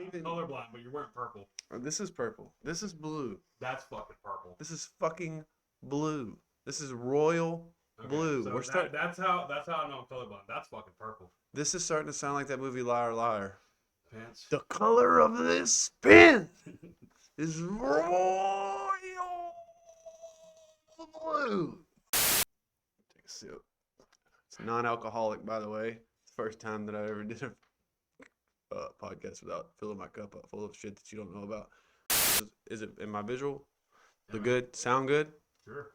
even colorblind, but you're wearing purple. This is purple. This is blue. That's fucking purple. This is fucking blue. This is royal blue. So that's how I know I'm colorblind. That's fucking purple. This is starting to sound like that movie Liar Liar. Pants. The color of this pen is royal blue. Take a sip. It's non-alcoholic, by the way. It's the first time that I ever did a podcast without filling my cup up full of shit that you don't know about. Is it in my visual? The good? Sound good? Sure.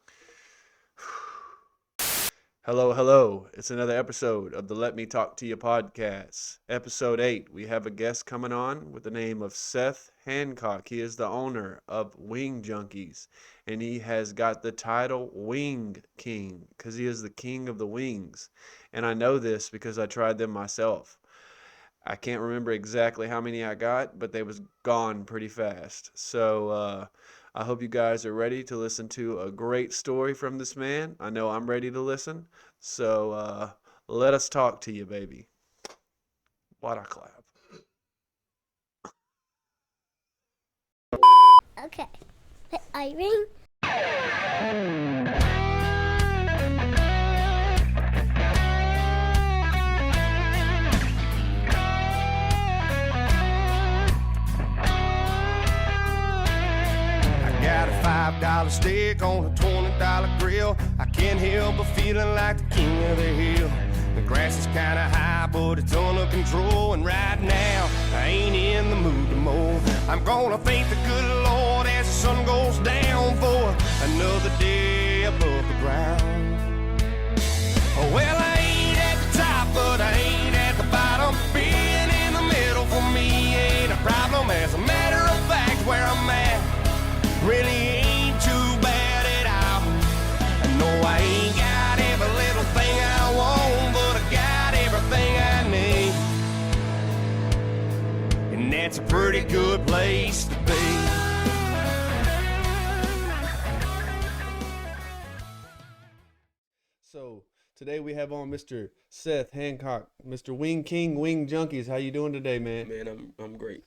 Hello. It's another episode of the Let Me Talk to You podcast. Episode 8. We have a guest coming on with the name of Seth Hancock. He is the owner of Wing Junkies, and he has got the title Wing King because he is the king of the wings. And I know this because I tried them myself. I can't remember exactly how many I got, but they was gone pretty fast. So I hope you guys are ready to listen to a great story from this man. I know I'm ready to listen. So let us talk to you, baby. What a clap. Okay. I ring. Got a $5 steak on a $20 grill. I can't help but feeling like the king of the hill. The grass is kinda high, but it's under control. And right now, I ain't in the mood to mow. I'm gonna thank the good Lord as the sun goes down for another day above the ground. Well, I ain't at the top, but I ain't at the bottom. Being in the middle for me ain't a problem. As a matter of fact, where I'm at really ain't too bad at all. I know I ain't got every little thing I want, but I got everything I need. And that's a pretty good place to be. So today we have on Mr. Seth Hancock, Mr. Wing King, Wing Junkies. How you doing today, man? Man, I'm great.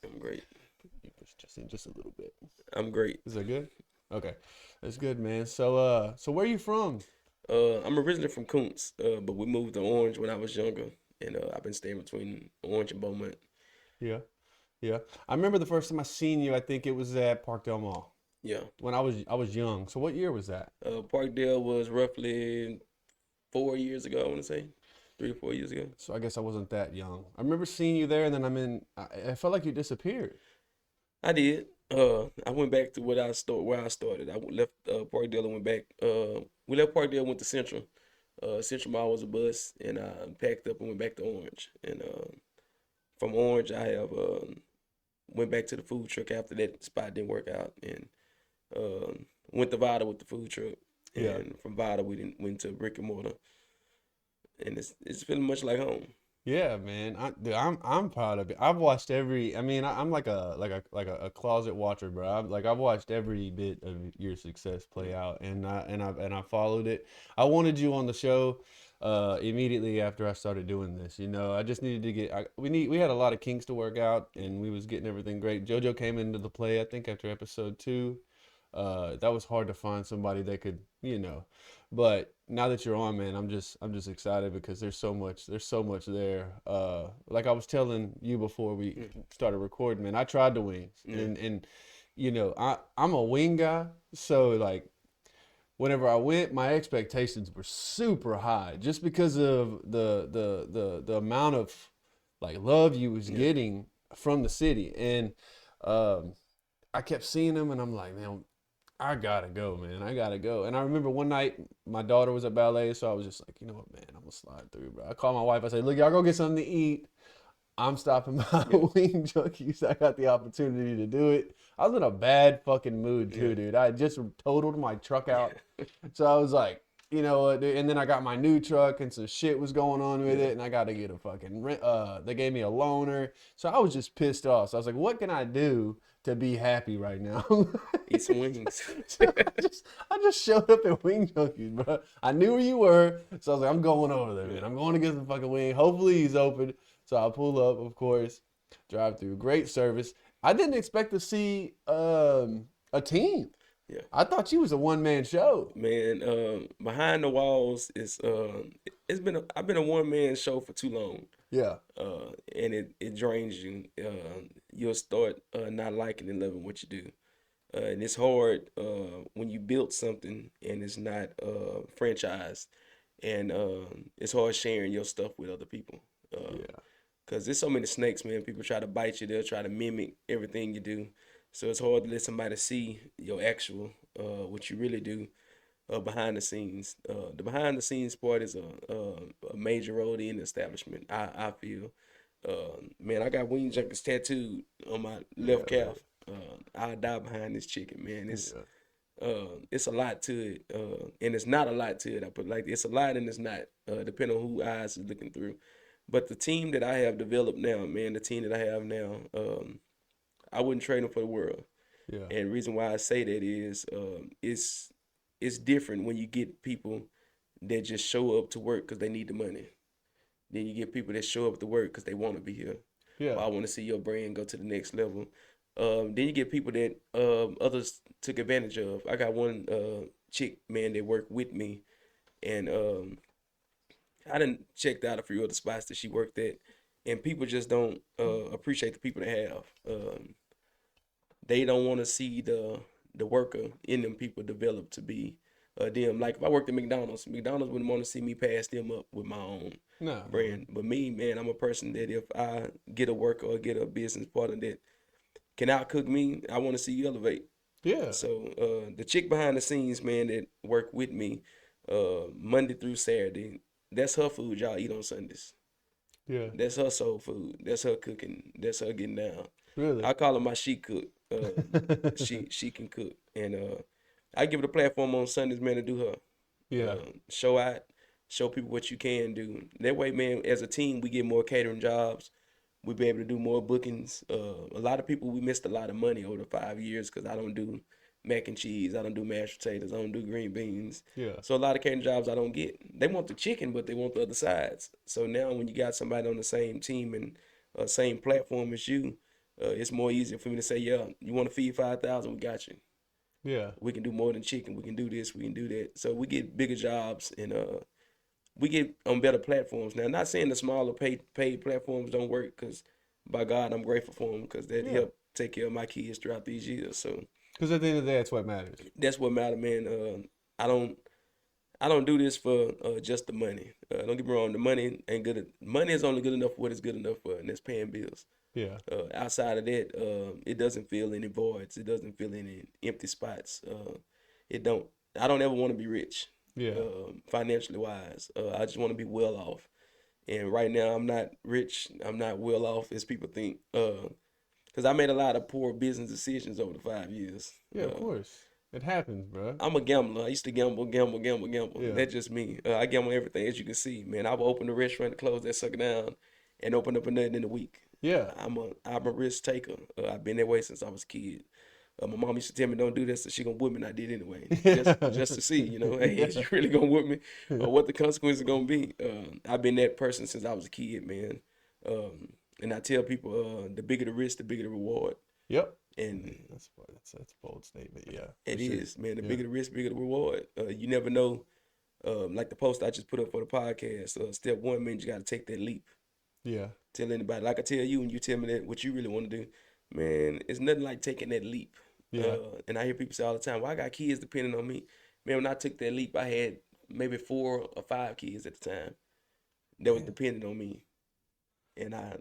You push just in just a little bit. I'm great. Is that good? Okay, that's good, man. So where are you from? I'm originally from Kuntz, but we moved to Orange when I was younger, and I've been staying between Orange and Beaumont. Yeah. I remember the first time I seen you. I think it was at Parkdale Mall Yeah. when I was young. So what year was that? Parkdale was roughly 4 years ago, I want to say. 3 or 4 years ago. So I guess I wasn't that young. I remember seeing you there, and then I felt like you disappeared. I did. I went back to where I started. I left Parkdale and went back. We left Parkdale, went to Central. Central Mall was a bus, and I packed up and went back to Orange. And from Orange, I have went back to the food truck after that spot didn't work out, and went to Vada with the food truck. And from Vada, we went to brick and mortar, and it's feeling much like home. Yeah, man. I'm proud of it. I've watched every. I mean, I'm like a closet watcher, bro. I've watched every bit of your success play out, and I followed it. I wanted you on the show immediately after I started doing this. You know, I just needed to get. We had a lot of kinks to work out, and we was getting everything great. JoJo came into the play, I think, after episode 2. That was hard to find somebody that could, but now that you're on, man, I'm just excited because there's so much there. Like I was telling you before we started recording, man, I tried the wings, and I'm a wing guy, so like whenever I went, my expectations were super high just because of the amount of like love you was getting from the city, and I kept seeing them, and I'm like, man, I gotta go, man. I gotta go. And I remember one night my daughter was at ballet, so I was just like, you know what, man, I'm gonna slide through, bro. I called my wife. I said, look, y'all go get something to eat. I'm stopping by Wing Junkies. I got the opportunity to do it. I was in a bad fucking mood too, dude. I just totaled my truck out. So I was like, you know what, dude? And then I got my new truck, and some shit was going on with it, and I got to get a fucking they gave me a loaner. So I was just pissed off. So I was like, what can I do to be happy right now? Eat some wings. So I just showed up at Wing Junkies, bro. I knew where you were, so I was like, I'm going over there, man. I'm going to get some fucking wing. Hopefully he's open. So I pull up, of course. Drive-through, great service. I didn't expect to see a team. Yeah. I thought you was a one-man show. Man, behind the walls is I've been a one man show for too long. Yeah. And it drains you. You'll start not liking and loving what you do. And it's hard when you build something and it's not franchised, and it's hard sharing your stuff with other people. Yeah. Cause there's so many snakes, man. People try to bite you. They'll try to mimic everything you do. So it's hard to let somebody see your actual, what you really do, behind the scenes. The behind the scenes part is a major role in the establishment. I feel. Man, I got Wing Junkies tattooed on my left calf. I'll die behind this chicken, man. It's a lot to it, and it's not a lot to it. I put like it's a lot and it's not, depending on who eyes is looking through. But the team that I have developed now, man, the team that I have now, I wouldn't trade them for the world. Yeah. And the reason why I say that is, it's different when you get people that just show up to work because they need the money. Then you get people that show up to work because they want to be here. Yeah. I want to see your brand go to the next level. Then you get people that others took advantage of. I got one chick, man, that worked with me, and I done checked out a few other spots that she worked at, and people just don't appreciate the people they have. They don't want to see the worker in them people develop to be them. Like if I worked at McDonald's wouldn't want to see me pass them up with my own brand. But me, man, I'm a person that if I get a worker or get a business partner that can outcook me, I want to see you elevate. Yeah. So the chick behind the scenes, man, that work with me Monday through Saturday, that's her food y'all eat on Sundays. Yeah. That's her soul food. That's her cooking. That's her getting down. Really? I call her my she cook. She can cook, and I give her the platform on Sundays, man, to do her. Yeah. Show people what you can do. That way, man, as a team, we get more catering jobs. We be able to do more bookings. A lot of people, we missed a lot of money over the 5 years because I don't do mac and cheese. I don't do mashed potatoes. I don't do green beans. Yeah. So a lot of catering jobs I don't get. They want the chicken, but they want the other sides. So now when you got somebody on the same team and same platform as you, it's more easier for me to say, yeah, you want to feed 5,000, we got you. Yeah. We can do more than chicken. We can do this. We can do that. So we get bigger jobs and we get on better platforms. Now, not saying the smaller paid platforms don't work, because by God, I'm grateful for them because that helped take care of my kids throughout these years. So, because at the end of the day, that's what matters. That's what matters, man. I don't do this for just the money. Don't get me wrong. The money ain't good. Money is only good enough for what it's good enough for, and that's paying bills. Yeah. Outside of that, it doesn't fill any voids. It doesn't fill any empty spots. It don't. I don't ever want to be rich. Yeah. Financially wise, I just want to be well off. And right now, I'm not rich. I'm not well off as people think. Because I made a lot of poor business decisions over the 5 years. Yeah, of course. It happens, bro. I'm a gambler. I used to gamble. Yeah. That's just me. I gamble on everything, as you can see, man. I would open the restaurant to close that sucker down and open up another in a week. Yeah. I'm a risk taker. I've been that way since I was a kid. My mom used to tell me don't do this, so she gonna whip me, and I did anyway, just to see, hey, is she really gonna whip me, or what the consequences are gonna be? I've been that person since I was a kid, man. And I tell people, the bigger the risk, the bigger the reward. Yep. And that's a bold statement. Yeah. It is, man. The bigger the risk, bigger the reward. You never know. Like the post I just put up for the podcast. Step one, man, you got to take that leap. Yeah. Tell anybody, like I tell you, and you tell me that what you really want to do, man. It's nothing like taking that leap. Yeah. And I hear people say all the time, "Well, I got kids depending on me." Man, when I took that leap, I had maybe 4 or 5 kids at the time that was dependent on me, and I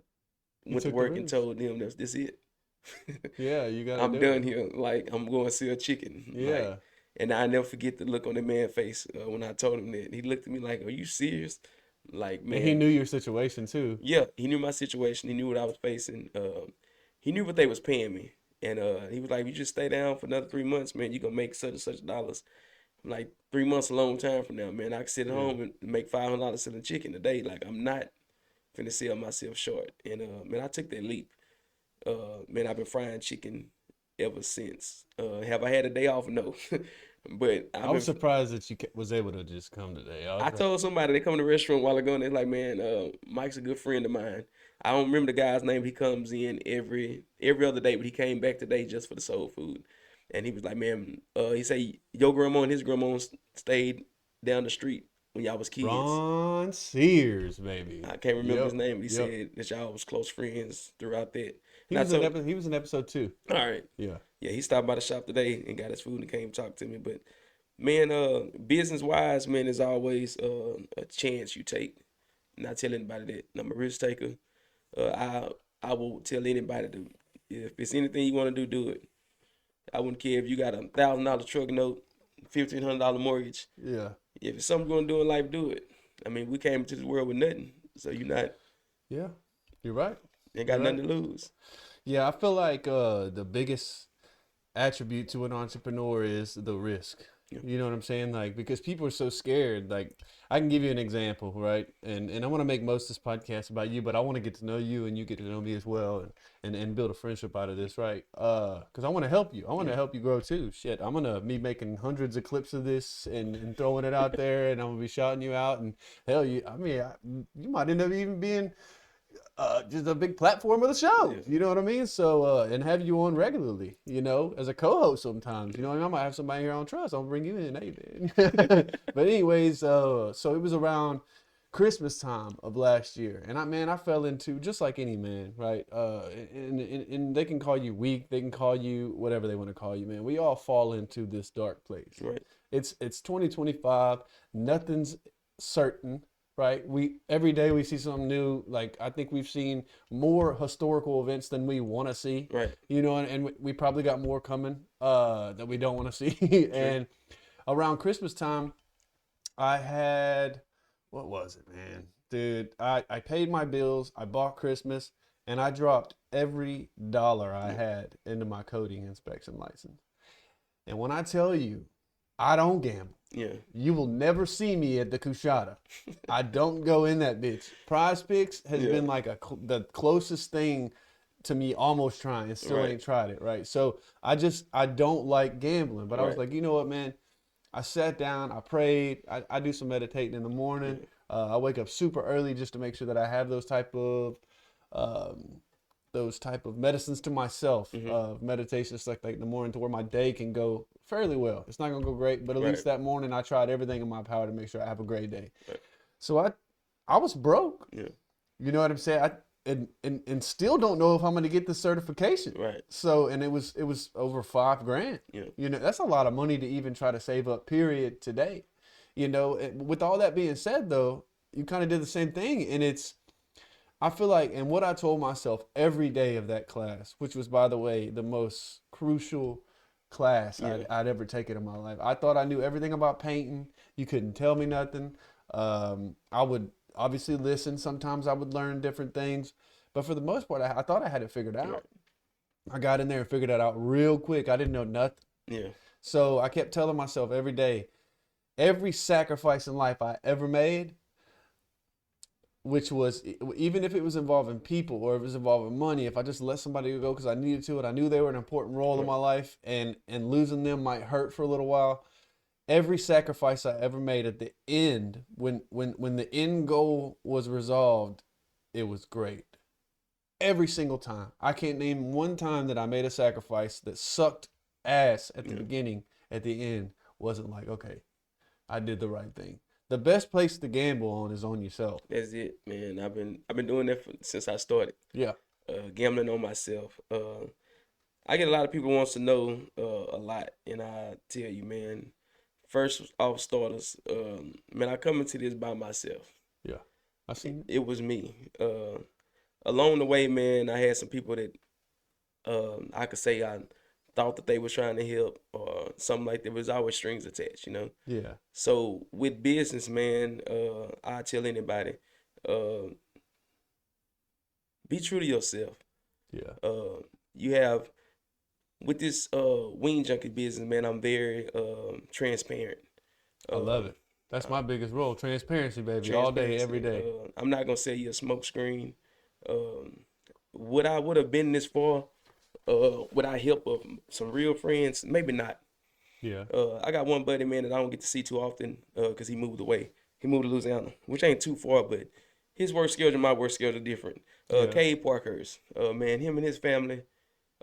went to work and told them this it. Yeah, you got. I'm done here. Like, I'm going to sell chicken. Yeah. Like, and I never forget the look on that man's face when I told him that. He looked at me like, "Are you serious?" Like, man. And he knew your situation too. Yeah, he knew my situation. He knew what I was facing. He knew what they was paying me. And he was like, "You just stay down for another 3 months, man. You're going to make such and such dollars." I'm like, 3 months a long time from now, man. I can sit at home and make $500 selling chicken a day. Like, I'm not finna sell myself short. And, man, I took that leap. Man, I've been frying chicken ever since. Have I had a day off? No. But I was surprised that you was able to just come today. I told somebody they come to the restaurant a while ago and they're like, man, Mike's a good friend of mine. I don't remember the guy's name. He comes in every other day, but he came back today just for the soul food. And he was like, man, he said your grandma and his grandma stayed down the street when y'all was kids. Ron Sears, baby. I can't remember his Yep, name, but he yep. said that y'all was close friends throughout that. He was in episode 2. All right. Yeah. Yeah, he stopped by the shop today and got his food and came talk to me. But man, business wise, man, is always a chance you take. Not tell anybody that I'm a risk taker. I will tell anybody to, if it's anything you want to do it. I wouldn't care if you got $1,000 truck note, $1,500 mortgage. Yeah. If it's something you're gonna do in life, do it. I mean, we came into this world with nothing, so you're not. Yeah. You're right. Ain't got You're nothing to lose. Yeah, I feel like the biggest attribute to an entrepreneur is the risk. Yeah. You know what I'm saying? Like, because people are so scared. Like, I can give you an example, right? And I want to make most of this podcast about you, but I want to get to know you and you get to know me as well, and build a friendship out of this, right? Because I want to help you. I want to help you grow too. Shit, I'm gonna be making hundreds of clips of this and throwing it out there, and I'm gonna be shouting you out. And hell, you might end up even being just a big platform of the show. You know what I mean? So, and have you on regularly, as a co-host sometimes. You know what I mean? I might have somebody here I don't trust. I'll bring you in. Hey, man. But anyways, so it was around Christmas time of last year. And I fell into, just like any man, right? And they can call you weak. They can call you whatever they want to call you, man. We all fall into this dark place. Right. It's 2025. Nothing's certain. Right. Every day we see something new. Like, I think we've seen more historical events than we want to see. Right. And we probably got more coming that we don't want to see. And around Christmas time, I had, what was it, man? Dude, I paid my bills, I bought Christmas, and I dropped every dollar I had into my coding inspection license. And when I tell you, I don't gamble. Yeah. You will never see me at the Kushada. I don't go in that bitch. Prize Picks has been like the closest thing to me almost trying, and still ain't tried it, right? So I don't like gambling. But I was like, you know what, man? I sat down, I prayed. I do some meditating in the morning. I wake up super early just to make sure that I have those type of medicines to myself, of meditation, like in the morning, to where my day can go fairly well. It's not gonna go great, but at least that morning I tried everything in my power to make sure I have a great day. So I was broke. Yeah. You know what I'm saying? And still don't know if I'm gonna get the certification. Right. So, and it was over $5,000. Yeah. That's a lot of money to even try to save up, period, today. With all that being said though, you kind of did the same thing, and I feel like, and what I told myself every day of that class, which was, by the way, the most crucial class I'd ever taken in my life. I thought I knew everything about painting. You couldn't tell me nothing. I would obviously listen. Sometimes I would learn different things. But for the most part, I thought I had it figured out. Right. I got in there and figured it out real quick. I didn't know nothing. Yeah. So I kept telling myself every day, every sacrifice in life I ever made, which was, even if it was involving people or if it was involving money, if I just let somebody go because I needed to, and I knew they were an important role in my life, and losing them might hurt for a little while, every sacrifice I ever made at the end, when the end goal was resolved, it was great. Every single time. I can't name one time that I made a sacrifice that sucked ass at the beginning. At the end, wasn't like, okay, I did the right thing. The best place to gamble on is on yourself. That's it, man. I've been doing that since I started. Yeah. Gambling on myself. I get a lot of people wants to know a lot, and I tell you, man. First off, starters, man, I come into this by myself. Yeah, I seen it. It was me. Along the way, man, I had some people that I could say I thought that they were trying to help or something like that. There was always strings attached, Yeah. So with business, man, I tell anybody, be true to yourself. Yeah. You have, with this Wing Junkie business, man, I'm very transparent. I love it. That's my biggest role. Transparency, baby. All day, every day. I'm not going to say you're a smoke screen. What I would have been this for, without help of some real friends, maybe not. Yeah. I got one buddy, man, that I don't get to see too often because he moved away. He moved to Louisiana, which ain't too far, but his work schedule and my work schedule are different. Yeah. Cade Parkhurst, man, him and his family,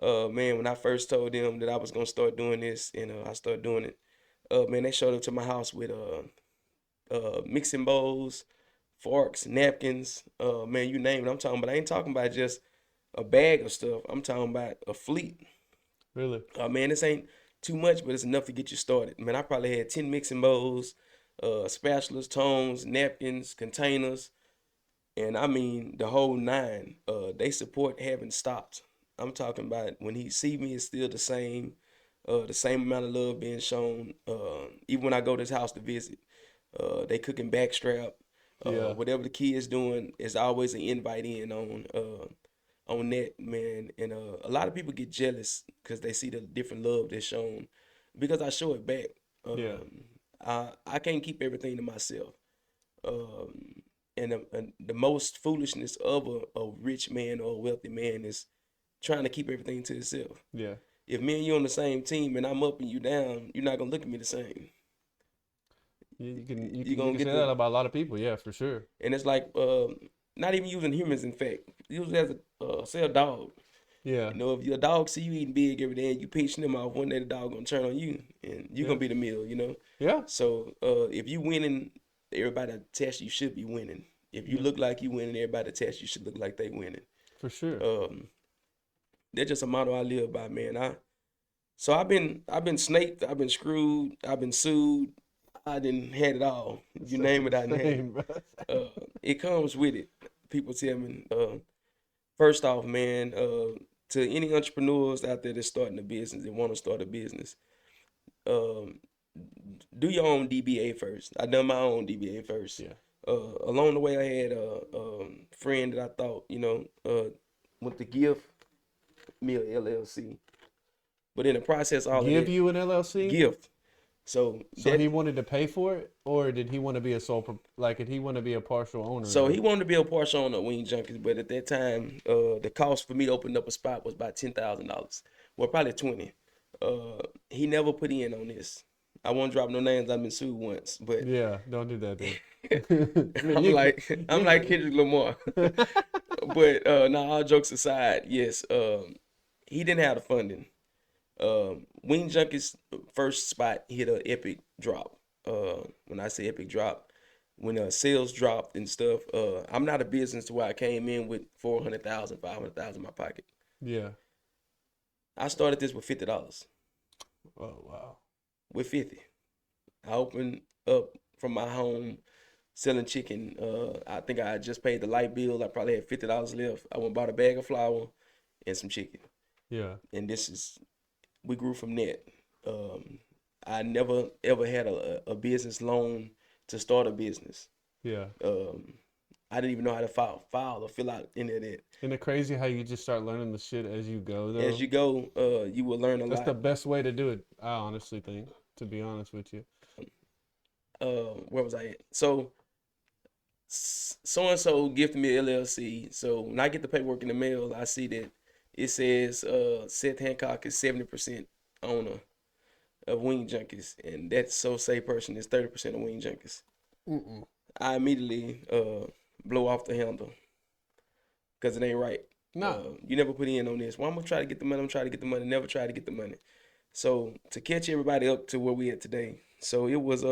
man, when I first told them that I was going to start doing this and I started doing it, man, they showed up to my house with mixing bowls, forks, napkins, man, you name it. I'm talking about, I ain't talking about just a bag of stuff. I'm talking about a fleet. Really? Man, this ain't too much, but it's enough to get you started. Man, I probably had 10 mixing bowls, spatulas, tongs, napkins, containers, and I mean the whole nine. They support haven't stopped. I'm talking about when he see me, it's still the same amount of love being shown. Even when I go to his house to visit, they cooking backstrap. Yeah. Whatever the kids doing, is always an invite in on that, man. And a lot of people get jealous because they see the different love that's shown because I show it back. Yeah. I can't keep everything to myself. And the most foolishness of a rich man or a wealthy man is trying to keep everything to himself. Yeah. If me and you on the same team and I'm up and you down, you're not gonna look at me the same. You can gonna say get that the- about a lot of people. Yeah, for sure. And it's like not even using humans. In fact, use it as a say a dog. Yeah. You know, if your dog see you eating big every day and you pinching them off, one day the dog gonna turn on you and you Yeah. gonna be the meal. You know. Yeah. So if you winning, everybody test you should be winning. If you look like you winning, everybody test you should look like they winning. For sure. That's just a motto I live by, man. I've been snaked, I've been screwed, I've been sued, I didn't had it all. You name it, I didn't have it. Same, bro. It comes with it. People tell me, first off, man, to any entrepreneurs out there that's starting a business and want to start a business, do your own DBA first. I done my own DBA first. Yeah. Along the way, I had a friend that I thought, went to give me a LLC, but in the process, all Give of that, you an LLC? gift. So So he wanted to pay for it, or did he want to be a did he want to be a partial owner? So of he it? wanted to be a partial owner of Wing Junkies, but at that time, the cost for me to open up a spot was about $10,000. Well, probably 20. He never put in on this. I won't drop no names. I've been sued once, but Yeah, don't do that then. I'm like Kendrick Lamar. But now all jokes aside, yes, he didn't have the funding. Wing Junkies first spot hit an epic drop. When I say epic drop, when sales dropped and stuff, I'm not a business to where I came in with $400,000, $500,000 in my pocket. Yeah. I started this with $50. Oh wow. With 50, I opened up from my home selling chicken. I think I just paid the light bill. I probably had $50 left. I went and bought a bag of flour and some chicken. Yeah. And we grew from that. I never ever had a business loan to start a business. Yeah. I didn't even know how to file or fill out any of that. Isn't it crazy how you just start learning the shit as you go though? As you go, you will learn a That's lot. the best way to do it, I honestly think, to be honest with you. Where was I at? So and so gifted me an LLC. So when I get the paperwork in the mail, I see that it says Seth Hancock is 70% owner of Wing Junkies, and that so say person is 30% of Wing Junkies. I immediately blow off the handle because it ain't right. No. You never put in on this. Well, I'm gonna try to get the money. I'm trying to get the money. Never try to get the money. So to catch everybody up to where we at today. So it was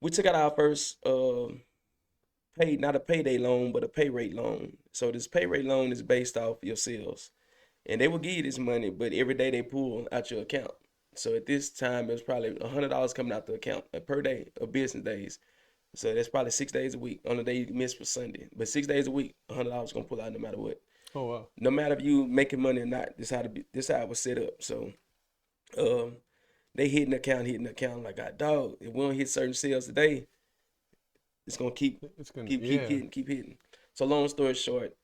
we took out our first not a payday loan, but a pay rate loan. So this pay rate loan is based off your sales. And they will give you this money, but every day they pull out your account. So at this time, it was probably $100 coming out the account per day of business days. So that's probably 6 days a week. On the day you miss was Sunday. But 6 days a week, $100 gonna pull out no matter what. Oh wow. No matter if you making money or not. This how it was set up. So they hitting the account like, God, dog, if we don't hit certain sales today, it's gonna keep hitting. So long story short,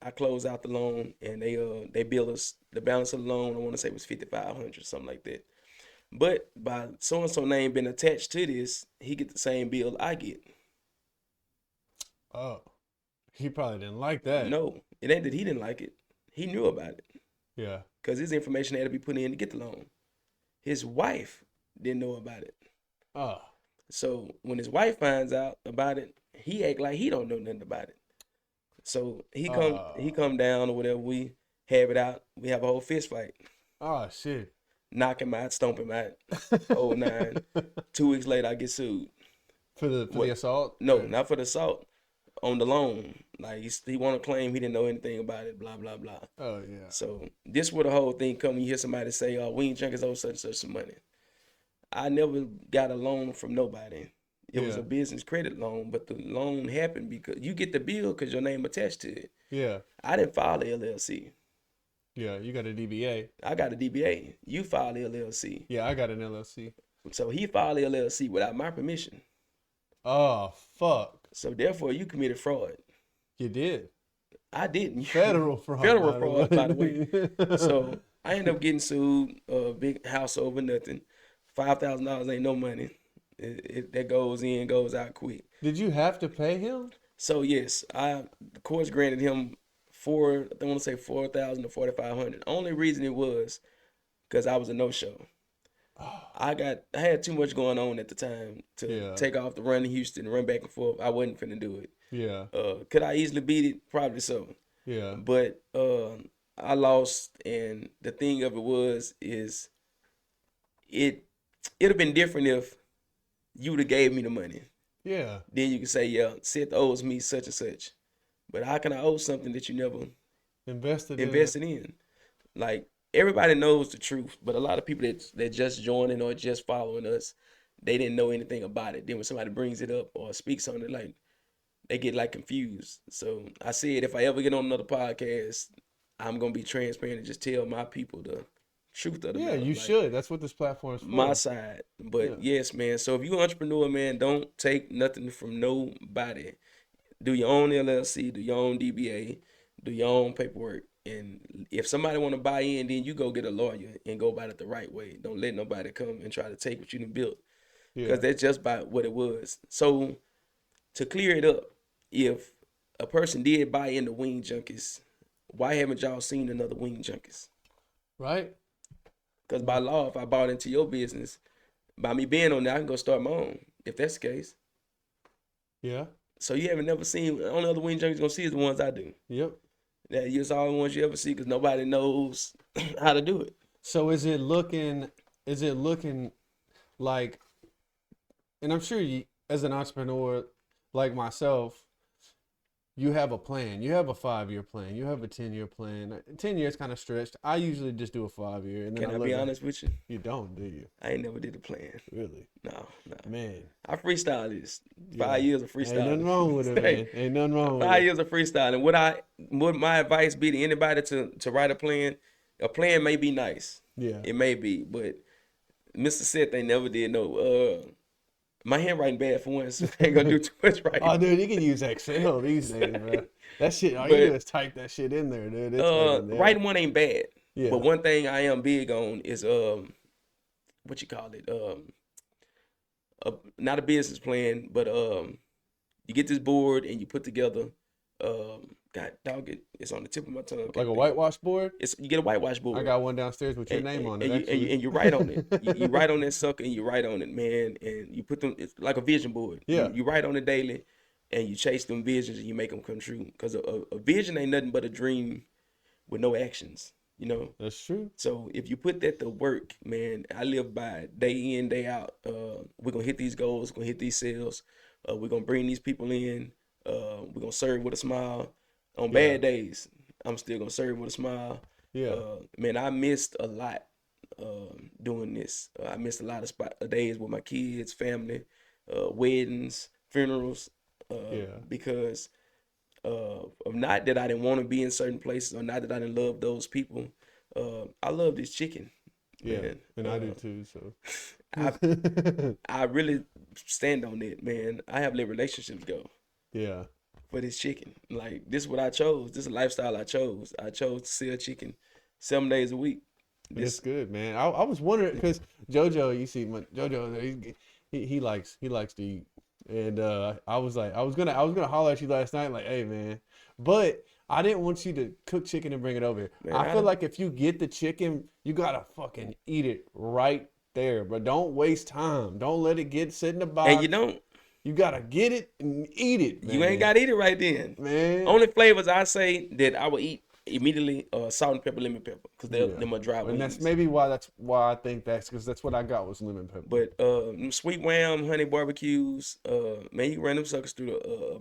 I closed out the loan and they bill us the balance of the loan. I want to say it was $5,500, something like that. But by so and so name being attached to this, he get the same bill I get. Oh. He probably didn't like that. No, it ain't that he didn't like it. He knew about it Yeah. because his information had to be put in to get the loan. His wife didn't know about it. Oh. So when his wife finds out about it, he act like he don't know nothing about it. So he come down or whatever. We have it out. We have a whole fist fight. Oh shit. Knock him out, stomp him out. Oh 9. 2 weeks later, I get sued. For the assault? No, not for the assault. On the loan. Like he want to claim he didn't know anything about it. Blah blah blah. Oh yeah. So this where the whole thing come. When you hear somebody say, "Oh, Wing Junkies owe such and such some money." I never got a loan from nobody. It was a business credit loan, but the loan happened because you get the bill because your name attached to it. Yeah. I didn't file the LLC. Yeah, you got a DBA. I got a DBA. You filed the LLC. Yeah, I got an LLC. So he filed the LLC without my permission. Oh fuck. So therefore, you committed fraud. You did. I didn't. Federal fraud. Federal fraud, by the way. So I ended up getting sued. Big house over nothing. $5,000 ain't no money. That goes in, goes out quick. Did you have to pay him? So yes, the courts granted him I want to say $4,000 to $4,500. Only reason it was because I was a no-show. I had too much going on at the time to take off the run to Houston, run back and forth. I wasn't finna do it. Yeah. Could I easily beat it? Probably so. Yeah. But I lost, and the thing of it is it'd have been different if you would have gave me the money. Yeah. Then you could say, yeah, Seth owes me such and such. But how can I owe something that you never invested in? Like, everybody knows the truth, but a lot of people that just joining or just following us, they didn't know anything about it. Then when somebody brings it up or speaks on it, like, they get like confused. So I said, if I ever get on another podcast, I'm gonna be transparent and just tell my people the truth of the matter. Yeah, you should. That's what this platform is for. My side. But yes, man. So if you're an entrepreneur, man, don't take nothing from nobody. Do your own LLC, do your own DBA, do your own paperwork. And if somebody want to buy in, then you go get a lawyer and go about it the right way. Don't let nobody come and try to take what you done built. Because that's just about what it was. So to clear it up, if a person did buy into Wing Junkies, why haven't y'all seen another Wing Junkies? Right? Because by law, if I bought into your business, by me being on there, I can go start my own, if that's the case. Yeah. So you haven't never seen, the only other Wing Junkies gonna see is the ones I do. Yep. That's all the ones you ever see because nobody knows how to do it. So is it looking like, and I'm sure you, as an entrepreneur like myself, you have a plan. You have a 5-year plan. You have a 10-year plan. 10 years kind of stretched. I usually just do a 5-year. And then Can I be honest with you? You don't, do you? I ain't never did a plan. Really? No. Man. I freestyle this. 5 years of freestyling. Ain't nothing wrong with it, man. Ain't nothing wrong with it. 5 years of freestyling. Would my advice be to anybody to write a plan? A plan may be nice. Yeah. It may be, but Mr. Seth ain't never did no. My handwriting bad for once. So I ain't gonna do too much writing. Oh, dude, you can use Excel these days, bro. That shit, all you do is type that shit in there, dude. It's writing one ain't bad. Yeah. But one thing I am big on is what you call it? Not a business plan, but you get this board and you put together God dog it. It's on the tip of my tongue. Like a whitewash board? You get a whitewash board. I got one downstairs with your name on it. And you write on it. You write on that sucker and you write on it, man. And you put them, it's like a vision board. Yeah. You write on it daily and you chase them visions and you make them come true. Because a vision ain't nothing but a dream with no actions, you know? That's true. So if you put that to work, man, I live by it day in, day out. We're going to hit these goals. We're going to hit these sales. We're going to bring these people in. We're going to serve with a smile. On bad days, I'm still going to serve with a smile. Yeah. Man, I missed a lot doing this. I missed a lot of days with my kids, family, weddings, funerals. Because of not that I didn't want to be in certain places or not that I didn't love those people. I love this chicken. Yeah, man. and I do too, so. I really stand on it, man. I have let relationships go. Yeah. For this chicken. Like, this is what I chose. This is a lifestyle I chose. I chose to sell chicken 7 days a week. It's good, man. I was wondering, because JoJo, you see, JoJo, he likes to eat. And I was gonna holler at you last night, like, hey, man. But I didn't want you to cook chicken and bring it over here. Man, I feel like if you get the chicken, you gotta fucking eat it right there, but don't waste time. Don't let it get sit in the box. And you don't. You gotta get it and eat it, man. You ain't got to eat it right then. Man. Only flavors I say that I would eat immediately salt and pepper, lemon pepper, because they're my dry wings. And that's maybe why I think because that's what I got was lemon pepper. But them sweet wham, honey barbecues, man, you can run them suckers through the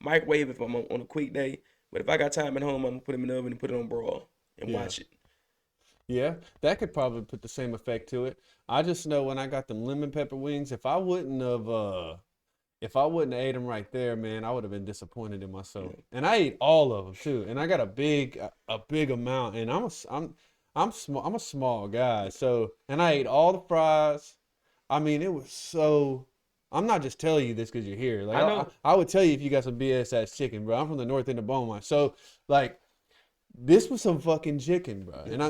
microwave if I'm on a quick day. But if I got time at home, I'm gonna put them in the oven and put it on broil and watch it. Yeah, that could probably put the same effect to it. I just know when I got them lemon pepper wings, if I wouldn't have ate them right there, man, I would have been disappointed in myself. And I ate all of them too, and I got a big amount. And I'm a small guy, so and I ate all the fries. I mean, it was so. I'm not just telling you this because you're here. Like I know. I would tell you if you got some BS ass chicken, bro. I'm from the north end of Beaumont, so like. This was some fucking chicken, bro. And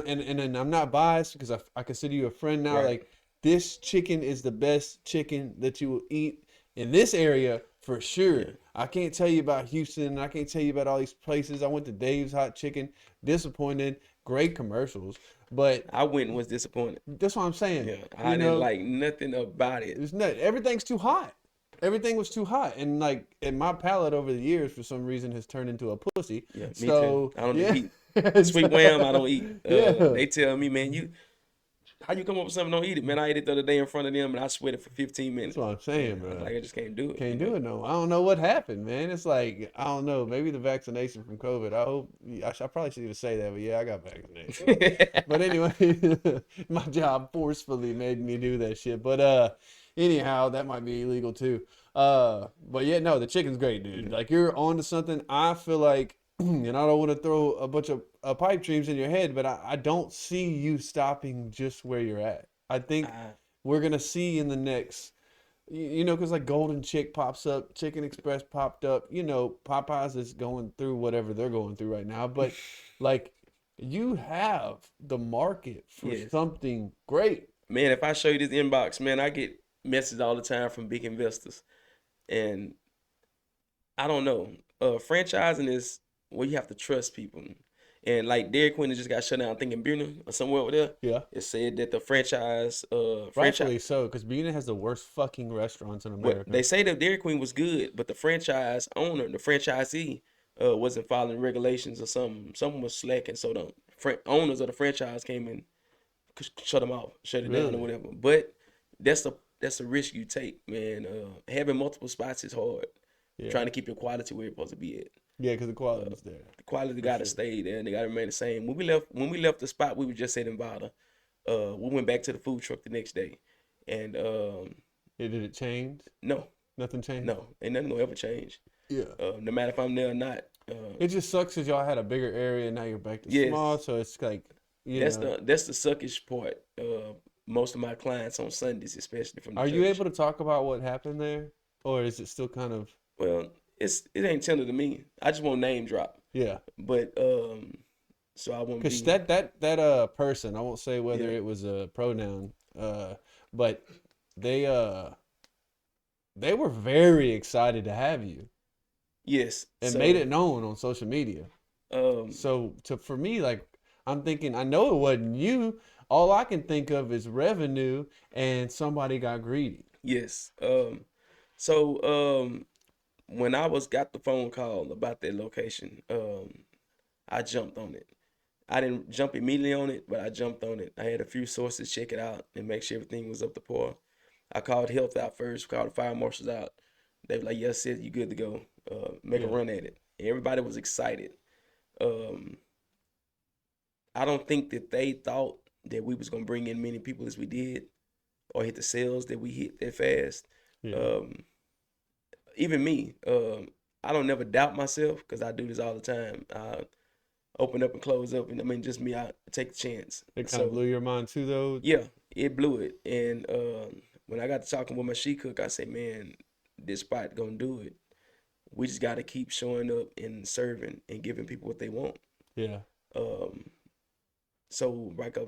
I'm not biased because I consider you a friend now. Right. Like, this chicken is the best chicken that you will eat in this area for sure. Yeah. I can't tell you about Houston. I can't tell you about all these places. I went to Dave's Hot Chicken. Disappointed. Great commercials. But I went and was disappointed. that's what I'm saying. Yeah, I didn't like nothing about it. It's not, everything's too hot. Everything was too hot. And like, and my palate over the years, for some reason, has turned into a pussy. Yeah, me so, too. I don't yeah. eat sweet wham. I don't eat. Yeah. They tell me, man, how you come up with something, don't eat it, man. I ate it the other day in front of them and I sweated for 15 minutes. That's what I'm saying, bro. Like, I just can't do it. Can't do it no. I don't know what happened, man. It's like, I don't know. Maybe the vaccination from COVID. I probably shouldn't even say that, but yeah, I got vaccinated. But anyway, my job forcefully made me do that shit. But anyhow, that might be illegal too. But yeah, no, the chicken's great, dude. Like, you're on to something. I feel like, and I don't want to throw a bunch of pipe dreams in your head, but I don't see you stopping just where you're at. I think we're going to see in the next, you know, because like Golden Chick pops up, Chicken Express popped up, you know, Popeyes is going through whatever they're going through right now. But like, you have the market for something great. Man, if I show you this inbox, man, I get messages all the time from big investors. And I don't know. Franchising is where you have to trust people. And like Dairy Queen just got shut down, I think in Birmingham or somewhere over there. Yeah. It said that the franchise Rightfully so, because Birmingham has the worst fucking restaurants in America. They say that Dairy Queen was good, but the franchise owner, the franchisee, wasn't following regulations or something. Something was slacking, so the owners of the franchise came and shut them off, shut it down or whatever. But that's a risk you take, man. Having multiple spots is hard. Yeah. Trying to keep your quality where it's supposed to be at. Yeah, because the quality's there. The quality got to stay there, and they got to remain the same. When we left the spot, we were just at Nevada. We went back to the food truck the next day, and Did it change? no, Nothing changed? no, ain't nothing gonna ever change. Yeah. No matter if I'm there or not. It just sucks because y'all had a bigger area and now you're back to small, so it's like, that's the suckish part. Most of my clients on Sundays, especially from the Are church. you able to talk about what happened there, or is it still kind of? Well, it ain't tender to me. I just want name drop. Yeah. But so I won't. Because that person, I won't say whether it was a pronoun, but they were very excited to have you. Yes. And made it known on social media. So for me, like, I'm thinking, I know it wasn't you. All I can think of is revenue, and somebody got greedy. Yes. So when I got the phone call about that location, I jumped on it. I didn't jump immediately on it, but I jumped on it. I had a few sources check it out and make sure everything was up to par. I called health out first, called the fire marshals out. They were like, yes, Seth, you good to go. Make a run at it. And everybody was excited. I don't think that they thought that we was going to bring in many people as we did or hit the sales that we hit that fast. Yeah. Even me, I don't never doubt myself because I do this all the time. I open up and close up, and I mean, just me, I take the chance. It kind of blew your mind too, though? Yeah, it blew it. And when I got to talking with my she cook, I said, man, this spot going to do it. We just got to keep showing up and serving and giving people what they want. Yeah. So like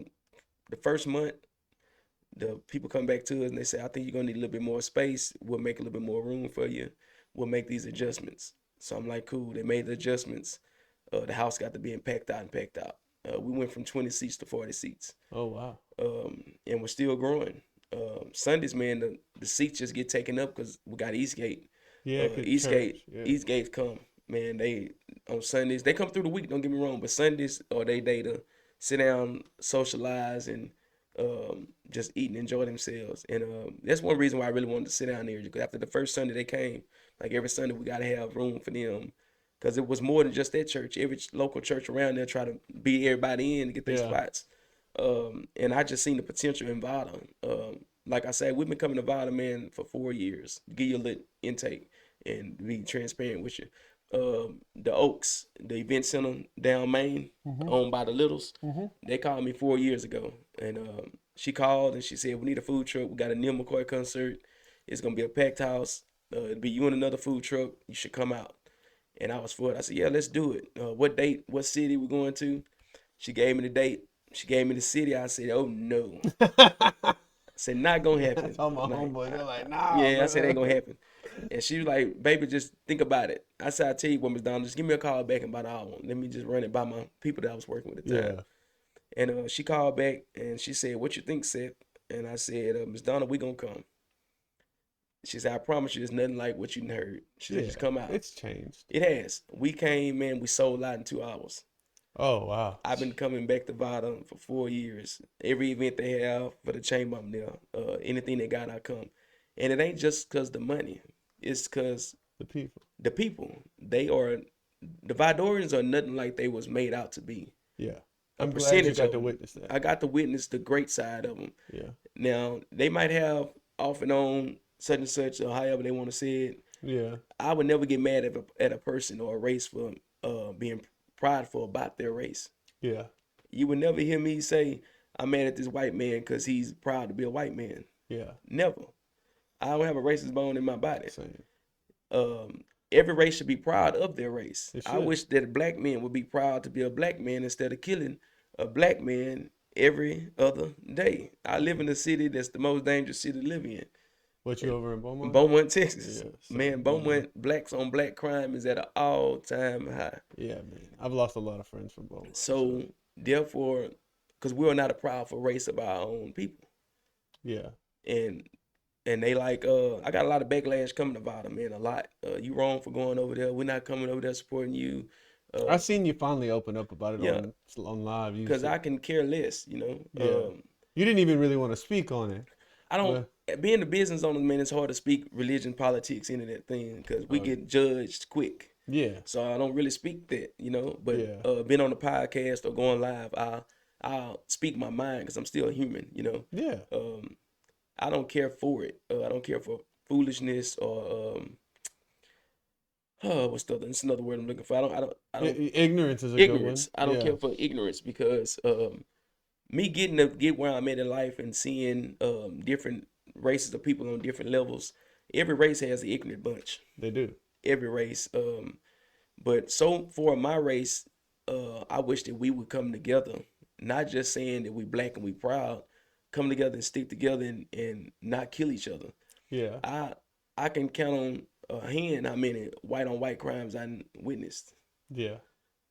the first month, the people come back to us and they say, I think you're going to need a little bit more space. We'll make a little bit more room for you. We'll make these adjustments. So I'm like, cool. They made the adjustments. The house got to being packed out. We went from 20 seats to 40 seats, Oh wow. and we're still growing. Sundays, man, the seats just get taken up because we got Eastgate. Yeah, 'cause Eastgate, church, yeah. Eastgate come, man. They on Sundays they come through the week. Don't get me wrong, but Sundays are they day to sit down, socialize, and just eat and enjoy themselves. And that's one reason why I really wanted to sit down there because after the first Sunday they came, like every Sunday we gotta have room for them. Because it was more than just that church. Every local church around there try to beat everybody in to get their Yeah. spots. And I just seen the potential in Vada. Like I said, we've been coming to Vada, man, for 4 years. Give you a little intake and be transparent with you. The Oaks, the event center down Main, owned by the Littles, they called me 4 years ago. And she called and she said, we need a food truck. We got a Neil McCoy concert. It's going to be a packed house. It'll be you and another food truck. You should come out. And I was for it. I said, yeah, let's do it. What date, what city we going to? She gave me the date. She gave me the city. I said, oh, no. I said, not going to happen. That's all my Like, homeboys. They're like, nah. yeah, I said, bro. ain't going to happen. And she was like, baby, just think about it. I said, I tell you what, Ms. Donna, just give me a call back in about an hour. Let me just run it by my people that I was working with at the time. Yeah. And she called back and she said, what you think, Seth? And I said, Ms. Donna, we going to come. She said, I promise you, it's nothing like what you heard. She said, just come out. It's changed. It has. We came, man, we sold out in 2 hours. Oh wow. I've been coming back to Vada for 4 years. Every event they have for the chamber, I'm there. Anything they got, I come. And it ain't just because the money. It's because The people. the people. They are, the Vidorians are nothing like they was made out to be. Yeah. A I'm glad you percentage got of to them. witness that. I got to witness the great side of them. Yeah. Now, they might have off and on such and such or however they want to say it. Yeah. I would never get mad at a person or a race for being prideful about their race. Yeah. You would never hear me say, I'm mad at this white man because he's proud to be a white man. Yeah. Never. I don't have a racist bone in my body. Same. Every race should be proud of their race. It I should. wish that black men would be proud to be a black man instead of killing a black man every other day. I live in a city that's the most dangerous city to live in. What you over in Beaumont? Beaumont, Texas. Yeah, so Man, Beaumont, blacks on black crime is at an all-time high. Yeah, man. I've lost a lot of friends from Beaumont. So, therefore, because we are not a proudful race of our own people. Yeah. And they like, I got a lot of backlash coming about it, man, a lot. You wrong for going over there. We're not coming over there supporting you. I seen you finally open up about it Yeah. on live. You Because said- I can care less, you know. Yeah. You didn't even really want to speak on it. I don't, being the business owner, man, it's hard to speak religion, politics into that thing because we get judged quick. Yeah. So I don't really speak that, you know. But Yeah. being on the podcast or going live, I'll speak my mind because I'm still human, you know. Yeah. I don't care for it. I don't care for foolishness or what's the other? It's another word I'm looking for. I don't. Ignorance is a Ignorance. good one. I don't care for ignorance because me get where I'm at in life and seeing different races of people on different levels. Every race has an ignorant bunch. They do. Every race. But so for my race, I wish that we would come together. Not just saying that we black and we proud. Come together and stick together and not kill each other. Yeah. I can count on a hand how many white on white crimes I witnessed. Yeah.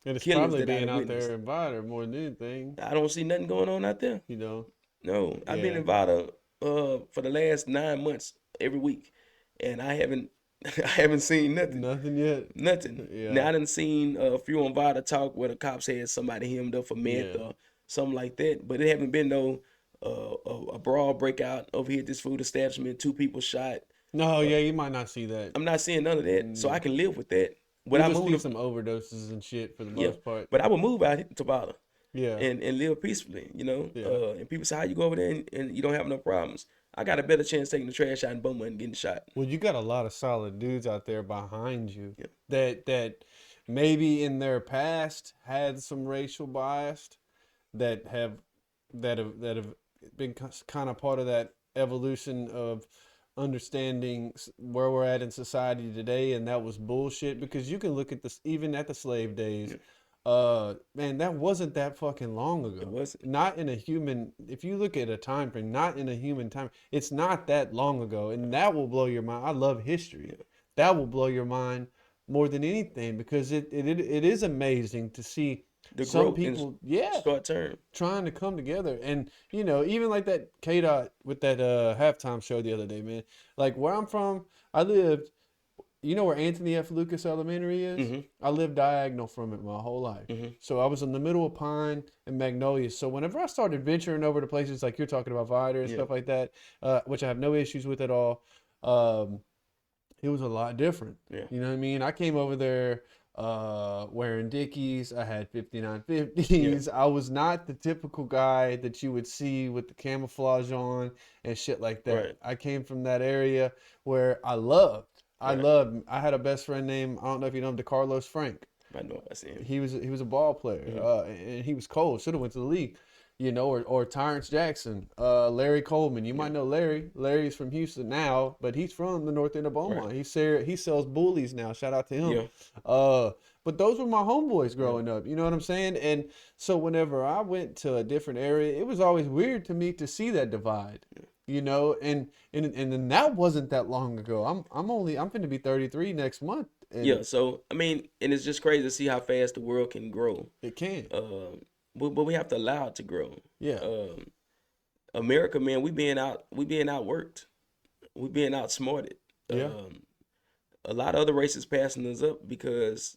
And it's Killings probably that I being out witnessed. there in Vada more than anything. I don't see nothing going on out there. You know. No, I've been Yeah. in Vada for the last 9 months every week, and I haven't I haven't seen nothing. Nothing yet. Nothing. Yeah. Now I done seen a few on Vada talk where the cops had somebody hemmed up for meth Yeah. or something like that, but it haven't been no a brawl breakout over here at this food establishment. 2 people shot. No, yeah, you might not see that. I'm not seeing none of that, so I can live with that. We But I just see moved, some overdoses and shit for the yeah, most part. but I would move out to Vada. Yeah. and live peacefully, you know. Yeah. And people say, how you go over there and you don't have no problems? I got a better chance taking the trash out in Beaumont and getting shot. Well, you got a lot of solid dudes out there behind you Yeah. that maybe in their past had some racial bias that have been kind of part of that evolution of understanding where we're at in society today, and that was bullshit. Because you can look at this even at the slave days. Man, that wasn't that fucking long ago. It wasn't. Not in a human. If you look at a time frame, not in a human time, it's not that long ago, and that will blow your mind. I love history. That will blow your mind more than anything because it is amazing to see the some growth people, in short term. trying to come together. And, even like that K-Dot with that halftime show the other day, man. Like where I'm from, I lived, where Anthony F. Lucas Elementary is? Mm-hmm. I lived diagonal from it my whole life. Mm-hmm. So I was in the middle of Pine and Magnolia. So whenever I started venturing over to places like you're talking about Vider and Yeah. stuff like that, which I have no issues with at all, it was a lot different. Yeah. You know what I mean? I came over there wearing Dickies. I had 5950s. Yeah. I was not the typical guy that you would see with the camouflage on and shit like that. Right. I came from that area where I loved. Right. I had a best friend named, I don't know if you know him, DeCarlos Frank. I know I see him. He was a ball player, and he was cold. Should have went to the league, or Terrence Jackson, Larry Coleman. You might know Larry. Larry's from Houston now, but he's from the north end of Beaumont. Right. He sells bullies now. Shout out to him. Yeah. But those were my homeboys growing up. You know what I'm saying? And so whenever I went to a different area, it was always weird to me to see that divide. And then that wasn't that long ago. I'm finna be 33 next month. And Yeah. So I mean, and it's just crazy to see how fast the world can grow. it can. But we have to allow it to grow. Yeah. America, man, we being outworked. We being outsmarted. Yeah. A lot of other races passing us up because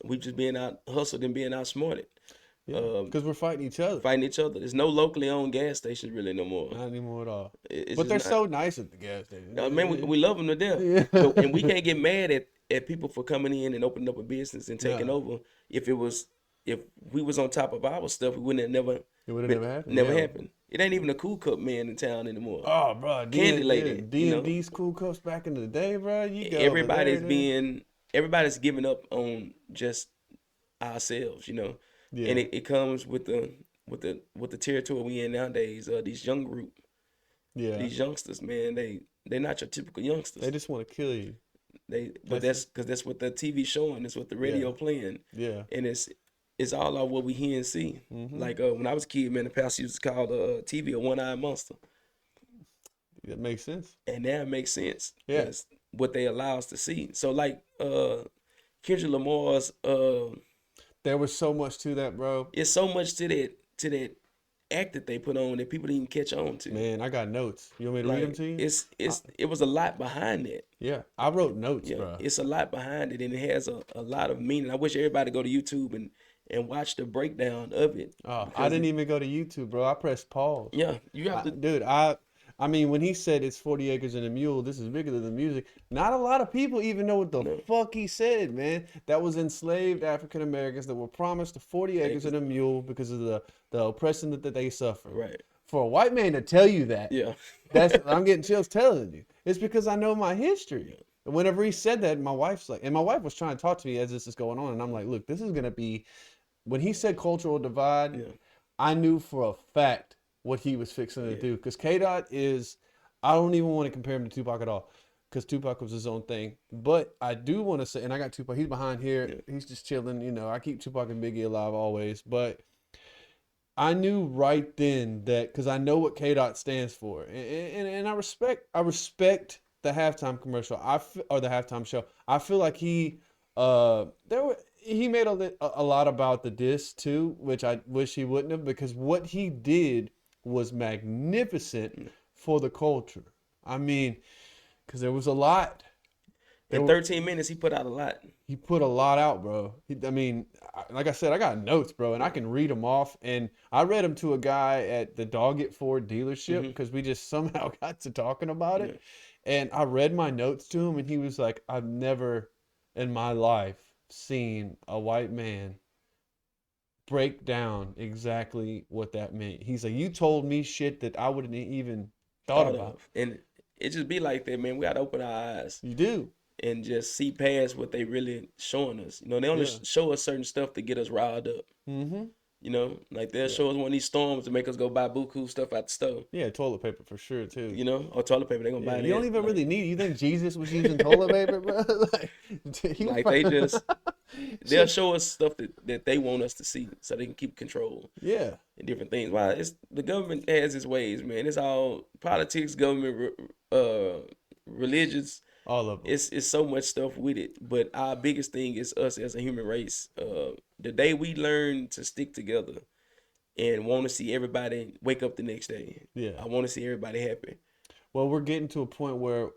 we just being out hustled and being outsmarted. Because we're fighting each other. Fighting each other. There's no locally owned gas stations really no more. Not anymore at all. It's But just they're not. so nice at the gas station. Man, we love them to death. Yeah. And we can't get mad at people for coming in and opening up a business and taking over. If we was on top of our stuff, we wouldn't have never. It would have never happened. Never Yeah. happened. It ain't even a cool cup man in town anymore. Oh, bro. Candy lady, D&D's cool cups back in the day, bro. You go Everybody's giving up on just ourselves, Yeah. And it comes with the territory we in nowadays. These young group, these youngsters, man, they're not your typical youngsters. They just want to kill you. That's because that's what the TV showing. That's what the radio playing. Yeah. And it's all out what we hear and see. Mm-hmm. Like when I was a kid, man, the pastor used to call the TV a one-eyed monster. That makes sense. And now it makes sense. Yeah. That's what they allow us to see. So like Kendrick Lamar's There was so much to that, bro. it's so much to that act that they put on that people didn't catch on to. Man, I got notes. You want me to read them to you? It was a lot behind that. Yeah. I wrote notes, Yeah, bro. it's a lot behind it, and it has a lot of meaning. I wish everybody go to YouTube and watch the breakdown of it. Oh, I didn't even go to YouTube, bro. I pressed pause. Yeah, you have to. Dude, I mean, when he said it's 40 acres and a mule, this is bigger than the music. Not a lot of people even know what the fuck he said, man. That was enslaved African Americans that were promised the 40 acres and a mule because of the oppression that they suffered. Right. For a white man to tell you that, Yeah. I'm getting chills telling you. It's because I know my history. And whenever he said that, my wife's like, and my wife was trying to talk to me as this is going on, and I'm like, look, this is gonna be. When he said cultural divide, I knew for a fact what he was fixing to do. Because K-Dot is, I don't even want to compare him to Tupac at all. Because Tupac was his own thing. But I do want to say, and I got Tupac, he's behind here. He's just chilling, I keep Tupac and Biggie alive always. But I knew right then that, because I know what K-Dot stands for. And I respect the halftime commercial, or the halftime show. I feel like he made a lot about the diss too, which I wish he wouldn't have, because what he did was magnificent for the culture. I mean, because there was a lot. In 13 minutes, he put out a lot. He put a lot out, bro. Like I said, I got notes, bro, and I can read them off. And I read them to a guy at the Doggett Ford dealership because we just somehow got to talking about it. And I read my notes to him, and he was like, I've never in my life seen a white man break down exactly what that meant. He's like, you told me shit that I wouldn't even thought about. And it just be like that, man. We got to open our eyes. You do. And just see past what they really showing us. They only show us certain stuff to get us riled up. Mm-hmm. Like they'll show us one of these storms to make us go buy buku stuff out the store. Yeah, toilet paper for sure too. Or toilet paper, they're gonna buy it. You don't even really need it. You think Jesus was using toilet paper, bro? They'll show us stuff that they want us to see so they can keep control. Yeah. And different things. Wow, the government has its ways, man. It's all politics, government, religious. All of them. It's so much stuff with it. But our biggest thing is us as a human race. The day we learn to stick together and want to see everybody wake up the next day. Yeah. I want to see everybody happy. Well, we're getting to a point where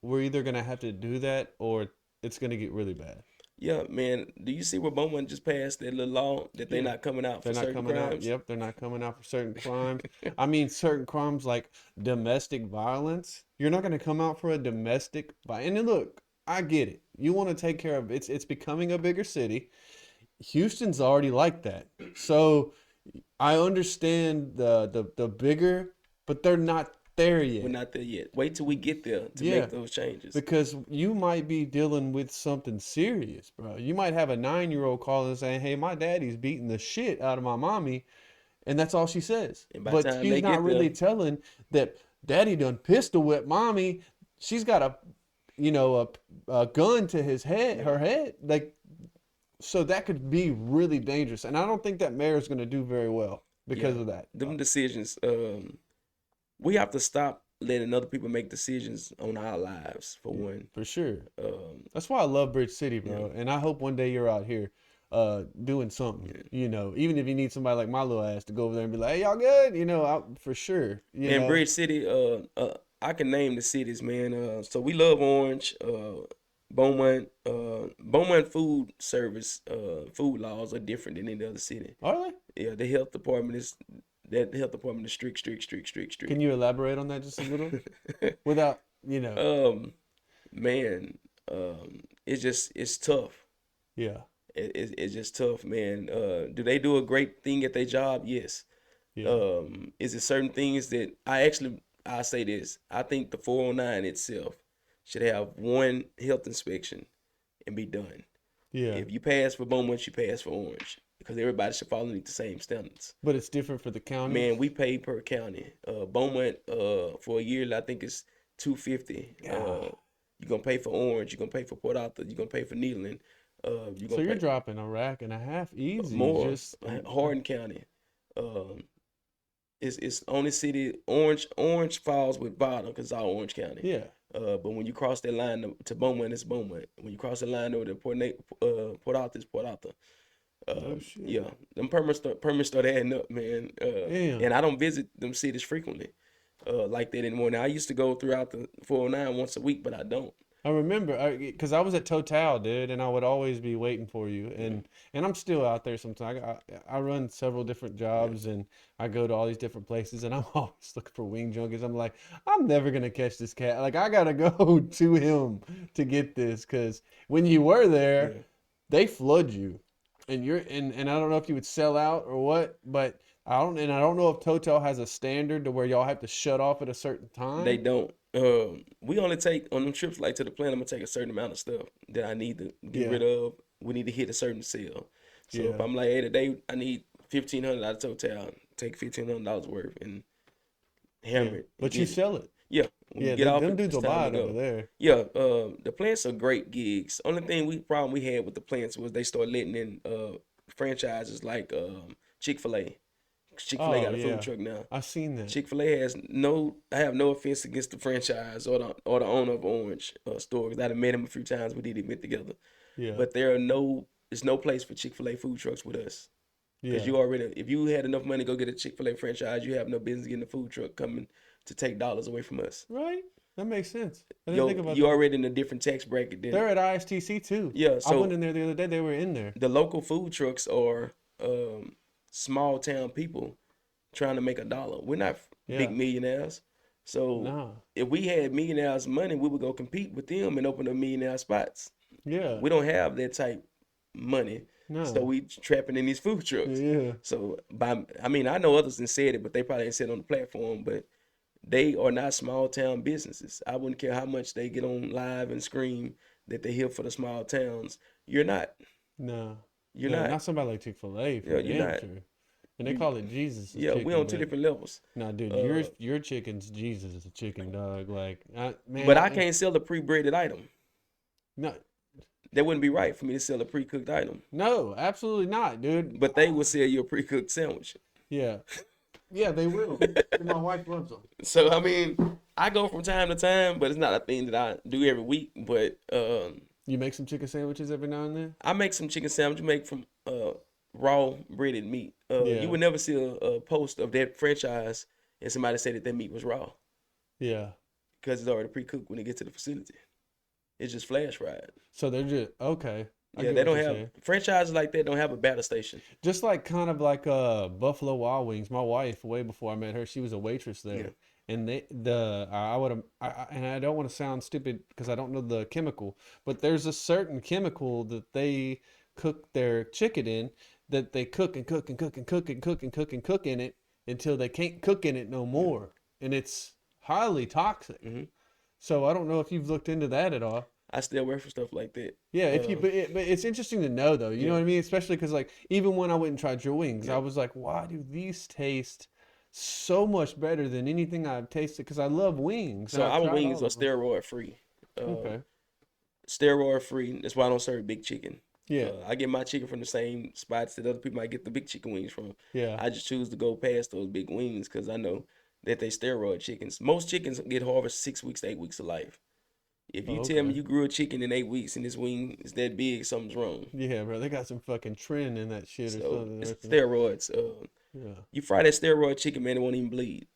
we're either gonna have to do that or it's gonna get really bad. Yeah, man. Do you see where Beaumont just passed that little law that they're not coming out They're for not certain coming crimes? out. Yep, they're not coming out for certain crimes. I mean, certain crimes like domestic violence. You're not gonna come out for a domestic violence. And then look, I get it. You want to take care of it. It's becoming a bigger city. Houston's already like that. So I understand the bigger, but they're not there yet. We're not there yet. Wait till we get there to Yeah. make those changes. Because you might be dealing with something serious, bro. You might have a 9-year-old calling and saying, "Hey, my daddy's beating the shit out of my mommy," and that's all she says. And by the But time she's they not get really there- telling that daddy done pistol whipped mommy. She's got a gun to his head, her head, like. So that could be really dangerous, and I don't think that mayor is going to do very well because of that. Them decisions, we have to stop letting other people make decisions on our lives, for one. For sure. Um, That's why I love Bridge City, bro. And I hope one day you're out here doing something, even if you need somebody like my little ass to go over there and be like, "Hey, y'all good?" For sure. and Bridge City, I can name the cities, man. So we love Orange, Beaumont. Beaumont food service, food laws are different than any other city. Are they? Yeah, the health department is strict. Can you elaborate on that just a little? Without, Man, it's tough. yeah. It's just tough, man. Do they do a great thing at their job? Yes. Yeah. Is it certain things that I say this. I think the 409 itself should have one health inspection and be done. Yeah. If you pass for Beaumont, you pass for Orange, because everybody should follow the same standards. But it's different for the county. Man, we pay per county. Beaumont, for a year, I think it's $250. You're gonna pay for Orange. You're gonna pay for Port Arthur. You're gonna pay for Neyland. You're dropping a rack and a half easy. more. Just Hardin County. It's only city. Orange falls with Bottom because it's all Orange County. yeah. But when you cross that line to Beaumont, it's Beaumont. When you cross the line over to Port Arthur, it's Port Arthur. Shit. Yeah, them permits start adding up, man. Damn. And I don't visit them cities frequently, like that anymore. Now I used to go throughout the 409 once a week, but I don't. I remember because I was at Total, dude, and I would always be waiting for you, and I'm still out there sometimes. I run several different jobs, and I go to all these different places, and I'm always looking for Wing Junkies. I'm like, I'm never gonna catch this cat. Like I gotta go to him to get this, because when you were there, they flood you, and and I don't know if you would sell out or what, but I don't know if Total has a standard to where y'all have to shut off at a certain time. They don't. We only take on them trips like to the plant. I'm gonna take a certain amount of stuff that I need to get rid of. We need to hit a certain sale. So if I'm like, hey, today I need $1,500 out of Total, take $1,500 worth and hammer it. But you sell it. Yeah. When you get off, them it, dudes it's will buy time it to over go. there. Yeah, the plants are great gigs. Only problem we had with the plants was they started letting in franchises like Chick-fil-A. Chick-fil-A got a food truck now. I've seen that. Chick-fil-A I have no offense against the franchise or the owner of Orange store, because I've met him a few times. We did event together. Yeah. But there's no place for Chick-fil-A food trucks with us. Because if you had enough money to go get a Chick-fil-A franchise, you have no business getting a food truck coming to take dollars away from us. Right? That makes sense. I didn't think about You that. already in a different tax bracket than They're at ISTC too. Yeah, I so went in there the other day. They were in there. the local food trucks are small town people trying to make a dollar. We're not big millionaires. So if we had millionaires' money, we would go compete with them and open up millionaire spots. Yeah. We don't have that type money. No. So we trapping in these food trucks. Yeah. So I know others done said it, but they probably ain't said it on the platform, but they are not small town businesses. I wouldn't care how much they get on live and scream that they're here for the small towns. You're not. No. You're No, not. Not somebody like Chick-fil-A. Yeah, you're not. Sure. And they call it Jesus. Yeah, we on two different levels. No, dude, your chicken's Jesus is a chicken, dog. Like, man. But I can't sell a pre-breaded item. No. That wouldn't be right for me to sell a pre-cooked item. No, absolutely not, dude. But they will sell you a pre-cooked sandwich. Yeah. Yeah, they will. My wife loves them. So, I mean, I go from time to time, but it's not a thing that I do every week. But You make some chicken sandwiches every now and then? I make some chicken sandwich make from raw breaded meat. Yeah. You would never see a post of that franchise and somebody say that meat was raw Yeah. because it's already pre-cooked when it gets to the facility. It's just flash fried. So they're just okay. I Yeah, get they what don't you're have saying. franchises like that. Don't have a batter station. Just like kind of like Buffalo Wild Wings. My wife, way before I met her, she was a waitress there. Yeah. And I would and I don't want to sound stupid because I don't know the chemical, but there's a certain chemical that they cook their chicken in that they cook and cook and cook and cook and cook and cook and cook in it until they can't cook in it no more, and it's highly toxic. Mhm. So I don't know if you've looked into that at all. I stay away from stuff like that. Yeah, if you but it's interesting to know though. You know Yeah. what I mean? Especially because like even when I went and tried your wings, Yeah. I was like, why do these taste so much better than anything I've tasted? Because I love wings. So and I've our tried wings all are of them. steroid free. Okay. Steroid free. That's why I don't serve big chicken. Yeah. I get my chicken from the same spots that other people might get the big chicken wings from. Yeah. I just choose to go past those big wings because I know that they steroid chickens. Most chickens get harvested 6 weeks to 8 weeks of life. If you tell me Okay. you grew a chicken in 8 weeks and this wing is that big, something's wrong. Yeah, bro. They got some fucking trend in that shit or So something. it's Or something. steroids. Yeah. You fry that steroid chicken, man, it won't even bleed.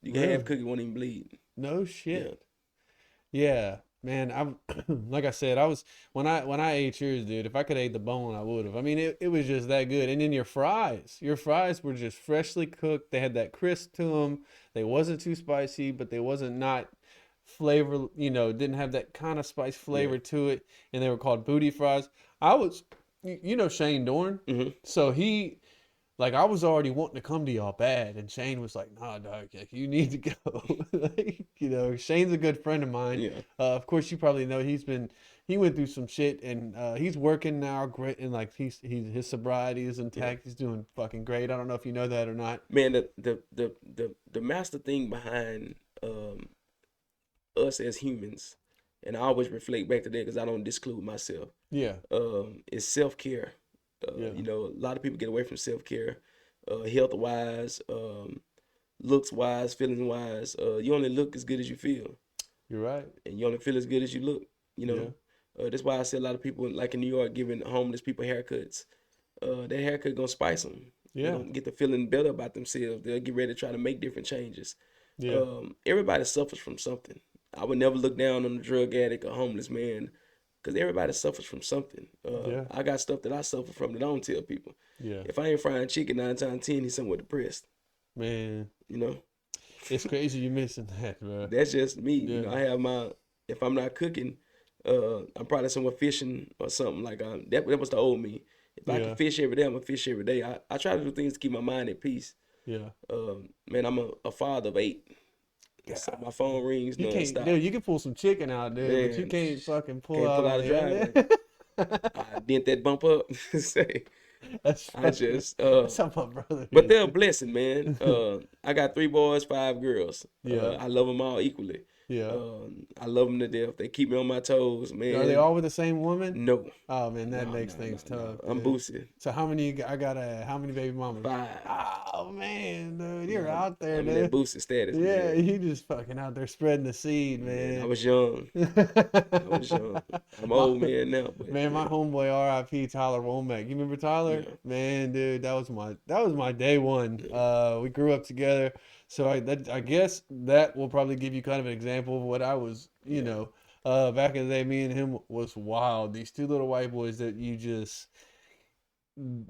You can Really? have cook, it won't even bleed. No shit. Yeah, man. I'm like I said, I was when I ate yours, dude. If I could eat the bone, I would have. I mean, it was just that good. And then your fries were just freshly cooked. They had that crisp to them. They wasn't too spicy, but they wasn't not flavor. You know, didn't have that kind of spice flavor to it. And they were called booty fries. You know Shane Dorn. Mhm. So he. Like I was already wanting to come to y'all bad, and Shane was like, "Nah, dog, like, you need to go." Like, you know, Shane's a good friend of mine. Yeah. Of course, you probably know he went through some shit, and he's working now great, and like his sobriety is intact. He's doing fucking great. I don't know if you know that or not. Man, the master thing behind us as humans, and I always reflect back to that because I don't disclude myself, Yeah, is self-care. Yeah. You know, a lot of people get away from self-care, health-wise, looks-wise, feeling-wise. You only look as good as you feel, you're right. and you only feel as good as you look. You know, that's why I see a lot of people, like in New York, giving homeless people haircuts. That haircut gonna spice them. Yeah. They gonna get to feeling better about themselves. They'll get ready to try to make different changes. Yeah, Everybody suffers from something. I would never look down on a drug addict or homeless man because everybody suffers from something. Yeah. I got stuff that I suffer from that I don't tell people. yeah, If I ain't frying chicken 9 times 10, he's somewhat depressed. man. You know, It's crazy you missing that, bro. that's just me. You Yeah. know, I have my. If I'm not cooking, I'm probably somewhere fishing or something like that. That was the old me. If I Yeah. can fish every day, I'm gonna fish every day. I try to do things to keep my mind at peace. Yeah, Man, I'm a father of 8. So my phone rings you can't, nonstop. dude. You can pull some chicken out, dude, but you Man, can't fucking pull can't out pull out on a the driveway. I dent that bump up. Say, That's I funny. just That's how my brother. but is. they're a blessing, man. I got 3 boys, 5 girls. Yeah. I love them all equally. Yeah. I love them to death. They keep me on my toes, man. Are they all with the same woman? No. Oh man, that No, makes no, things no, tough. no. I'm dude. boosted. So how many? I got how many baby mamas? 5. Oh man, dude, you're out there, I'm in that dude. boosted status. Yeah, man. you just fucking out there spreading the seed, Man, man. I was young. I was young. I'm an old man now. But, Man, my homeboy R.I.P. Tyler Womack. You remember Tyler? Yeah. Man, dude, that was my day one. We grew up together, so I guess that will probably give you kind of an example of what I was, you know, back in the day. Me and him was wild. These 2 little white boys that you just,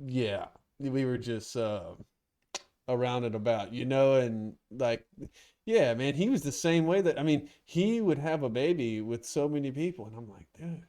yeah, we were just around and about, you know, and like, yeah, man, he was the same way that, I mean, he would have a baby with so many people, and I'm like, dude,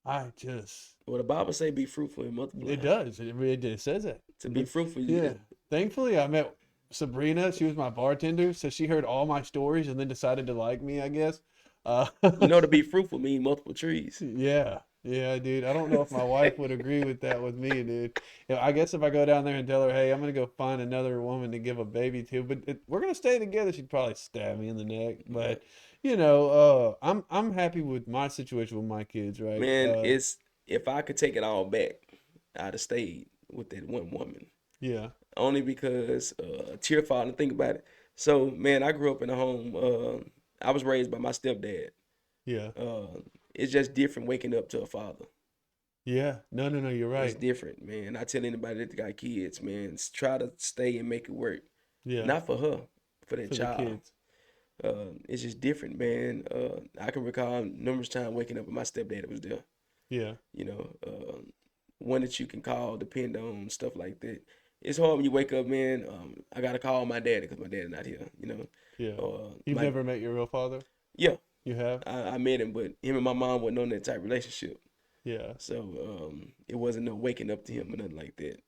I just, Well, the Bible say be fruitful and multiply. it does, it says that. To be fruitful. Yeah. Thankfully, I met Sabrina. She was my bartender, so she heard all my stories and then decided to like me, I guess. You know, to be fruitful mean multiple trees. Yeah, dude. I don't know if my wife would agree with that with me, dude. I guess if I go down there and tell her, hey, I'm gonna go find another woman to give a baby to, but we're gonna stay together, she'd probably stab me in the neck. But you know, I'm happy with my situation with my kids, right? Man, it's if I could take it all back, I'd have stayed with that one woman. Yeah, Only because tear falling. Think about it. So, man, I grew up in a home. I was raised by my stepdad. Yeah. It's just different waking up to a father. Yeah. No, you're It's right. different, man. I tell anybody that got kids, man, try to stay and make it work. Yeah. Not for her, for that For the child. kids. It's just different, man. I can recall numerous times waking up and my stepdad was there. Yeah. You know, one that you can call, depend on, stuff like that. It's hard when you wake up, man. I gotta call my daddy because my dad's not here. You know. Yeah. Uh, You've my- never met your real father? Yeah, You have? I met him, but him and my mom wasn't on that type of relationship. Yeah. So it wasn't no waking up to him or nothing like that.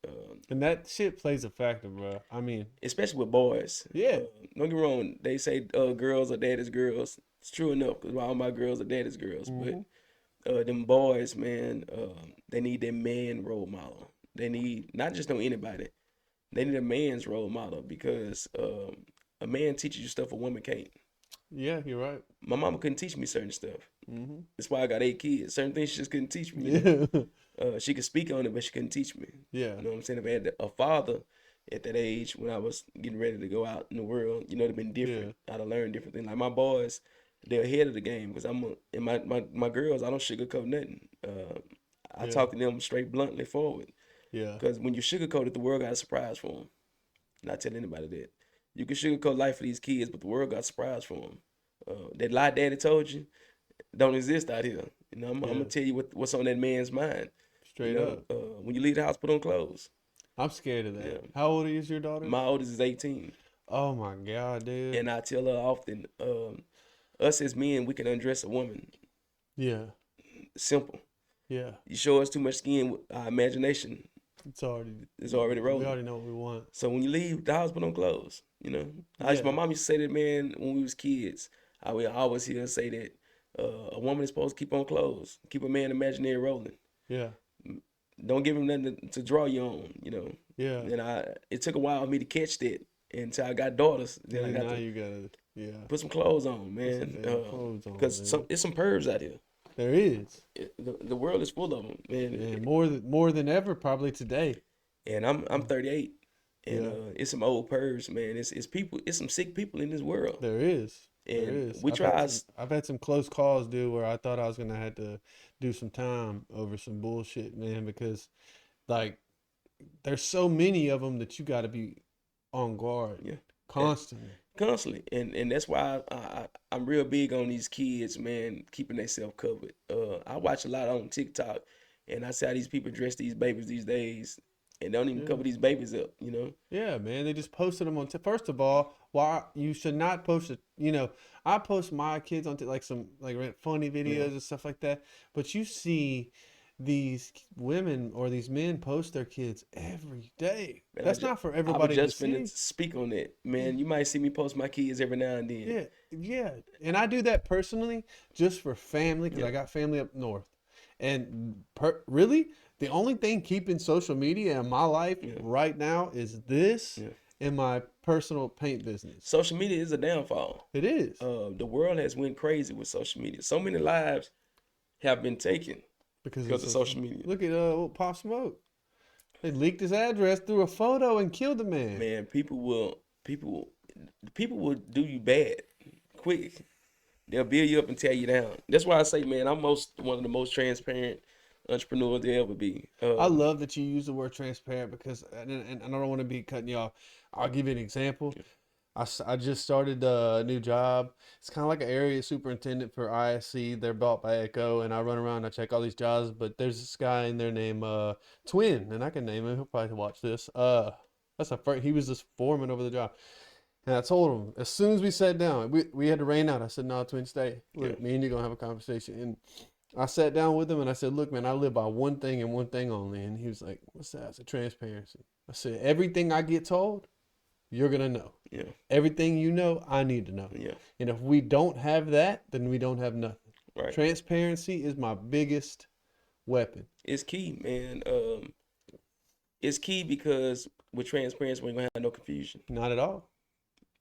And that shit plays a factor, bro. I mean, Especially with boys. Yeah. Don't get me wrong. They say girls are daddy's girls. It's true enough because all my girls are daddy's girls. But them boys, man, they need their man role model. They need not just anybody. They need a man's role model because a man teaches you stuff a woman can't. yeah, you're right. My mama couldn't teach me certain stuff. Mm-hmm. That's why I got 8 kids. Certain things she just couldn't teach me. You know? Yeah. She could speak on it, but she couldn't teach me. Yeah. You know what I'm saying? If I had a father at that age when I was getting ready to go out in the world, you know, it'd been different. I'd have learned different things. Like my boys, they're ahead of the game because and my girls, I don't sugarcoat nothing. I talk to them straight bluntly forward. Yeah. Because when you sugarcoat it, the world got a surprise for them. Not tell anybody that. You can sugarcoat life for these kids, but the world got a surprise for them. That lie daddy told you don't exist out here. You know, I'm gonna tell you what's on that man's mind. Straight You up. know, when you leave the house, put on clothes. I'm scared of that. Yeah. How old is your daughter? My oldest is 18, Oh my God, dude. and I tell her often, us as men, we can undress a woman. Yeah. Simple. Yeah. You show us too much skin, our imagination It's already is already rolling. We already know what we want. So when you leave the house, put on clothes. You know, my mom used to say that, man, when we was kids. I would always hear her say that a woman is supposed to keep on clothes, keep a man imaginary rolling. Yeah. Don't give him nothing to draw you on. You know. Yeah. And it took a while for me to catch that until I got daughters. Then I And got now to you gotta put some clothes on, man. some damn clothes on, Because man. it's some pervs out here. There is. The world is full of them, man. And more than ever probably today. And I'm 38, and Yeah. it's some old pervs, man. It's people. It's some sick people in this world. There is. There And is. we try. I've had some close calls, dude, where I thought I was gonna have to do some time over some bullshit, man, because like there's so many of them that you got to be on guard. Yeah. Constantly. Constantly, and that's why I'm real big on these kids, man, keeping themselves covered. I watch a lot on TikTok, and I see how these people dress these babies these days, and don't even cover these babies up. You know. Yeah, man. They just posted them on. First of all, why you should not post it. You know, I post my kids on like some like funny videos and stuff like that. But you see these women or these men post their kids every day. Man, That's not for everybody I was just to finna see. speak on that, man. You might see me post my kids every now and then. Yeah, yeah. And I do that personally just for family because I got family up north. And really, the only thing keeping social media in my life right now is this and my personal paint business. Social media is a downfall. It is. The world has went crazy with social media. So many lives have been taken because of social media. Look at Pop Smoke. They leaked his address through a photo and killed the man. Man, people will do you bad quick. They'll build you up and tear you down. That's why I say, man, I'm one of the most transparent entrepreneurs there ever be. I love that you use the word transparent because, and I don't want to be cutting you off. I'll give you an example. I just started a new job. It's kind of like an area superintendent for ISC. They're bought by Echo, and I run around and I check all these jobs. But there's this guy in there named Twin, and I can name him. He'll probably watch this. He was this foreman over the job. And I told him, as soon as we sat down, we had to rain out. I said, no, Twin, stay. Look, me and you going to have a conversation. And I sat down with him and I said, look, man, I live by one thing and one thing only. And he was like, what's that? I said, transparency. I said, everything I get told, you're going to know. Yeah. Everything you know, I need to know. Yeah. And if we don't have that, then we don't have nothing. Right. Transparency is my biggest weapon. It's key, man. It's key because with transparency, we ain't gonna have no confusion. Not at all.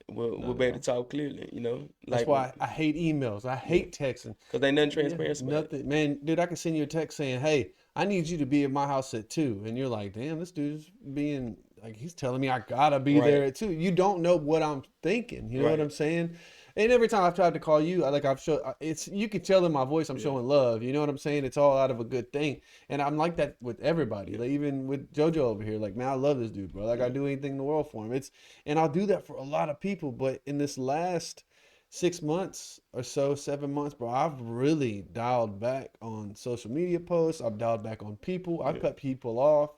We'll be able to talk clearly, you know. That's why I hate emails. I hate texting. Because they nothing transparent about it. Nothing, man. Dude, I can send you a text saying, "Hey, I need you to be at my house at 2," and you're like, "Damn, this dude's being like he's telling me I gotta be there too. You don't know what I'm thinking. You know what I'm saying? And every time I've tried to call you, you can tell in my voice I'm showing love. You know what I'm saying? It's all out of a good thing. And I'm like that with everybody. Like even with JoJo over here. Like, man, I love this dude, bro. Like I do anything in the world for him. And I'll do that for a lot of people. But in this last 6 months or so, 7 months, bro, I've really dialed back on social media posts. I've dialed back on people. I've cut people off.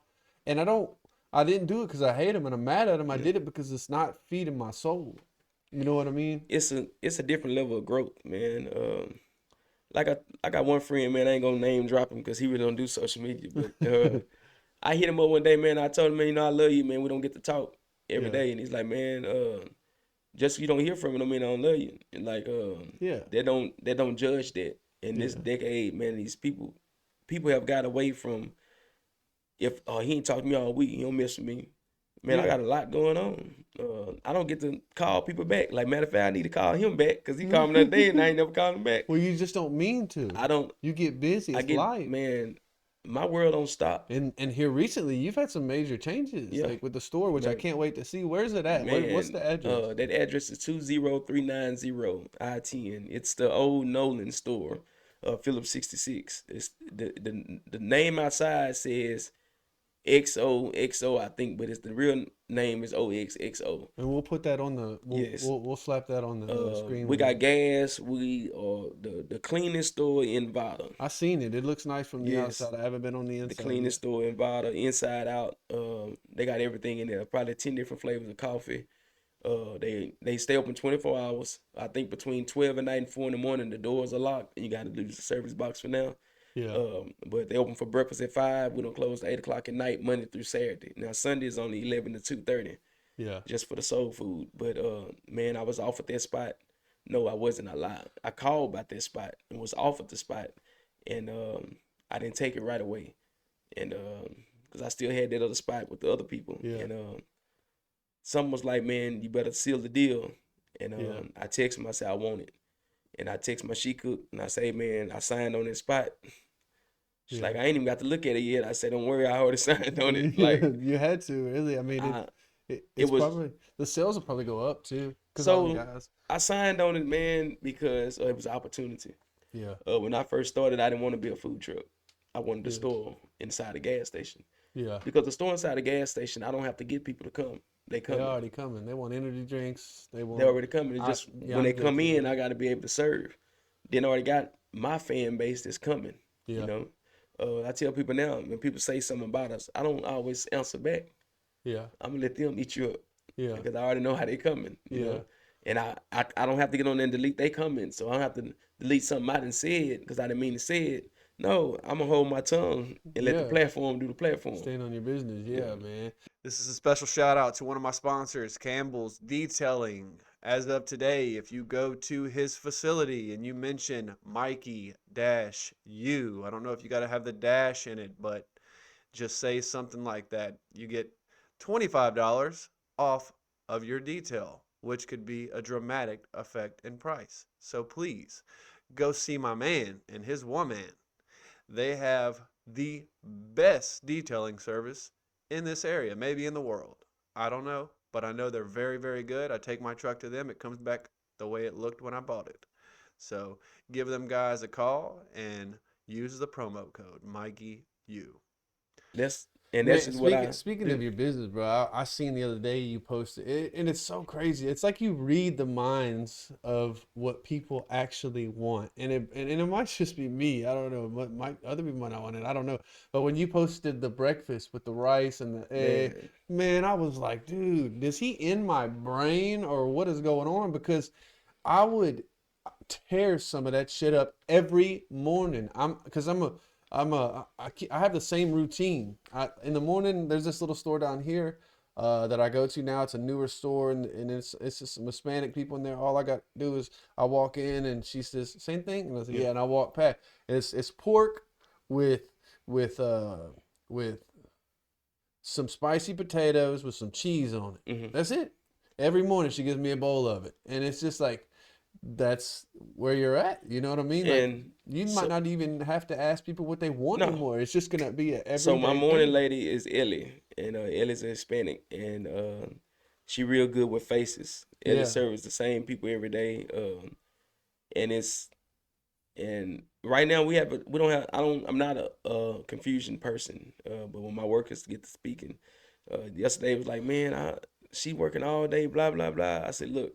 And I didn't do it because I hate them and I'm mad at them. I did it because it's not feeding my soul. You know what I mean? It's a different level of growth, man. Like I got one friend, man. I ain't gonna name drop him because he really don't do social media. But I hit him up one day, man. I told him, man, I love you, man. We don't get to talk every day, and he's like, man, just so you don't hear from me, don't mean I don't love you. And like, they don't judge that. In this decade, man, these people have got away from if he ain't talked to me all week, he don't mess with me. Man, I got a lot going on. I don't get to call people back. Like, matter of fact, I need to call him back because he called me that day and I ain't never called him back. Well, you just don't mean to. I don't. You get busy. It's life. Man, my world don't stop. And here recently, you've had some major changes, like with the store, which I can't wait to see. Where's it at? Man, what's the address? That address is 20390 I-10. It's the old Nolan store, Phillips 66. It's the name outside says XOXO, I think, but the real name is OXXO. And we'll put that on the. We'll slap that on the screen. We got gas. We are the cleanest store in Vada. I seen it. It looks nice from the outside. I haven't been on the inside. The cleanest store in Vada, inside out. They got everything in there. Probably 10 different flavors of coffee. They stay open 24 hours. I think between 12 at night and 4 in the morning, the doors are locked, and you got to lose the service box for now. Yeah. But they open for breakfast at 5. We don't close at 8 o'clock at night, Monday through Saturday. Now Sunday is only 11 to 2:30. Yeah. Just for the soul food. But man, I was offered that spot. No, I wasn't. I lied. I called about that spot and was offered the spot, and I didn't take it right away, and because I still had that other spot with the other people. Yeah. And someone was like, "Man, you better seal the deal." And I text him. I said, "I want it." And I text my she-cook and I say, "Man, I signed on this spot." She's like, "I ain't even got to look at it yet." I said, "Don't worry, I already signed on it." Like, you had to, really. I mean, it was probably, the sales will probably go up too. So I signed on it, man, because it was an opportunity. Yeah. When I first started, I didn't want to be a food truck. I wanted the store inside a gas station. Yeah. Because the store inside a gas station, I don't have to get people to come. They come. They're already coming. They want energy drinks. They're already coming. It's just when they come in, I got to be able to serve. Then I already got my fan base that's coming. Yeah. You know. I tell people now, when people say something about us, I don't always answer back. Yeah. I'm gonna let them eat you up. Yeah. Because I already know how they coming. You know? And I don't have to get on there and delete they comments. So I don't have to delete something I didn't say it because I didn't mean to say it. No, I'm gonna hold my tongue and let the platform do the platform. Staying on your business, man. This is a special shout out to one of my sponsors, Campbell's Detailing. As of today, if you go to his facility and you mention Mikey-U, I don't know if you got to have the dash in it, but just say something like that. You get $25 off of your detail, which could be a dramatic effect in price. So please go see my man and his woman. They have the best detailing service in this area, maybe in the world. I don't know, but I know they're very, very good. I take my truck to them. It comes back the way it looked when I bought it. So give them guys a call and use the promo code Mikey-U. Speaking of your business, bro, I seen the other day you posted it, and it's so crazy. It's like you read the minds of what people actually want, and it might just be me. I don't know. Other people might not want it. I don't know. But when you posted the breakfast with the rice and the egg, man, I was like, dude, is he in my brain or what is going on? Because I would tear some of that shit up every morning. I have the same routine. In the morning, there's this little store down here that I go to now. It's a newer store, and it's just some Hispanic people in there. All I got to do is I walk in, and she says, "Same thing?" And I said, "Yeah." And I walk past. It's pork with some spicy potatoes with some cheese on it. Mm-hmm. That's it. Every morning she gives me a bowl of it, and it's just like, that's where you're at. You know what I mean? Like And you so, might not even have to ask people what they want no. anymore. It's just gonna be an So my everyday morning thing. lady is Ellie, and Ellie's a Hispanic, and she real good with faces. Ellie Yeah, serves the same people every day, and it's and right now we don't have I'm not a confusion person, but when my workers get to speaking, yesterday it was like, man, she working all day, blah blah blah. I said, look,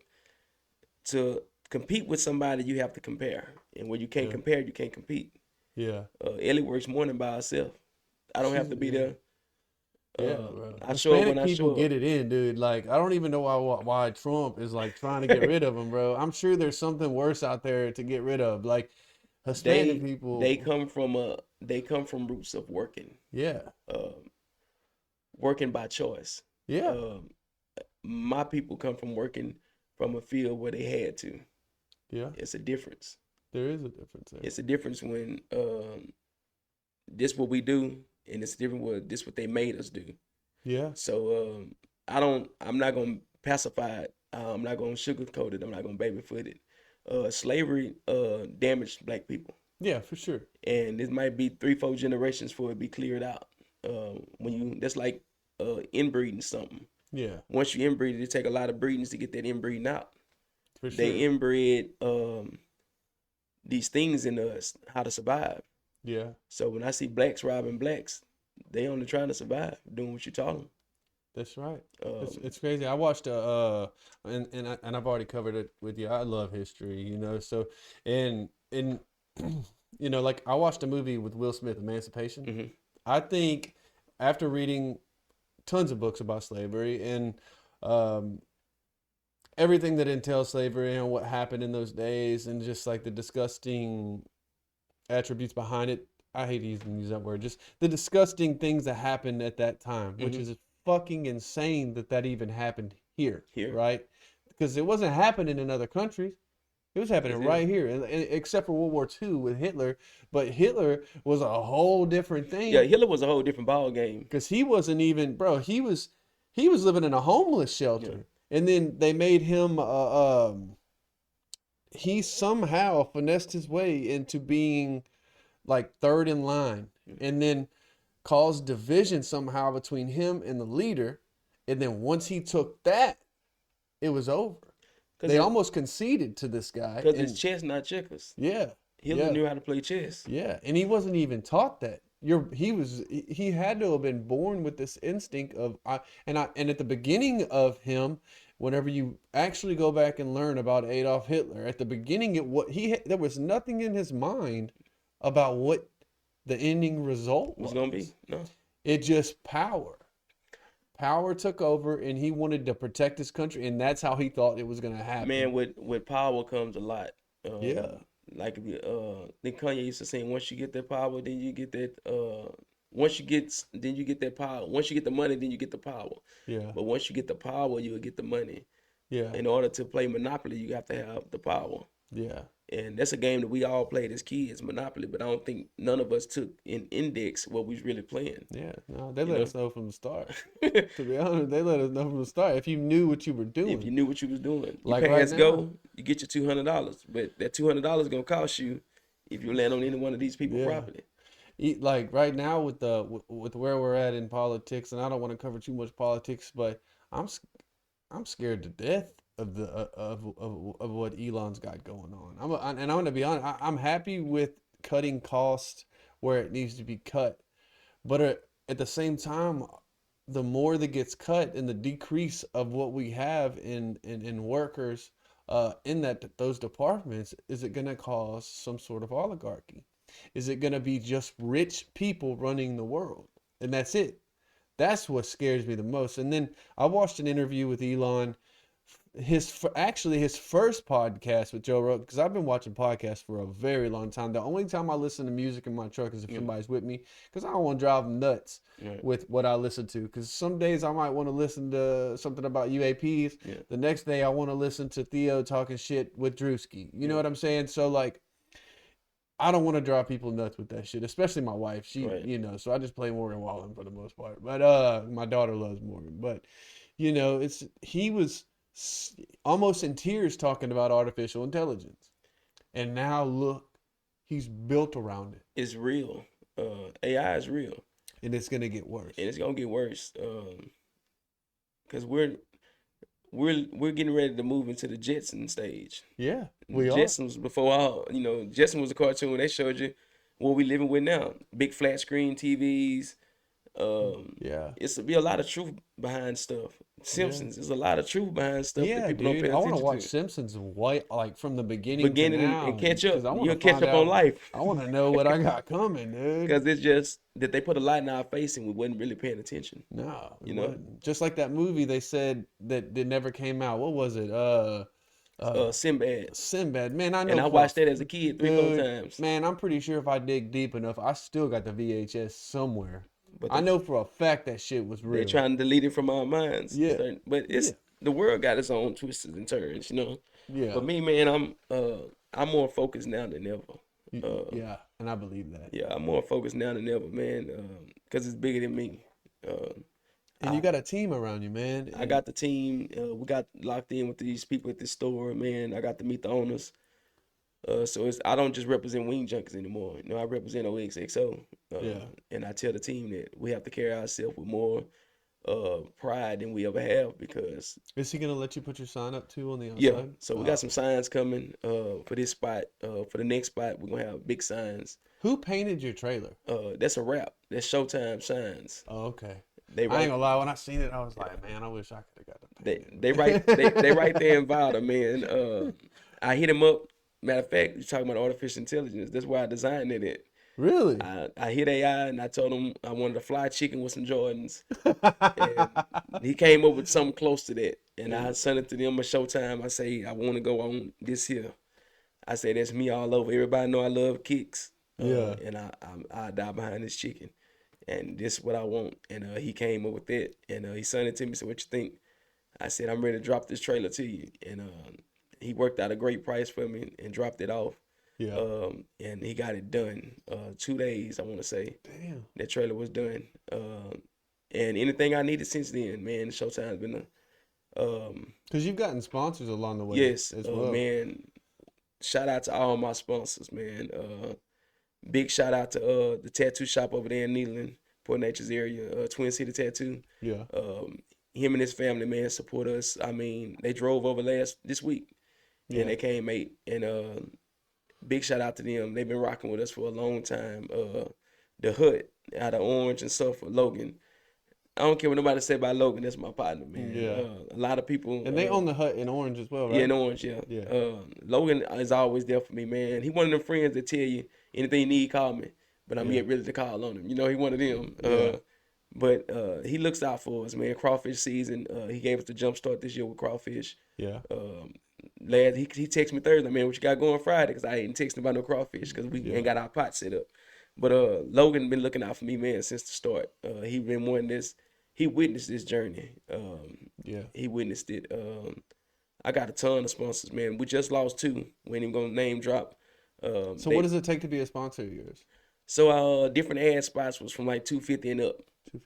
to compete with somebody you have to compare, and when you can't yeah, compare, you can't compete. yeah. Ellie works morning by herself. I don't have She's to be yeah. there. Yeah, bro. I show up when Hispanic I people show up. get it in, dude. Like, I don't even know why Trump is like trying to get rid of them, bro. I'm sure there's something worse out there to get rid of. Like, Hispanic They people, come from roots of working, yeah, um, working by choice. yeah, Um, my people come from working from a field where they had to. yeah. It's a difference. There is a difference there. It's a difference when this what we do, and it's different what this what they made us do. Yeah, So I'm not gonna pacify it. I'm not gonna sugarcoat it. I'm not gonna babyfoot it. Slavery damaged black people, yeah, for sure. and it might be 3-4 generations for it to be cleared out. When you that's like inbreeding something. Yeah, Once you inbreed it, it take a lot of breedings to get that inbreeding out. for They sure. inbred these things in us how to survive. Yeah, So when I see blacks robbing blacks, they only trying to survive, doing what you taught them. that's right. It's Um, it's crazy. I watched and I've already covered it with you. I love history, you know. So and you know, like I watched a movie with Will Smith, Emancipation. mhm. I think after reading tons of books about slavery and um, everything that entails slavery and what happened in those days and just like the disgusting attributes behind it. I hate to even use that word. Just the disgusting things that happened at that time, which Mhm. is fucking insane that that even happened here, Here. right? Because it wasn't happening in other countries. It was happening That's right it. here, and except for World War II with Hitler. But Hitler was a whole different Yeah, thing Hitler was a whole different ball game. because he wasn't even, bro. He was living in a homeless Yeah. shelter, and then they made him. He somehow finessed his way into being like third in line, and then caused division somehow between him and the leader. And then once he took that, it was over. Cause They it, almost conceded to this guy, cause it's and chess, not checkers. yeah, Hitler yeah. knew how to play chess. Yeah, and he wasn't even taught that. He had to have been born with this instinct of and at the beginning of him, whenever you actually go back and learn about Adolf Hitler, at the beginning there was nothing in his mind about what the ending result Was was. gonna be no. It just power. Power took over and he wanted to protect his country and that's how he thought it was going to Man, happen. with power comes a lot. Yeah. Like if you then Kanye used to say, once you get that power, then you get that once you get then you get that power. Once you get the money, then you get the power. Yeah. But once you get the power, you'll get the money. Yeah. In order to play Monopoly, you have to have the power. Yeah. And that's a game that we all played as kids, Monopoly, but I don't think none of us took in index what we was really playing. Yeah, no, they You let know? us know from the start. To be honest, they let us know from the start. If you knew what you were If you doing, knew what you was doing. You Like right pass now. go, you get your $200. But that $200 gonna cost you if you land on any one of these people Yeah. property. Like right now with where we're at in politics, and I don't want to cover too much politics, but I'm s- I'm scared to death of the of what Elon's got going on. And I'm gonna be honest. I'm happy with cutting costs where it needs to be cut, but at the same time, the more that gets cut and the decrease of what we have in workers in those departments, is it going to cause some sort of oligarchy? Is it going to be just rich people running the world? And that's it. That's what scares me the most. And then I watched an interview with Elon, actually his first podcast with Joe Rogan, because I've been watching podcasts for a very long time. The only time I listen to music in my truck is if somebody's with me, because I don't want to drive them nuts with what I listen to. Because some days I might want to listen to something about UAPs. Yeah. The next day I want to listen to Theo talking shit with Drewski. You know what I'm saying? So like, I don't want to drive people nuts with that shit, especially my wife. She, Right. you know, so I just play Morgan Wallen for the most part. But my daughter loves Morgan. But you know, almost in tears talking about artificial intelligence. And now look, he's built around it. It's real. AI is real, And it's gonna get worse. and it's gonna get worse. Because we're getting ready to move into the Jetson stage. Yeah, we are. Jetsons before all, Jetson was a cartoon. They showed you what we living with now. Big flat screen TVs. Yeah. It's be a lot of truth behind stuff. Simpsons, there's a lot of truth behind stuff that Yeah, people don't dude. pay I want attention to watch to. Simpsons like from the beginning, Beginning to and- now, and catch up. 'cause I wanna You'll catch find up on out- life. I want to know what I got coming, dude. Because it's just that they put a light in our face and we wasn't really paying attention. No, You know? just like that movie they said that never came out. What was it? Sinbad. Sinbad. Man, I know. And I for watched a that as a kid 3-4 dude, times. Man, I'm pretty sure if I dig deep enough, I still got the VHS somewhere. But I know for a fact that shit was real. they're trying to delete it from our minds. Yeah. But it's the world got its own twists and turns, Yeah. But me, man, I'm more focused now than ever. Yeah, and I believe that. Yeah, I'm more focused now than ever, man. Because it's bigger than me. And you got a team around you, man. I got the team. We got locked in with these people at this store, man. I got to meet the owners. So I don't just represent Wing Junkies anymore. I represent OXXO. Yeah. And I tell the team that we have to carry ourselves with more pride than we ever have because Is he gonna let you put your sign up too on the outside? yeah. So we got some signs coming for this spot. For the next spot, we're gonna have big signs. Who painted your trailer? That's a wrap. That's Showtime signs. Oh, okay. They I write, ain't gonna lie. When I seen it, I was like, man, I wish I could have got the paint. they write they right there in Valda, man. I hit him up. Matter of fact, you're talking about artificial intelligence. That's why I designed it. Really? I hit AI and I told him I wanted a fly chicken with some Jordans. And he came up with something close to that. And I sent it to them at Showtime. I say, I want to go on this here. I say, that's me all over. Everybody know I love kicks. Yeah. And I die behind this chicken. And this is what I want. And he came up with that. And he sent it to me. Said, what you think? I said, I'm ready to drop this trailer to you. And he worked out a great price for me and dropped it off. Yeah. And he got it done. 2 days, I want to say. Damn. That trailer was done. And anything I needed since then, man, Showtime's been Because you've gotten sponsors along the way. yes, as well. man. Shout out to all my sponsors, man. Big shout out to the tattoo shop over there in Nederland, Port Nature's area, Twin City Tattoo. Yeah. Him and his family, man, support us. I mean, they drove over this week, Yeah. and they came ate. And big shout out to them. They've been rocking with us for a long time. The Hut out of Orange and Suffolk, Logan. I don't care what nobody say about Logan. That's my partner, man. Yeah. A lot of people. And they own the hut in Orange as well, right? Yeah, in Orange, yeah. Yeah. Logan is always there for me, man. He one of them friends that tell you anything you need, call me. But I'm yet ready to call on him. He one of them. Yeah. But he looks out for us, man. Crawfish season. He gave us the jump start this year with crawfish. Yeah. Lad, he texted me Thursday, man, what you got going Friday? Because I ain't texting about no crawfish because we ain't got our pot set up. But Logan been looking out for me, man, since the start. He been wanting this. He witnessed this journey. Yeah. He witnessed it. I got a ton of sponsors, man. We just lost 2. We ain't even gonna name drop. So what does it take to be a sponsor of yours? So different ad spots was from like $250 and up.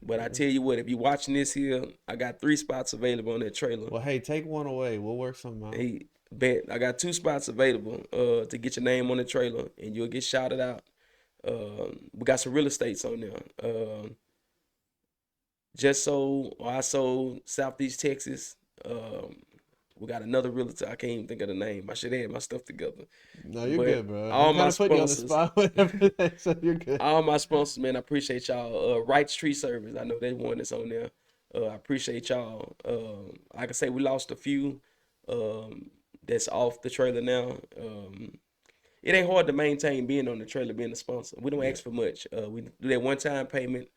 But I tell you what, if you watching this here, I got 3 spots available on that trailer. Well, hey, take one away. We'll work something out. Hey, bet I got 2 spots available to get your name on the trailer and you'll get shouted out. We got some real estates on there. I sold Southeast Texas. We got another realtor. I can't even think of the name. I should have my stuff together. No, you're But good, bro. all I'm my kinda putting you on the sponsors- spot with everything, so you're good. All my sponsors, man, I appreciate y'all. Rights Tree Service, I know they one that's on there. I appreciate y'all. Like I say, we lost a few that's off the trailer now. It ain't hard to maintain being on the trailer, being a sponsor. We don't ask for much. We do that one-time payment.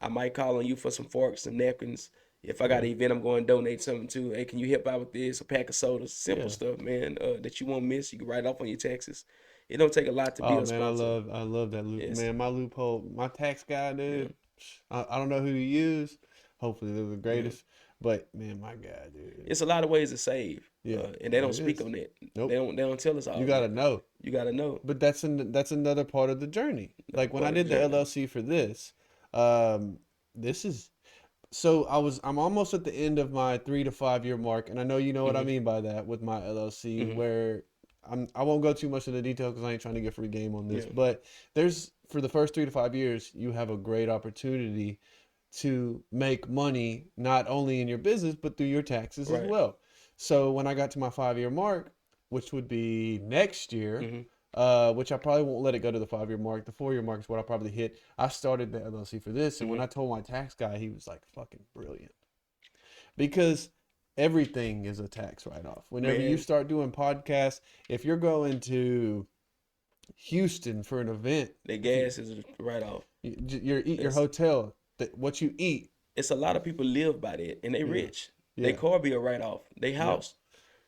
I might call on you for some forks, some napkins. If I got an event I'm going to donate something to, hey, can you help out with this? A pack of sodas, simple stuff, man, that you won't miss. You can write off on your taxes. It don't take a lot to be a sponsor. I love that loop, Yes. man. My loophole, my tax guy, dude. I don't know who you use. Hopefully they're the greatest, but man, my guy, dude. It's a lot of ways to save. Yeah, And they don't it speak is. on that. Nope. They don't tell us all. You gotta that. know. You gotta know. But that's another part of the journey. Like when I part of did the the journey. LLC for this, this is So I'm almost at the end of my 3 to 5 year mark, and I know you know what I Mhm. mean by that with my LLC, Mhm. where I won't go too much into detail because I ain't trying to get free game on this, Yeah. but there's for the first 3 to 5 years, you have a great opportunity to make money not only in your business but through your taxes as Right. well. So when I got to my 5 year mark, which would be next year, Mhm. which I probably won't let it go to the 5 year mark. The 4 year mark is what I'll probably hit. I started the LLC for this, and when Mhm. I told my tax guy, he was like fucking brilliant because everything is a tax write off. Whenever you Man, start doing podcasts, if you're going to Houston for an event, the if you, gas is right off. your It's hotel, what you eat, it's a lot of people live by that, and they yeah, rich. They yeah, car be a write off. They yeah, house,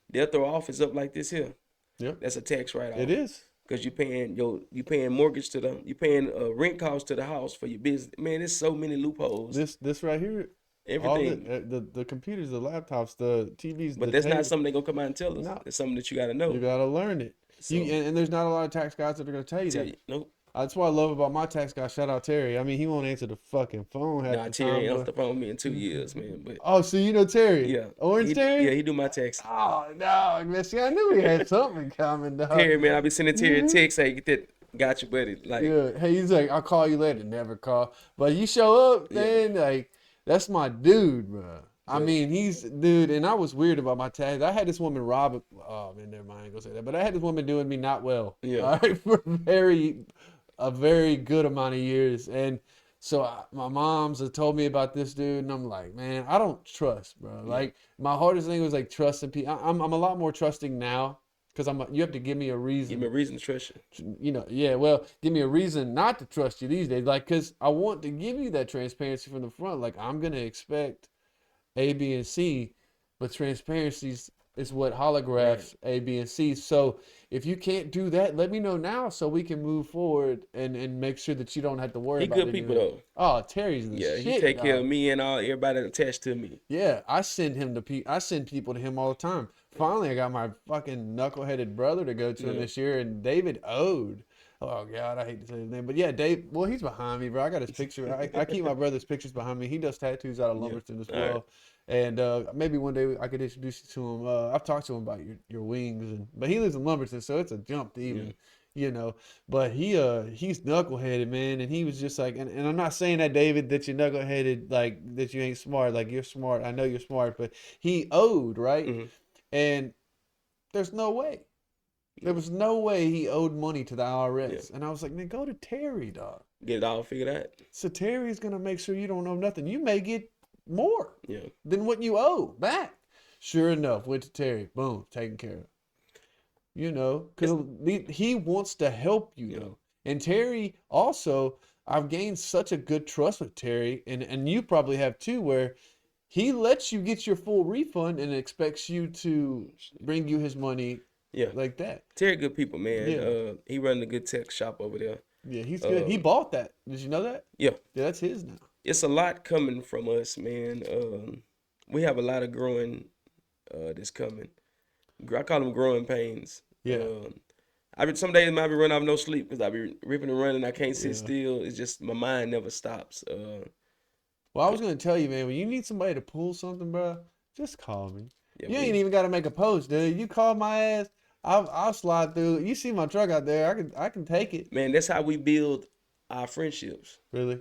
they'll throw office up like this here. yeah. That's a tax write It off. is. Cause you paying mortgage to the you paying rent cost to the house for your business. Man, there's so many loopholes. This right here, all Everything. the computers, the laptops, the TVs, But the that's not table. something they gonna come out and tell us. No, It's something that you gotta you know. gotta learn it. You So and there's not a lot of tax guys that are gonna tell you tell that. you, nope. That's what I love about my tax guy. Shout out Terry. I mean, he won't answer the fucking phone half Nah, the Terry time, ain't off but the phone with me in 2 years, man. But oh, so you know Terry, yeah, Orange Terry? he do my tax. Oh no, man. See, I knew we had something in common, dog. Terry, man, I be sending Terry a Mhm. text, hey, get that, got you, buddy. Like, Yeah. Hey, he's like, I'll call you later. Never call, but you show up, yeah, man. Like, that's my dude, bro. I but mean, he's dude, and I was weird about my tax. I had this woman rob. Oh man, never mind. I ain't gonna say that. But I had this woman doing me not well. yeah, All right, for a very good amount of years, and so my mom's have told me about this dude, and I'm like, man, I don't trust, bro. yeah. Like my hardest thing was like trusting people. I'm a lot more trusting now because you have to give me a Give me a reason. reason to trust you. Yeah, well, give me a reason not to trust you these days. Like, because I want to give you that transparency from the front. Like, I'm going to expect A, B, and C, but transparency is what Right. holographs A, B, and C. So if you can't do that, let me know now so we can move forward and make sure that you don't have to worry He about good it people anymore. though. Oh, Terry's the Yeah, he shit, take care of dog. me and all everybody attached to me. Yeah, I send him to I send people to him all the time. Finally, I got my fucking knuckleheaded brother to go to him Yeah. this year, and David Ode. Oh God, I hate to say his name, but yeah, Dave. Well, he's behind me, bro. I got his picture. I keep my brother's pictures behind me. He does tattoos out of Yeah. Lumberton as All right. well, and maybe one day I could introduce you to him. I've talked to him about your wings, but he lives in Lumberton, so it's a jump to even, Yeah. you know. But he's knuckleheaded, man, and he was just like, and I'm not saying that David that you're knuckleheaded, like that you ain't smart, like you're smart. I know you're smart, but he owed right, Hmm. and there's no way. There was no way he owed money to the Yeah. IRS. And I was like, man, go to Terry, dog. Get it all figured out. So Terry's going to make sure you don't owe nothing. You may get more Yeah. than what you owe back. Sure enough, went to Terry. Boom, taken care of. You know, because he wants to help you, Yeah. though. And Terry also, I've gained such a good trust with Terry, and you probably have too, where he lets you get your full refund and expects you to bring you his money Yeah. like that. Terry good people, man. Yeah. He run a good tech shop over there. Yeah, he's good. He bought that. Did you know that? Yeah. Yeah, that's his now. It's a lot coming from us, man. We have a lot of growing that's coming. I call them growing pains. Yeah. Some days I might be running off no sleep because I be ripping and running. I can't sit Yeah. still. It's just my mind never stops. Well, I was gonna tell you, man, when you need somebody to pull something, bro, just call me. Yeah, You ain't even gotta make a post, dude. You call my ass, I'll slide through. You see my truck out there, I can take it. man, that's how we build our friendships. Really?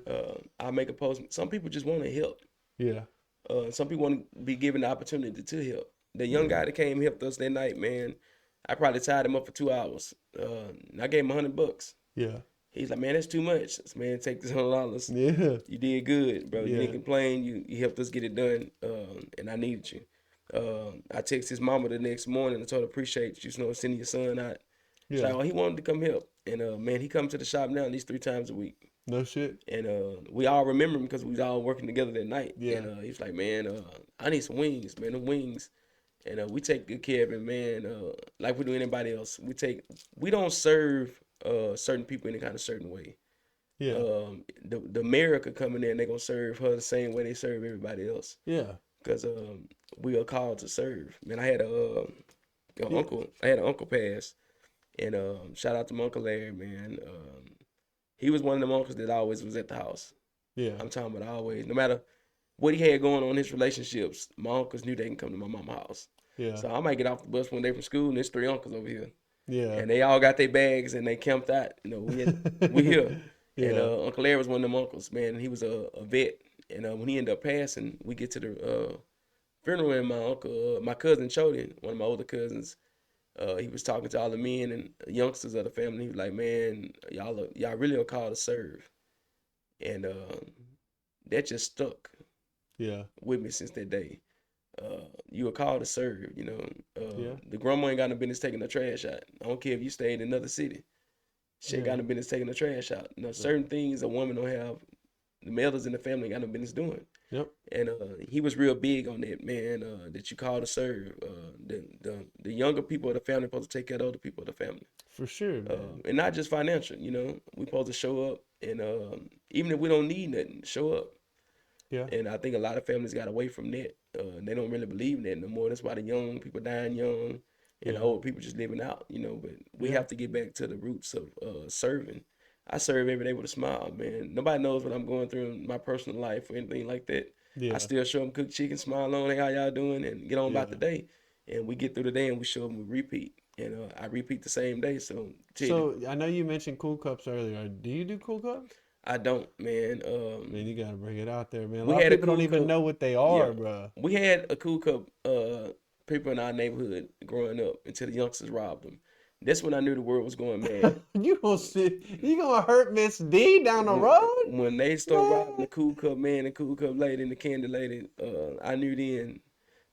I make a post. Some people just want to help. Yeah. Some people want to be given the opportunity to help. The young guy that came and helped us that night, man, I probably tied him up for 2 hours. And I gave him $100. Yeah. He's like, man, that's too much. I said, man, take this $100. Yeah. You did good, bro. You Yeah. didn't complain. You helped us get it done, and I needed you. I texted his mama the next morning and told her appreciate you, sending your son out. She's Yeah. like, oh, he wanted to come help, and man, he comes to the shop now at least 3 times a week. No shit. And we all remember him because we was all working together that night. Yeah. And he was like, man, I need some wings, man, the wings. And we take good care of him, man. Like we do anybody else. We don't serve certain people in any kind of certain way. Yeah. The America coming in, they're gonna serve her the same way they serve everybody else. Yeah. Because we are called to serve. Man, I had an uncle pass, and shout out to my Uncle Larry, man. He was one of them uncles that always was at the house. Yeah. I'm talking about always, no matter what he had going on in his relationships, my uncles knew they can come to my mama's house. Yeah. So I might get off the bus one day from school and there's 3 uncles over here. Yeah. And they all got their bags and they camped out. You know, we here. Yeah. And Uncle Larry was one of them uncles, man. And he was a vet. And when he ended up passing, we get to the funeral, and my cousin Chody, one of my older cousins, he was talking to all the men and youngsters of the family. He was like, "Man, y'all really are called to serve," and that just stuck Yeah. with me since that day. You were called to serve, you know. Yeah. The grandma ain't got no business taking the trash out. I don't care if you stayed in another city. She ain't got no business taking the trash out. You know, certain things a woman don't have, the elders in the family ain't got no business doing. Yep. And he was real big on that, man, that you call to serve. The younger people of the family supposed to take care of the older people of the family. For sure, man. And not just financial, you know. We supposed to show up, and even if we don't need nothing, show up. Yeah. And I think a lot of families got away from that. They don't really believe in that no more. That's why the young people dying young and the old people just living out, you know. But we have to get back to the roots of serving. I serve every day with a smile, man. Nobody knows what I'm going through in my personal life or anything like that. Yeah. I still show them cook chicken, smile on, hey, how y'all doing, and get on about the day. And we get through the day and we show them we repeat. And I repeat the same day. So I know you mentioned Cool Cups earlier. Do you do Cool Cups? I don't, man. Man, you gotta bring it out there, man. A we lot of had a people don't Cool even Cup- know what they are, Yeah. bro. We had a Cool Cup people in our neighborhood growing up until the youngsters robbed them. That's when I knew the world was going mad. You gonna hurt Miss D down the road? When they start robbing the Cool Cup man, the Cool Cup lady, and the candy lady, I knew then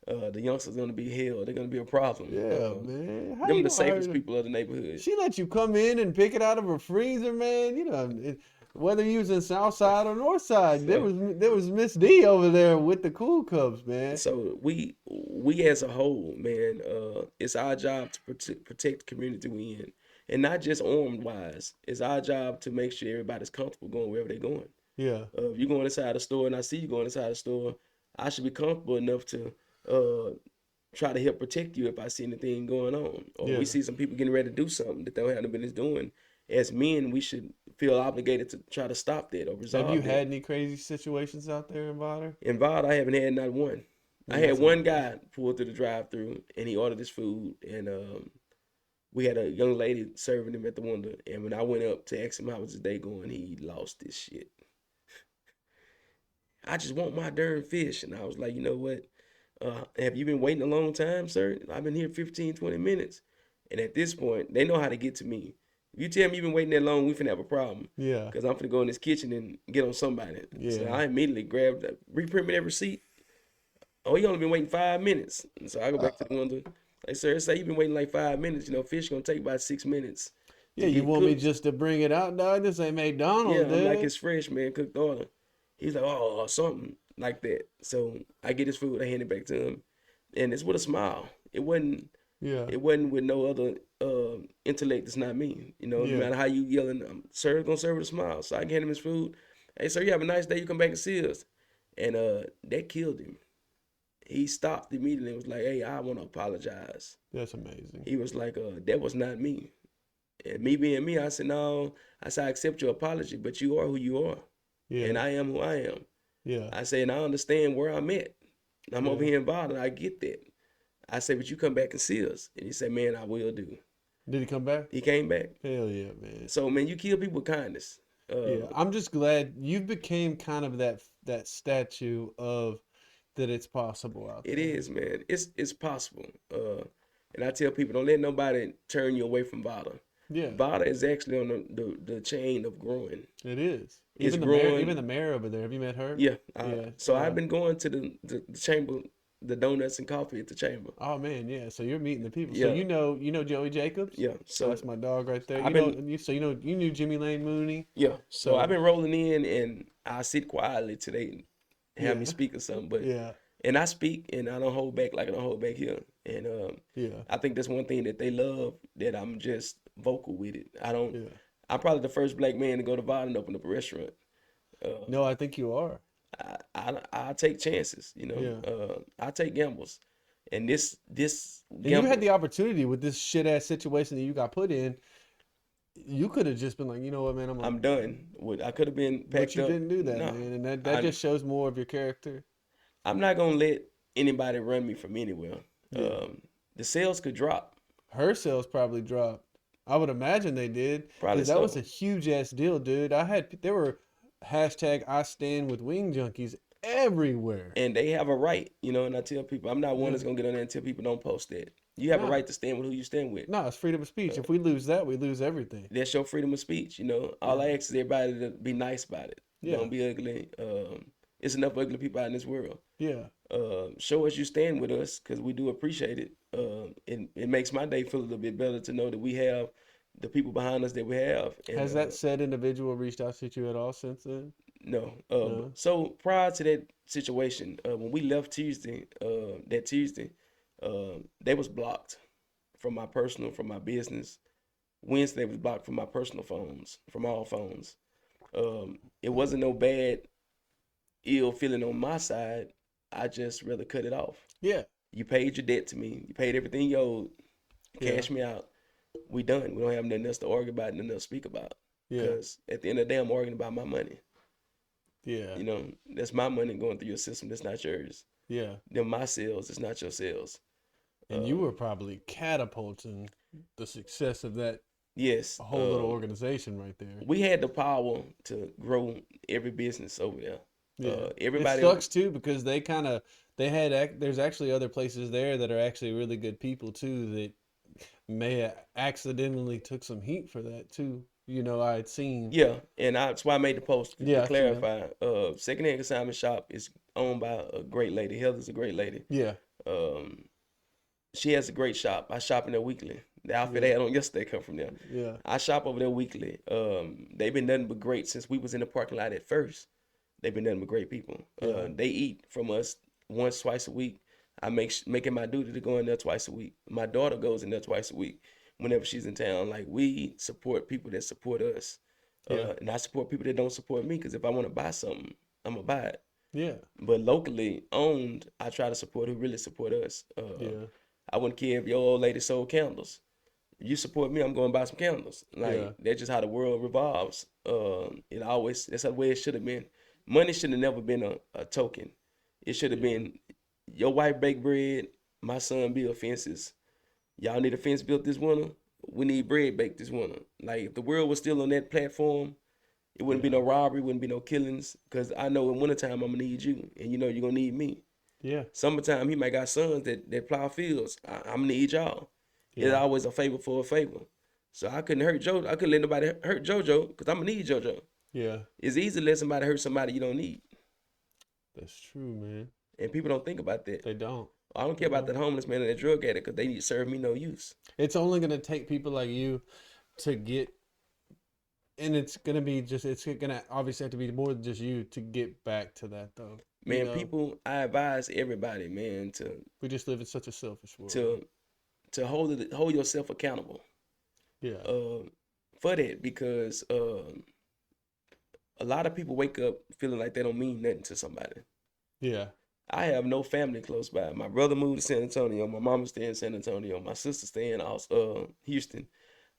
the youngsters gonna be hell. They're gonna be a problem. Yeah, man. How Them you the gonna safest hurt- people of the neighborhood. She let you come in and pick it out of her freezer, man. You know, whether you was in South Side or North Side, there was Miss D over there with the Cool Cups, man. So we as a whole, man, it's our job to protect the community we in, and not just armed wise. It's our job to make sure everybody's comfortable going wherever they're going. Yeah. If you're going inside the store and I see you going inside the store, I should be comfortable enough to try to help protect you if I see anything going on, or we see some people getting ready to do something that they don't have no business doing. As men, we should feel obligated to try to stop that or resolve. Have you that. had any crazy situations out there in Botter? In Vod, I haven't had not one. I had one guy pull through the drive-through and he ordered his food, and we had a young lady serving him at the window. And when I went up to ask him how was his day going, he lost his shit. I just want my darn fish. And I was like, you know what? Have you been waiting a long time, sir? I've been here 15, 20 minutes. And at this point, they know how to get to me. If you tell me you've been waiting that long, we finna have a problem. Yeah. Because I'm finna go in this kitchen and get on somebody. Yeah. So I immediately grabbed, reprint me that receipt. Oh, you only been waiting 5 minutes. And so I go back to the window. Like, sir, say you've been waiting like 5 minutes. You know, fish gonna take about 6 minutes. Yeah, you want me just to bring it out, dog? This ain't McDonald's, Yeah, dude. I'm like, it's fresh, man. Cooked order. He's like, oh, something like that. So I get his food. I hand it back to him. And it's with a smile. It wasn't with no other intellect. It's not me. You know, no matter how you yelling, sir, gonna serve with a smile. So I hand him his food. Hey, sir, you have a nice day. You come back and see us. And that killed him. He stopped immediately and was like, hey, I want to apologize. That's amazing. He was like, that was not me. And me being me, I said, no. I said, I accept your apology, but you are who you are. Yeah. And I am who I am. Yeah. I said, and I understand where I'm at. I'm over here in Boston. I get that. I said, but you come back and see us. And he said, man, I will do. Did he come back? He came back. Hell yeah, man. So, man, you kill people with kindness. Yeah, I'm just glad you became kind of that statue of that it's possible out there. It is, man. It's possible. And I tell people, don't let nobody turn you away from Vada. Yeah. Vada is actually on the chain of growing. It is. It's Even the growing. mayor, even the mayor over there. Have you met her? Yeah. Yeah. So I've been going to the chamber, the donuts and coffee at the chamber. Oh man, yeah. So you're meeting the people. Yeah. So you know Joey Jacobs? Yeah. So That's my dog right there. I've You knew Jimmy Lane Mooney. yeah. So I've been rolling in, and I sit quietly till they have me speak or something. But Yeah. and I speak, and I don't hold back like I don't hold back here. And Yeah. I think that's one thing that they love, that I'm just vocal with it. I don't. Yeah. I'm probably the first black man to go to Vada and open up a restaurant. No, I think you are. I take chances, you know. Yeah. I take gambles, and this And you had the opportunity with this shit ass situation that you got put in. You could have just been like, you know what, man, I'm done. I could have been packed but you up. didn't do that, No. man, and that just shows more of your character. I'm not gonna let anybody run me from anywhere. Yeah. The sales could drop. Her sales probably dropped. I would imagine they did. Probably Because that was so. a huge ass deal, dude. There were hashtag I stand with Wing Junkies everywhere. And they have a right, and I tell people, I'm not one Yeah. that's gonna get on there and tell people don't post that. You have a Nah. right to stand with who you stand with. No, it's freedom of speech. If we lose that, we lose everything. That's your freedom of speech. All I ask is everybody to be nice about it. Yeah. Don't be ugly. It's enough ugly people out in this world. Yeah. Show us you stand with us because we do appreciate it. It makes my day feel a little bit better to know that we have the people behind us that we have. And, Has that said individual reached out to you at all since then? No. No. So prior to that situation, when we left Tuesday, they was blocked from my personal, from my business. Wednesday was blocked from my personal phones, from all phones. It wasn't no bad, ill feeling on my side. I just rather cut it off. Yeah. You paid your debt to me. You paid everything you owed. Yeah. Cash me out. We done. We don't have nothing else to argue about, nothing else to speak about. Yeah. Because at the end of the day, I'm arguing about my money. Yeah. That's my money going through your system. That's not yours. Yeah. They're my sales. It's not your sales. And you were probably catapulting the success of that Yes. whole little organization right there. We had the power to grow every business over there. Yeah. Everybody. It sucks too because there's actually other places there that are actually really good people too that may have accidentally took some heat for that too. I had seen. Yeah, and that's why I made the post Yeah, to clarify. Secondhand consignment shop is owned by a great lady. Heather's a great lady. Yeah. She has a great shop. I shop in there weekly. The outfit they had on yesterday come from there. Yeah. I shop over there weekly. They've been nothing but great since we was in the parking lot at first. They've been nothing but great people. Yeah. They eat from us once, twice a week. I make it my duty to go in there twice a week. My daughter goes in there twice a week whenever she's in town. Like, we support people that support us. Yeah. And I support people that don't support me because if I want to buy something, I'm going to buy it. Yeah. But locally owned, I try to support who really support us. Yeah. I wouldn't care if your old lady sold candles. You support me, I'm going to buy some candles. Like, Yeah. that's just how the world revolves. That's the way it should have been. Money should have never been a token. It should have been, your wife bake bread, my son build fences. Y'all need a fence built this winter. We need bread baked this winter. Like, if the world was still on that platform, it wouldn't be no robbery, wouldn't be no killings. Because I know in wintertime I'm going to need you. And you're going to need me. Yeah. Summertime, he might got sons that plow fields. I'm going to need y'all. Yeah. It's always a favor for a favor. So I couldn't hurt JoJo. I couldn't let nobody hurt JoJo because I'm going to need JoJo. Yeah. It's easy to let somebody hurt somebody you don't need. That's true, man. And people don't think about that. They don't. I don't care about that homeless man and that drug addict because they need to serve me no use. It's only going to take people like you to get, and it's going to obviously have to be more than just you to get back to that though. Man, I advise everybody, man, we just live in such a selfish world. to hold yourself accountable. Yeah. For that, because a lot of people wake up feeling like they don't mean nothing to somebody. Yeah. I have no family close by. My brother moved to San Antonio. My mama stay in San Antonio. My sister stay in Houston.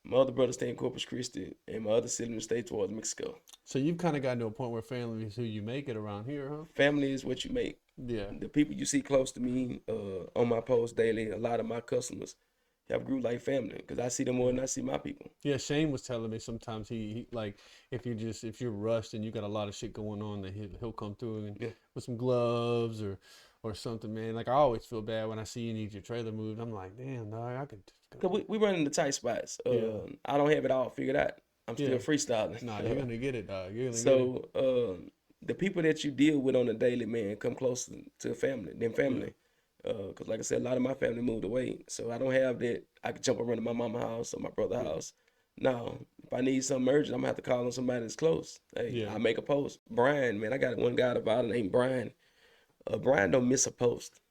My other brother stay in Corpus Christi, and my other siblings stay towards Mexico. So you've kind of gotten to a point where family is who you make it around here, huh? Family is what you make. Yeah. The people you see close to me on my post daily, a lot of my customers have grew like family because I see them more than I see my people. Yeah, Shane was telling me sometimes he like if you're rushed and you got a lot of shit going on, that he'll come through and with some gloves or something, man. Like, I always feel bad when I see you need your trailer moved. I'm like, damn, dog, I could. Cause we run into tight spots. I don't have it all figured out. I'm still freestyling. Nah, you're gonna get it, dog. You're gonna get it. The people that you deal with on a daily, man, come closer to family than family. Because like I said, a lot of my family moved away. So I don't have that. I can jump around to my mama's house or my brother's house. No, if I need something urgent, I'm going to have to call on somebody that's close. Hey, I make a post. Brian, man, I got one guy about named Brian. Brian don't miss a post.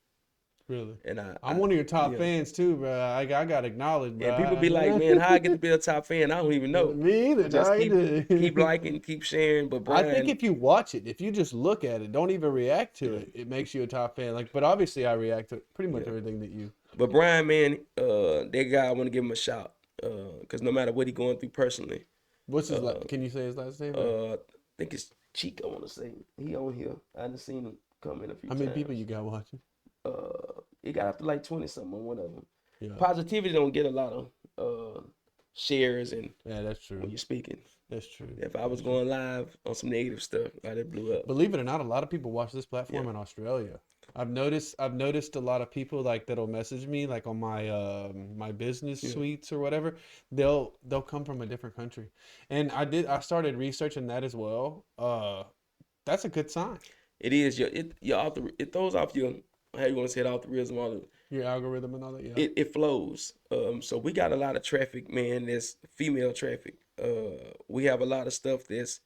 Really? And I'm one of your top fans too, bro. I got acknowledged, bro. And people be like, man, how I get to be a top fan? I don't even know. Me either. Just keep liking, keep sharing. But Brian, I think if you watch it, if you just look at it, don't even react to it, it makes you a top fan. Like, but obviously I react to pretty much everything that you. But Brian, man, that guy, I want to give him a shout. Because no matter what he's going through personally. What's his can you say his last name? I think it's Cheek, I want to say. He on here. I done seen him come in a few How times. many people you got watching? It got up to like 20 something on one of them. Yeah. Positivity don't get a lot of shares and Yeah, that's true. when you're speaking. That's true. If I was going live on some negative stuff, I'd have blew up. Believe it or not, a lot of people watch this platform Yeah. in Australia. I've noticed a lot of people like that'll message me like on my my business suites or whatever. They'll come from a different country. And I started researching that as well. That's a good sign. It is it throws off your, how you want to say it, altruism, all the, Your algorithm and all that, yeah. it flows. So we got a lot of traffic, man. That's female traffic. We have a lot of stuff that's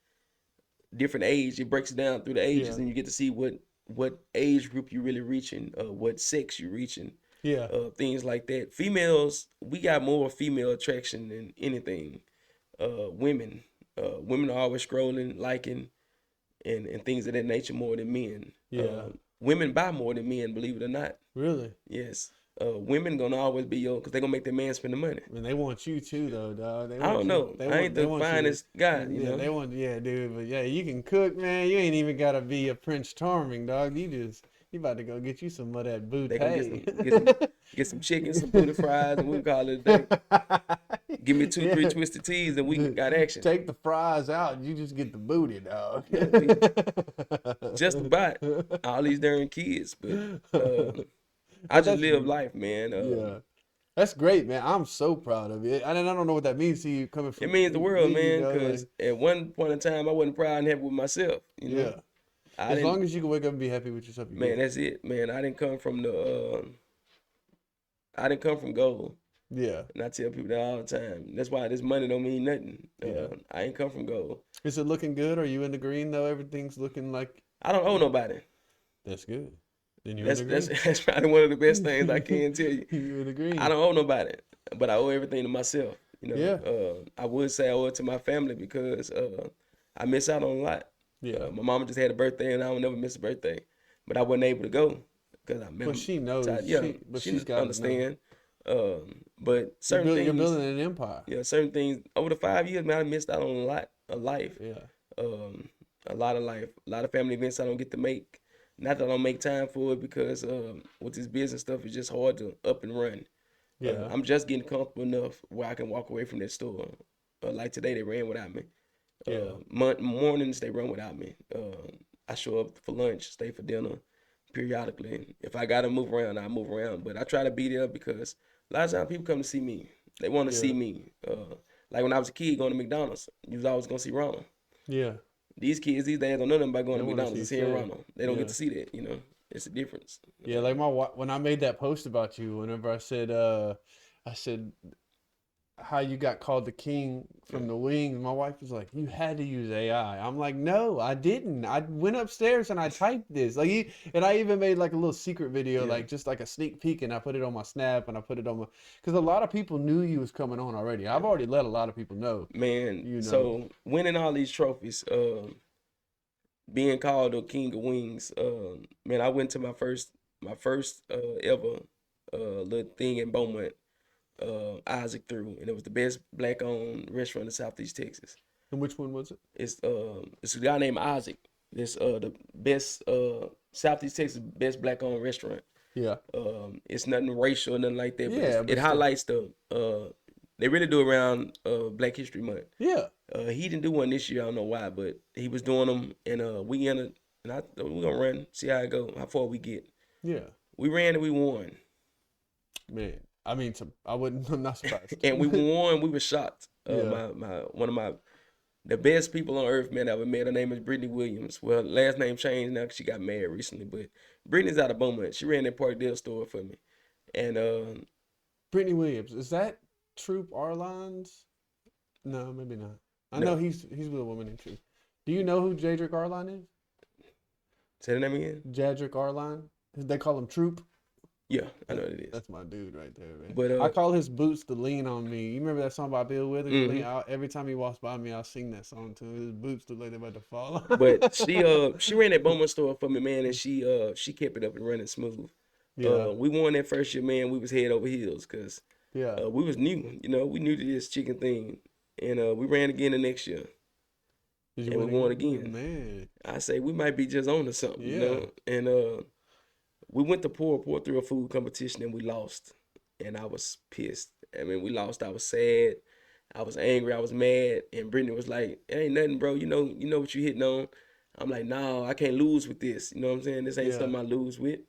different age. It breaks it down through the ages, and you get to see what age group you really reaching, what sex you're reaching, things like that. Females, we got more female attraction than anything. Women are always scrolling, liking, and things of that nature more than men. Women buy more than men, believe it or not. Really? Yes. Women gonna always be because they gonna make their man spend the money. I mean, they want you too, though, dog. I don't know. I ain't the finest guy, you know. They want, dude. But yeah, you can cook, man. You ain't even gotta be a Prince Charming, dog. You about to go get you some of that booty. They gonna get some chicken, some booty fries, and we call it a day. Give me 2-3 twisted teas, and we got action. Take the fries out, and you just get the booty, dog. Just about all these darn kids, but I just live life, man. Yeah, that's great, man. I'm so proud of you. I don't know what that means to you coming from. It means the world, me, man. you know, Because at one point in time, I wasn't proud and happy with myself. You know? Yeah. As long as you can wake up and be happy with yourself, man, that's it, man. I didn't come from gold. Yeah. And I tell people that all the time. That's why this money don't mean nothing. I ain't come from gold. Is it looking good? Are you in the green though? Everything's looking like. I don't owe nobody. That's good. Then you're That's in the green. that's probably one of the best things I can tell you. You're in the green. I don't owe nobody, but I owe everything to myself. You know. Yeah. I would say I owe it to my family because I miss out on a lot. Yeah. My mama just had a birthday, and I don't never miss a birthday, but I wasn't able to go because I remember. But she knows. She's got to understand. But certain things, you're building an empire. Yeah, certain things over the 5 years, man, I missed out on a lot of life. Yeah. A lot of life, a lot of family events I don't get to make. Not that I don't make time for it because with this business stuff, it's just hard to up and run. Yeah. I'm just getting comfortable enough where I can walk away from that store. Like today, they ran without me. Mornings they run without me. I show up for lunch, stay for dinner periodically. If I gotta move around, I move around. But I try to be there because a lot of times people come to see me. They want to see me. Like when I was a kid going to McDonald's, you was always gonna see Ronald. Yeah. These kids these days don't know nothing about going to wanna McDonald's and see seeing Seth. Ronald. They don't get to see that. You know, it's a difference. Yeah, like when I made that post about you, whenever I said how you got called the king from the wings, my wife was like, you had to use AI. I'm like, no, I didn't. I went upstairs and I typed this. And I even made like a little secret video, like just like a sneak peek, and I put it on my Snap and I put it on my, because a lot of people knew you was coming on already. I've already let a lot of people know. Man, you know. So winning all these trophies, being called the king of wings, man, I went to my first ever little thing in Beaumont. Isaac threw, and it was the best black-owned restaurant in Southeast Texas. And which one was it? It's a guy named Isaac. It's the best Southeast Texas best black-owned restaurant. Yeah. It's nothing racial or nothing like that. But Yeah, it highlights the they really do around Black History Month. Yeah. He didn't do one this year. I don't know why, but he was doing them, and we gonna run, see how it go, how far we get. Yeah. We ran and we won. Man. I mean, I'm not surprised. And we won. We were shocked. Yeah. One of the best people on earth, man, I ever met. Her name is Brittany Williams. Well, last name changed now because she got married recently. But Brittany's out of Beaumont. She ran that Parkdale store for me. And Brittany Williams, is that Troop Arlines? No, maybe not. I know he's with a woman in Troop. Do you know who Jadrick Arline is? Say the name again. Jadrick Arline. They call him Troop. Yeah, I know what it is. That's my dude right there, man. But I call his boots to lean on me. You remember that song by Bill Withers? Mm-hmm. Every time he walks by me, I'll sing that song to him. His boots look like they're about to fall. But she ran that Beaumont store for me, man, and she kept it up and running smooth. Yeah. We won that first year, man. We was head over heels because we was new. You know, we knew to this chicken thing, and we ran again the next year. Did and we won again. Man. I say we might be just on to something, you Yeah. know. And we went to pour through a food competition and we lost, and I was pissed. I mean, we lost. I was sad. I was angry. I was mad. And Brittany was like, "It ain't nothing, bro. You know what you hitting on." I'm like, "No, I can't lose with this. You know what I'm saying? This ain't Yeah. something I lose with."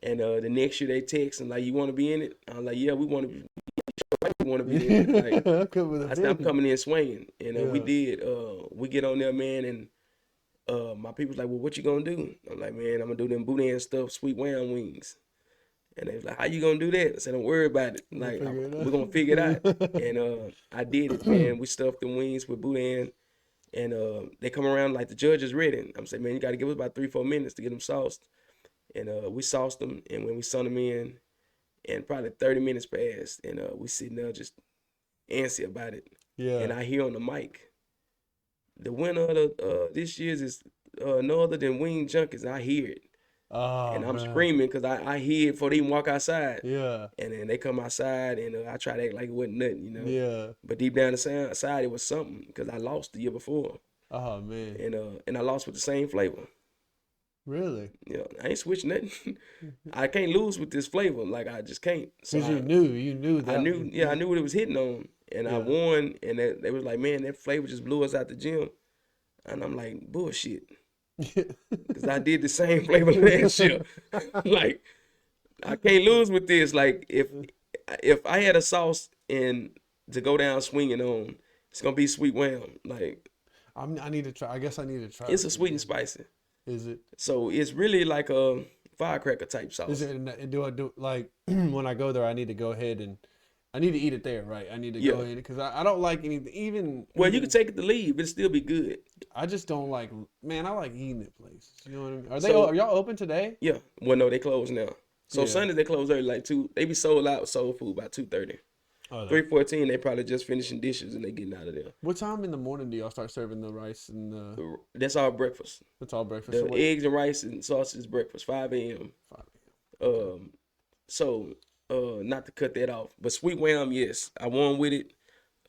And the next year they text and like, "You want to be in it?" I'm like, "Yeah, we want to. We want to be in it." Like, I'm coming with a I said, "I'm bid. coming in swinging," and we Yeah. did. We get on there, man, and my people's like, "Well, what you gonna do?" I'm like, "Man, I'm gonna do them boudin stuff, sweet wham wings." And they was like, "How you gonna do that?" I said, "Don't worry about it. Like, figure it we're out." gonna figure it out." And I did it, man. We stuffed the wings with boudin, and they come around like the judge is ready. I'm saying, "Man, you got to give us about 3-4 minutes to get them sauced." And we sauced them, and when we sent them in, and probably 30 minutes passed, and we sitting there just antsy about it. Yeah. And I hear on the mic, the winner of this year's is no other than Wing Junkies. And I hear it. Oh, And I'm man. screaming because I hear it before they even walk outside. Yeah. And then they come outside, and I try to act like it wasn't nothing, you know. Yeah. But deep down inside, it was something because I lost the year before, Oh, man. and I lost with the same flavor. Really? You know, I ain't switching nothing. I can't lose with this flavor, like I just can't. So Because you knew that. I knew what it was hitting on, and I Yeah. won. And they was like, "Man, that flavor just blew us out the gym," and I'm like, "Bullshit," because I did the same flavor last year. Like, I can't lose with this. Like, if I had a sauce and to go down swinging on, it's gonna be sweet wham. Like, I need to try. I guess I need to try. it's it a sweet and again. spicy, Is it? so it's really like a firecracker type sauce. Is it? Do I do like when I go there? I need to go ahead and I need to eat it there, right? I need to go Yeah. ahead because I don't like anything. Even Well, you even- can take it to leave, but it still be good. I just don't like. Man, I like eating at places. You know what I mean? So- Are y'all open today? Yeah. Well, no, they close now. So Yeah. Sundays they close early, like 2. They be sold out with soul food by 2:30. Oh, 3:14 they probably just finishing dishes and they getting out of there. what time in the morning do y'all start serving the rice and the? That's our breakfast. That's all breakfast. The So what- eggs and rice and sausage is breakfast, 5 a.m. 5 a.m. So not to cut that off, but sweet wham, yes, I won with it.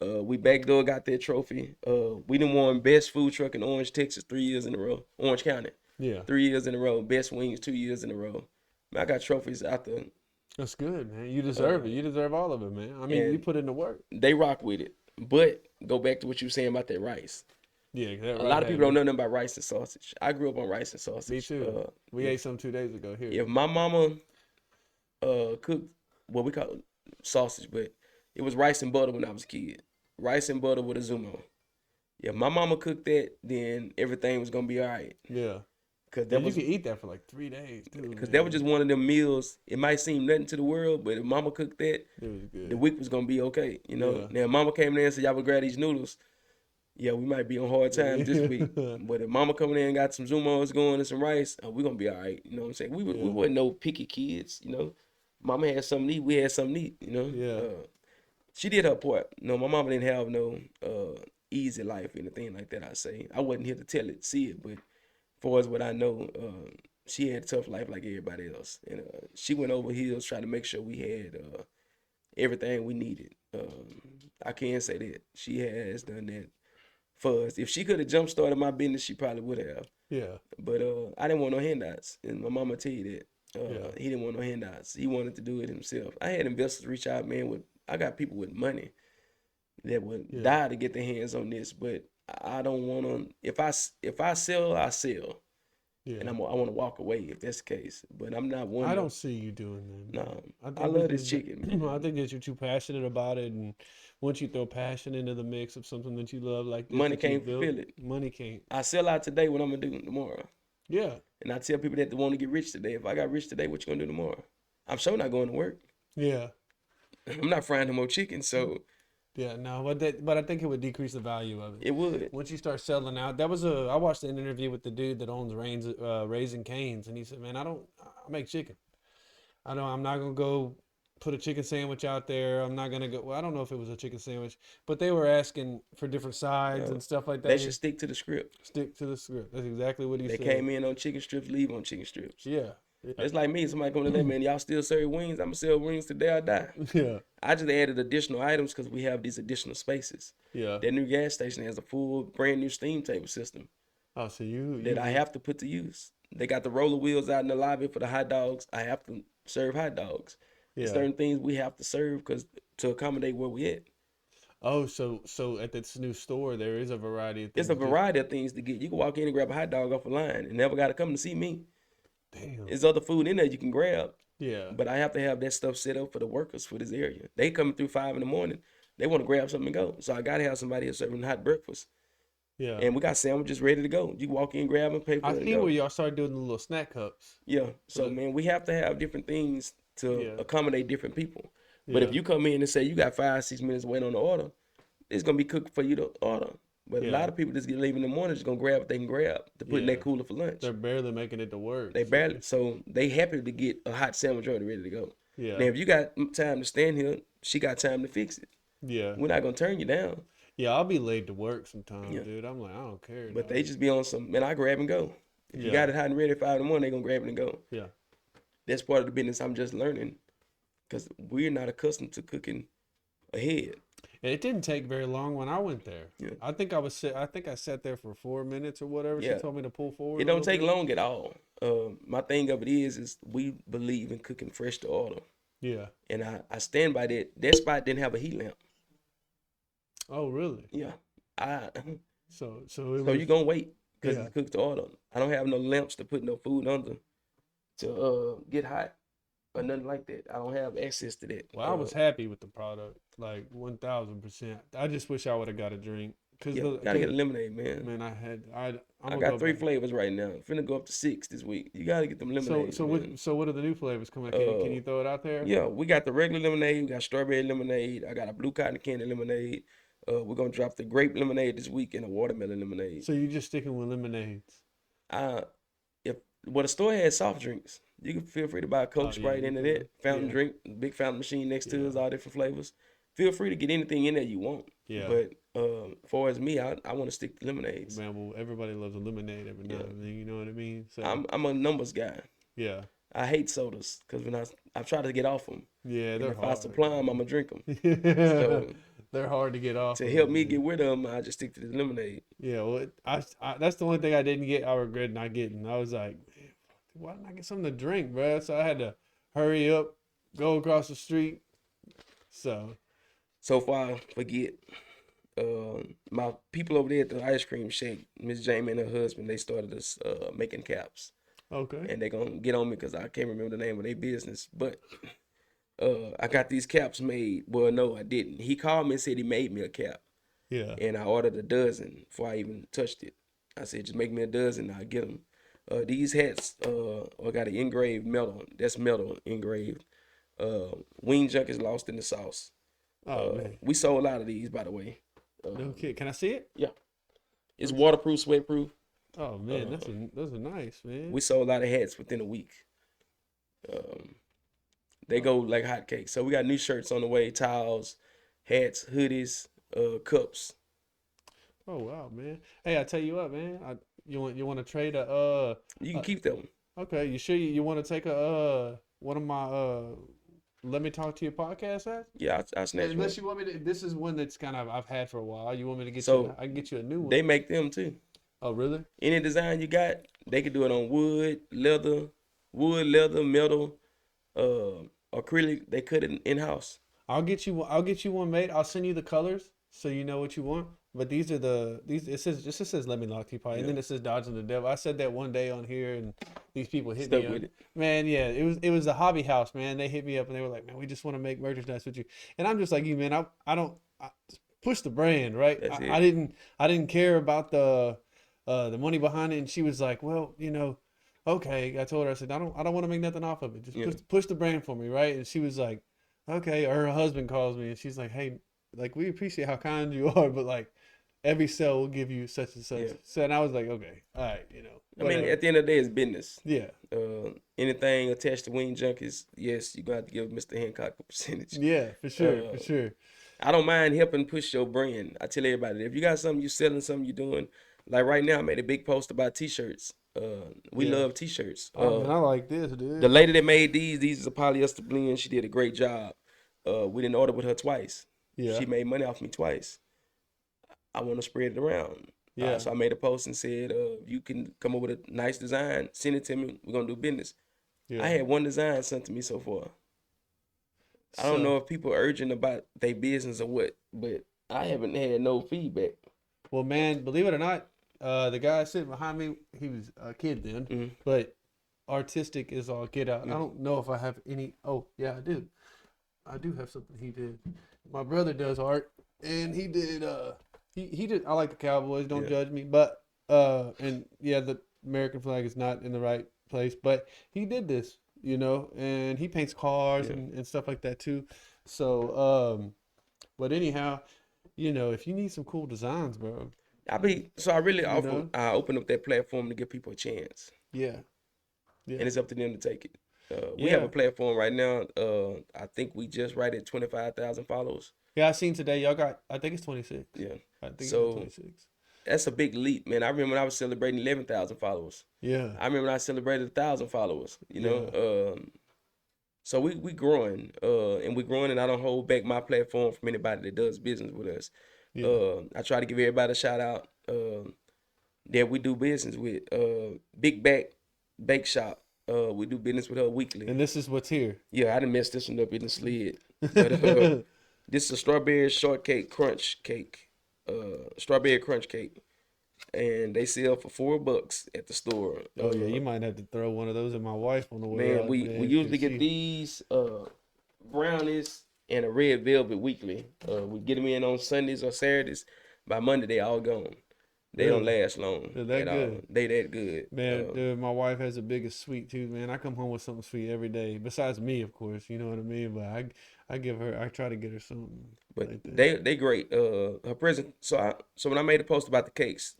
We backdoor got that trophy. We done won best food truck in Orange, Texas 3 years in a row. Orange County, Yeah, 3 years in a row. Best wings 2 years in a row. Man, I got trophies out there. that's good, man. You deserve it. You deserve all of it, man. I mean, you and- put in the work. They rock with it. But go back to what you were saying about that rice. Yeah, A lot of people don't know nothing about rice and sausage. I grew up on rice and sausage. Me too. We ate some 2 days ago here. If my mama cooked what we call sausage, but it was rice and butter when I was a kid. Rice and butter with a Zumo. If my mama cooked that, then everything was gonna be all right. Yeah. Cause Yeah, that you was could eat that for like 3 days, too. because that was just one of them meals. It might seem nothing to the world, but if mama cooked that, It was good. the week was gonna be okay. You know. Yeah. Now if mama came in there and said y'all would grab these noodles. Yeah, we might be on hard times this week. But if mama coming in and got some Zumos going and some rice, we're going to be all right. You know what I'm saying? We wasn't no picky kids, you know. Mama had something to eat. We had something to eat, you know. Yeah. She did her part. No, my mama didn't have no easy life or anything like that, I say. I wasn't here to tell it, see it. But as far as what I know, she had a tough life like everybody else. And she went over hills trying to make sure we had everything we needed. I can say that. She has done that for us. If she could have jump started my business, she probably would have. Yeah. But I didn't want no handouts, and my mama tell you that. Yeah. He didn't want no handouts. He wanted to do it himself. I had investors reach out, man. I got people with money that would die to get their hands on this, but I don't want to. If I sell, I sell, Yeah. and I want to walk away if that's the case. But I'm not one. I don't see you doing that. No, think I love that this you- chicken. I think that you're too passionate about it, and once you throw passion into the mix of something that you love, like this, Money that you can't built, fulfill it. Money can't. I sell out today. What I'm gonna do tomorrow? Yeah. And I tell people that they want to get rich today. If I got rich today, what you gonna do tomorrow? I'm sure not going to work. Yeah. I'm not frying no more chicken, so Yeah. No, but I think it would decrease the value of it. it would. Once you start selling out, I watched an interview with the dude that owns Raising Cane's, and he said, "Man, I make chicken. I'm not gonna go put a chicken sandwich out there. I'm not gonna go. Well, I don't know if it was a chicken sandwich, but they were asking for different sides and stuff like that. They should stick to the script. Stick to the script. That's exactly what he They said. came in on chicken strips, leave on chicken strips. Yeah. It's like me. Somebody come to that, man, y'all still serve wings? I'm going to sell wings till day I die. Yeah. I just added additional items because we have these additional spaces. Yeah. That new gas station has a full brand new steam table system Oh, so you that I have to put to use. They got the roller wheels out in the lobby for the hot dogs. I have to serve hot dogs. Yeah. Certain things we have to serve because to accommodate where we at. Oh, so at this new store there is a variety of things. It's a variety of things to get. You can walk in and grab a hot dog off a line and never got to come to see me. Damn. There's other food in there you can grab. Yeah. But I have to have that stuff set up for the workers for this area. They coming through 5 a.m. They want to grab something and go. So I got to have somebody here serving hot breakfast. Yeah. And we got sandwiches ready to go. You walk in, grab them, pay for I it. think where y'all started doing the little snack cups. Yeah. So, Yeah. man, we have to have different things to Yeah. accommodate different people. But if Yeah. you come in and say you got 5-6 minutes waiting on the order, it's going to be cooked for you to order. But a Yeah. lot of people just get leave in the morning, just going to grab what they can grab to put in Yeah. their cooler for lunch. They're barely making it to work. They barely. So they happy to get a hot sandwich already ready to go. Yeah. Now, if you got time to stand here, she got time to fix it. Yeah. We're not going to turn you down. Yeah, I'll be late to work sometimes, Yeah. dude. I'm like, I don't care. But dog. they just be on some, man, I grab and go. If you Yeah. got it hot and ready at 5 a.m, they going to grab it and go. Yeah. That's part of the business I'm just learning because we're not accustomed to cooking ahead. It didn't take very long when I went there. Yeah. I think I sat there for 4 minutes or whatever. Yeah. She told me to pull forward. It a don't little take bit. long at all. My thing of it is we believe in cooking fresh to order. Yeah. And I stand by that. That spot didn't have a heat lamp. Oh, really? Yeah. So it So was, you're going to wait because Yeah. it's cooked to order. I don't have no lamps to put no food under to get hot or nothing like that. I don't have access to that. Well, I was happy with the product, like 1,000%. I just wish I would have got a drink. Cause gotta get a lemonade, man. man, I'm I gonna got go 3 back. flavors right now. Finna go up to 6 this week. You gotta get them lemonades. So man. what are the new flavors coming? Can you throw it out there? Yeah, we got the regular lemonade. We got strawberry lemonade. I got a blue cotton candy lemonade. We're gonna drop the grape lemonade this week and a watermelon lemonade. So you just sticking with lemonades? If the store has soft drinks, you can feel free to buy a Coke, Oh, yeah, Sprite you into can. that. Fountain Yeah. drink, big fountain machine next to Yeah. us, all different flavors. Feel free to get anything in there you want. Yeah. But far as me, I want to stick to lemonades. Man, well, everybody loves a lemonade every now and then. You know what I mean? So I'm a numbers guy. yeah, I hate sodas because when I try to get off them. yeah, they're If I hard. supply them, I'm gonna drink them. So They're hard to get off. to of, help me man. get rid of them, I just stick to the lemonade. Yeah, well, I that's the only thing I didn't get. I regret not getting. I was like, man, why didn't I get something to drink, bro? So I had to hurry up, go across the street. So far, I forget. My people over there at the ice cream shake, Miss Jamie and her husband, they started us making caps, Okay. and they gonna get on me because I can't remember the name of their business. But I got these caps made. Well, no, I didn't. He called me and said he made me a cap, Yeah. and I ordered a dozen before I even touched it. I said, just make me a dozen, I'll get them. These hats got an engraved metal. That's metal engraved. Wing Junkies lost in the sauce. Oh man. We sold a lot of these, by the way. Okay. Can I see it? Yeah. It's waterproof, sweatproof. Oh man, those are nice, man. We sold a lot of hats within a week. They go like hotcakes. So we got new shirts on the way, towels, hats, hoodies, cups. Oh wow, man. Hey, I tell you what, man. You want to trade a You can keep them. Okay, you sure you want to take a one of my let me talk to you podcast ads? Yeah, I snatch one. Unless you want me to, this is one that's kind of I've had for a while. You want me to get So, you? I can get you a new one. They make them too. Oh really? Any design you got, they can do it on wood, leather, metal, acrylic. They cut it in house. I'll get you one made. I'll send you the colors so you know what you want. But these are it says let me lock to you and then it says dodging the devil. I said that one day on here and these people hit Stuck me with up. it. Man, yeah, it was the hobby house, man. They hit me up and they were like, man, we just want to make merchandise with you. And I'm just like you, man. I don't push the brand, right? That's it. I didn't care about the money behind it. And she was like, well, okay. I told her, I said, I don't want to make nothing off of it. Just push the brand for me, right? And she was like, okay. Her husband calls me and she's like, hey, like we appreciate how kind you are, but like every cell will give you such and such. Yeah. So and I was like, okay, all right, I mean, at the end of the day, it's business. yeah, Anything attached to Wing Junkies, yes, you got to give Mr. Hancock a percentage. yeah, for sure. I don't mind helping push your brand. I tell everybody, if you got something you selling, something you doing, like right now, I made a big post about T-shirts. We Yeah. love T-shirts. Oh, man, I like this, dude. The lady that made these is a polyester blend. She did a great job. We didn't order with her twice. Yeah. She made money off me twice. I want to spread it around. Yeah. So I made a post and said, you can come up with a nice design, send it to me. We're going to do business. Yeah. I had one design sent to me so far. I don't know if people are urgent about their business or what, but I haven't had no feedback. Well, man, believe it or not, the guy sitting behind me, he was a kid then, Mhm. but artistic is all get out. I don't know if I have any. Oh, yeah, I do. I do have something he did. My brother does art, and he did. He did. I like the Cowboys. Don't judge me, but and yeah, the American flag is not in the right place, but he did this, and he paints cars and stuff like that too. So, but anyhow, if you need some cool designs, bro. I open up that platform to give people a chance. Yeah. And it's up to them to take it. We have a platform right now. I think we just right at 25,000 followers. Yeah, I seen today. Y'all got, I think it's 26. Yeah. I think So, it's 26. That's a big leap, man. I remember when I was celebrating 11,000 followers. Yeah. I remember when I celebrated 1,000 followers, So we growing, and we're growing, and I don't hold back my platform from anybody that does business with us. Yeah. I try to give everybody a shout out that we do business with. Big Back Bake Shop. We do business with her weekly. And this is what's here. Yeah, I done messed this one up in the slid. But this is a strawberry shortcake crunch cake. Strawberry crunch cake. And they sell for $4 at the store. Oh yeah, you might have to throw one of those at my wife on the way out. Man, we usually get these brownies and a red velvet weekly. We get them in on Sundays or Saturdays. By Monday, they all gone. They don't last long. They're that good. All. They that good. Man, dude, my wife has the biggest sweet tooth, man. I come home with something sweet every day. Besides me, of course, you know what I mean? But I try to get her something. But like that. they great. Her present. So when I made a post about the cakes,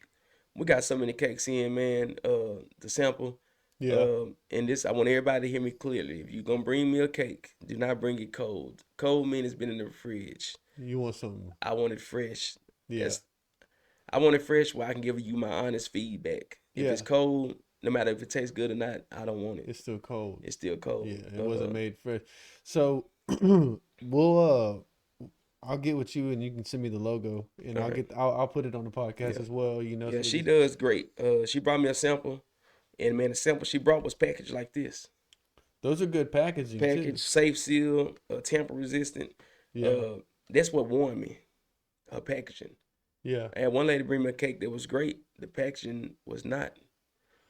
we got so many cakes in, man. To sample. Yeah. And this, I want everybody to hear me clearly. If you're gonna bring me a cake, do not bring it cold. Cold means it's been in the fridge. You want something? I want it fresh. Yeah. I want it fresh where I can give you my honest feedback. If it's cold, no matter if it tastes good or not, I don't want it. It's still cold. It's still cold. Yeah, it wasn't made fresh. So we'll I'll get with you and you can send me the logo and I'll put it on the podcast as well. Yeah, so she does great. She brought me a sample, and man, the sample she brought was packaged like this. Those are good packaging. Package, safe seal, tamper resistant. Yeah. That's what warned me. Her packaging. Yeah. I had one lady bring me a cake that was great. The packaging was not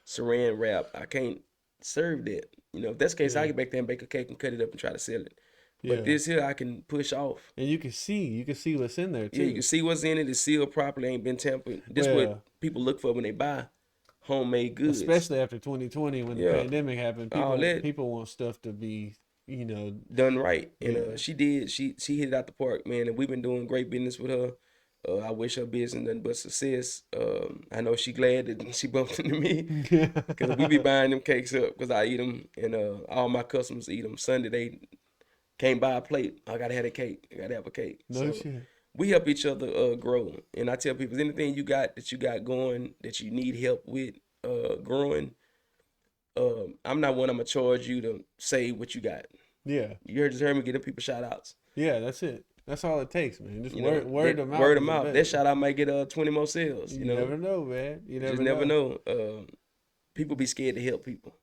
saran wrap. I can't serve that. If that's the case, I get back there and bake a cake and cut it up and try to sell it. But this here I can push off. And you can see what's in there too. Yeah, you can see what's in it. It's sealed properly, ain't been tampered. This is what people look for when they buy homemade goods. Especially after 2020 when the pandemic happened. People want stuff to be, done right. And she did. She hit it out the park, man. And we've been doing great business with her. I wish her business nothing but success. I know she glad that she bumped into me because we be buying them cakes up because I eat them and all my customers eat them. Sunday they can't buy a plate. I gotta have a cake. I gotta have a cake. No shit. We help each other grow. And I tell people, anything you got going that you need help with growing, I'm not one. I'm gonna charge you to say what you got. Yeah. You just heard me give people shout outs. Yeah, that's it. That's all it takes, man. Just word of mouth. Word of mouth. That shout out might get 20 more sales. You never know, man. You never know. People be scared to help people.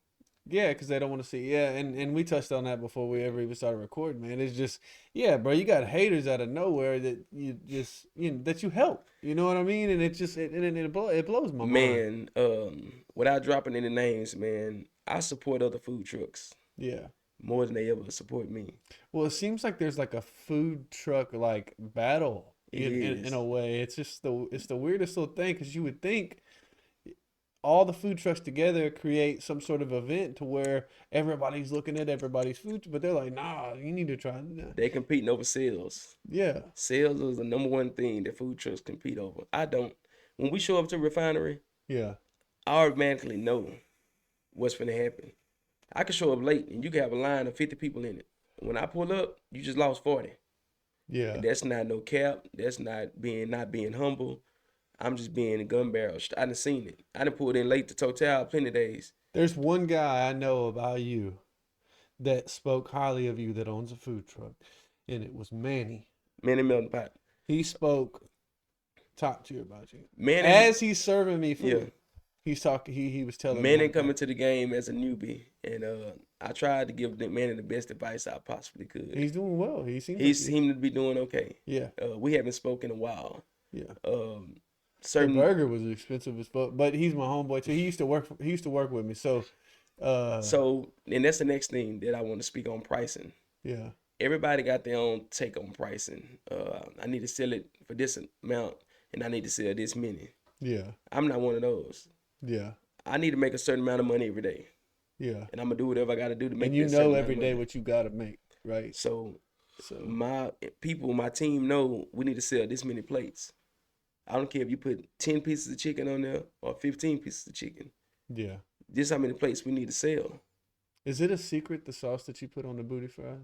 Yeah, because they don't want to see. Yeah, and we touched on that before we ever even started recording, man. It's just, bro, you got haters out of nowhere that you just, that you help. You know what I mean? And it just, it blows my mind. Man, without dropping any names, man, I support other food trucks. Yeah. More than they ever support me. Well, it seems like there's like a food truck like battle in a way. It's just it's the weirdest little thing because you would think all the food trucks together create some sort of event to where everybody's looking at everybody's food, but they're like, nah, you need to try that. They competing over sales. Yeah. Sales is the number one thing that food trucks compete over. I don't. When we show up to a refinery, I automatically know what's going to happen. I can show up late and you can have a line of 50 people in it. When I pull up, you just lost 40. Yeah. And that's not no cap. That's not being humble. I'm just being a gun barrel. I done seen it. I done pulled in late to Total plenty of days. There's one guy I know about you that spoke highly of you that owns a food truck, and it was Manny. Manny Melting Pot. He spoke top tier about you. Manny, As he's serving me food, yeah. he's talking. He was telling Manny me coming to the game as a newbie, and I tried to give Manny the best advice I possibly could. he's doing well. He Seemed to be doing okay. Yeah, We haven't spoken in a while. yeah. The The burger was expensive as fuck, but he's my homeboy too. He used to work with me. So, and that's the next thing that I want to speak on, pricing. yeah, Everybody got their own take on pricing. I need to sell it for this amount, and I need to sell this many. yeah, I'm not one of those. yeah, I need to make a certain amount of money every day, yeah. and I'm gonna do whatever I got to do to make. And you that certain know amount every of day money. what you gotta make, right? So So my people, my team know we need to sell this many plates. I don't care if you put 10 pieces of chicken on there or 15 pieces of chicken. yeah. This how many plates we need to sell. Is it a secret the sauce that you put on the booty fry?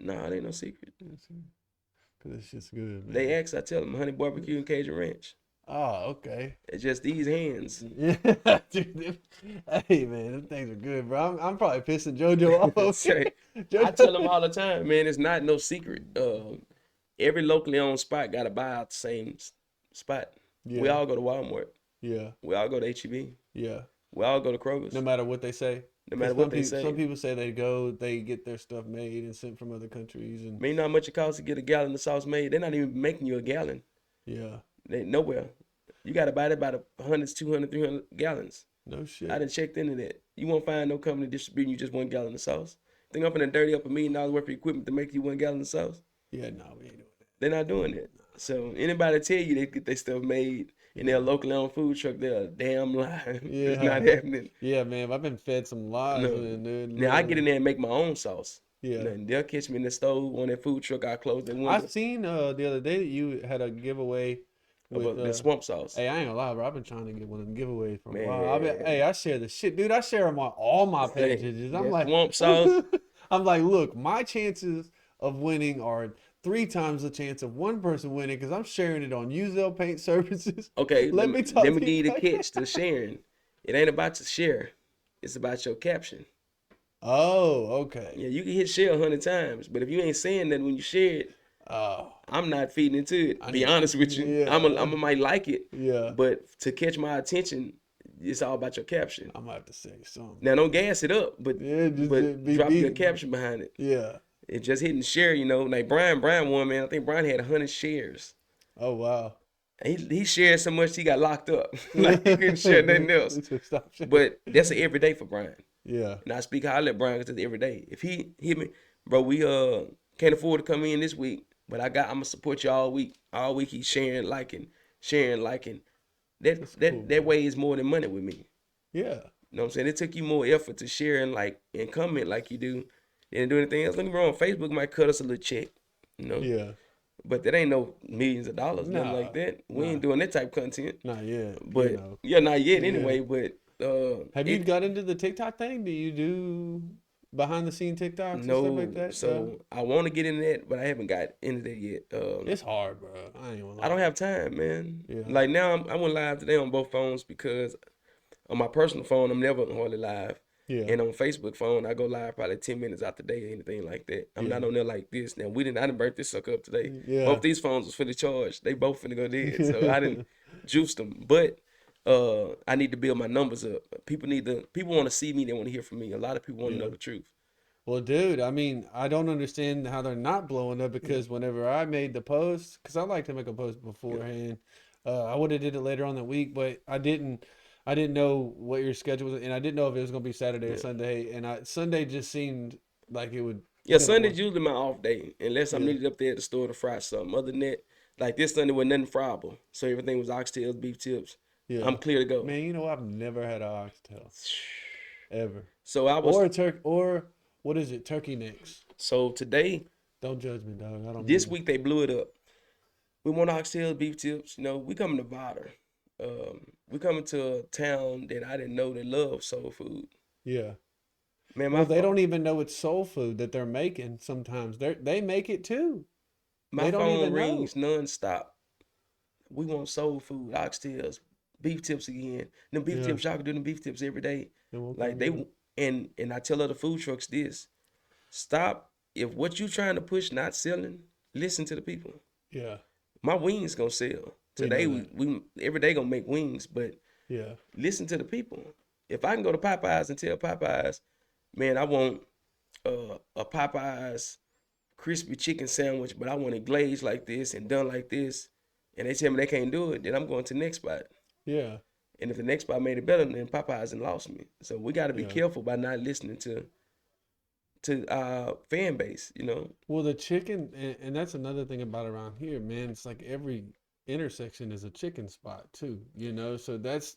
Nah, it ain't no secret. Because it's just good, man. They ask, I tell them, honey barbecue and Cajun ranch. Oh, okay. It's just these hands. Yeah, dude. Hey, man, them things are good, bro. I'm probably pissing JoJo off. Okay. I tell them all the time, man, it's not no secret. Every locally owned spot got to buy out the same spot. Yeah. We all go to Walmart. Yeah, We all go to HEB. yeah. We all go to Kroger's. No matter what they say. No matter 'Cause what they say. Some people say they get their stuff made and sent from other countries, and Man, you know how much it costs to get a gallon of sauce made? They're not even making you a gallon. yeah, They nowhere. You got to buy that by the hundreds, 200, 300 gallons. no shit. I done checked into that. You won't find no company distributing you just 1 gallon of sauce. Think I'm finna dirty up $1 million worth of equipment to make you 1 gallon of sauce? Yeah, no, we ain't doing that. They're not doing that. So anybody tell you they get their stuff made in their locally owned food truck, they're a damn lie. Yeah. It's not happening. Yeah, man, I've been fed some lies, No. man, dude. Now I get in there and make my own sauce. Yeah. And they'll catch me in the stove on that food truck. I close the window. I seen the other day that you had a giveaway with the swamp sauce. Hey, I ain't gonna lie, bro. I've been trying to get one of them giveaways for a Man. while. I share the shit, dude. I share them on all my pages. I'm that like, swamp sauce. I'm like, look, my chances of winning are 3 times the chance of one person winning because I'm sharing it on Uzzell Paint Services. Okay, let me talk let to me give you the like catch to sharing. It ain't about to share. It's about your caption. Oh, okay. Yeah, you can hit share 100 times, but if you ain't saying that when you share it, Oh, I'm not feeding into it. I Be need- honest with you, yeah. I might like it, yeah. but to catch my attention, it's all about your caption. I'm gonna have to say something. Now don't gas it up, but Yeah, just be drop your beat. caption behind it. Yeah. It just hitting share, you know. Like Brian won, man. I think Brian had 100 shares. Oh wow. He shared so much he got locked up. Like he couldn't share nothing else. Stop sharing. But that's an everyday for Brian. yeah. And I speak highly of Brian because it's every day. If he hit me, bro, we can't afford to come in this week, but I'm gonna support you all week. All week he's sharing, liking. That way is more than money with me. Yeah. You know what I'm saying? It took you more effort to share and like and comment like you do than do anything else. Don't get me wrong, Facebook might cut us a little check, you know. Yeah. But that ain't no millions of dollars, nothing Nah, like that. We nah. ain't doing that type of content. Not yet. But you know. yeah, not yet Yeah. anyway. But Have you got into the TikTok thing? Do you do behind the scene TikToks and stuff like that? So I want to get into that, but I haven't got into that yet. It's hard, bro. I ain't gonna lie. I don't have time, man. Yeah. Like now, I went live today on both phones because on my personal phone, I'm never hardly live. Yeah. And on Facebook phone, I go live probably 10 minutes out the day, anything like that. I'm Yeah. not on there like this. Now, I didn't burn this sucker up today. Yeah. Both these phones was fully charged. They both finna go dead. So I didn't juice them. But I need to build my numbers up. People want to see me. They want to hear from me. A lot of people want to know the truth. Well, dude, I mean, I don't understand how they're not blowing up because whenever I made the post, because I like to make a post beforehand, I would have did it later on the week, but I didn't know what your schedule was, and I didn't know if it was gonna be Saturday or Sunday, and Sunday just seemed like it would. Yeah, Sunday's usually my off day, unless I'm Yeah. needed up there at the store to fry something. Other than that, like this Sunday was nothing friable, so everything was oxtails, beef tips. Yeah. I'm clear to go. Man, you know I've never had an oxtail ever, So I was or a turkey, or what is it, turkey necks? so today. Don't judge me, dog. I don't. This mean- week they blew it up. We want oxtails, beef tips. You know, we coming to Nevada. We coming to a town that I didn't know that loved soul food. Yeah. Man, Well, they don't even know it's soul food that they're making. Sometimes they make it too. My they don't phone even know. rings nonstop. we want soul food, oxtails, beef tips again. Them beef Yeah. tips, y'all can do them beef tips every day. They won't Like come they get and I tell other food trucks this: stop. If what you trying to push not selling, listen to the people. Yeah. My wings gonna sell We today. know We every day gonna make wings, but Yeah. listen to the people. If I can go to Popeyes and tell Popeyes, man, I want a Popeyes crispy chicken sandwich, but I want it glazed like this and done like this, and they tell me they can't do it, then I'm going to the next spot. Yeah. And if the next spot made it better, then Popeyes and lost me. So we got to be Yeah. careful by not listening to our fan base, you know. Well, the chicken, and that's another thing about around here, man. It's like every intersection is a chicken spot too, you know. So that's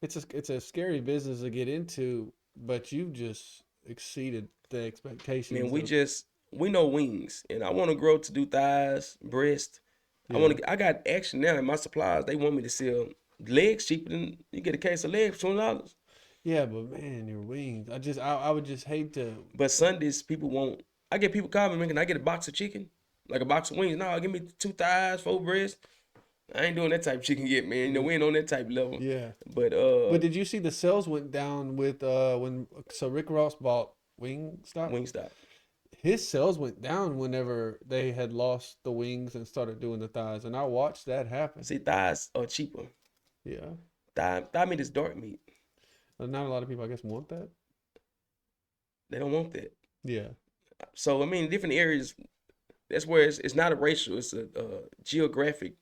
it's a scary business to get into, but you just exceeded the expectations. Man, of- we know wings, and I want to grow to do thighs, breast. Yeah. I got action now in my suppliers. They want me to sell legs cheaper than you get a case of legs for $20. Yeah, but man, your wings. I would just hate to. But Sundays, people want. I get people calling me, can I get a box of chicken? Like a box of wings? No, give me 2 thighs, 4 breasts. I ain't doing that type of chicken yet, man. You know, we ain't on that type level. Yeah. But But did you see the sales went down with when Rick Ross bought Wingstop? Wingstop. His sales went down whenever they had lost the wings and started doing the thighs, and I watched that happen. See, thighs are cheaper. Yeah. Thigh meat is dark meat. Not a lot of people, I guess, want that. They don't want that. Yeah. So I mean, different areas. That's where it's not a racial. It's a geographic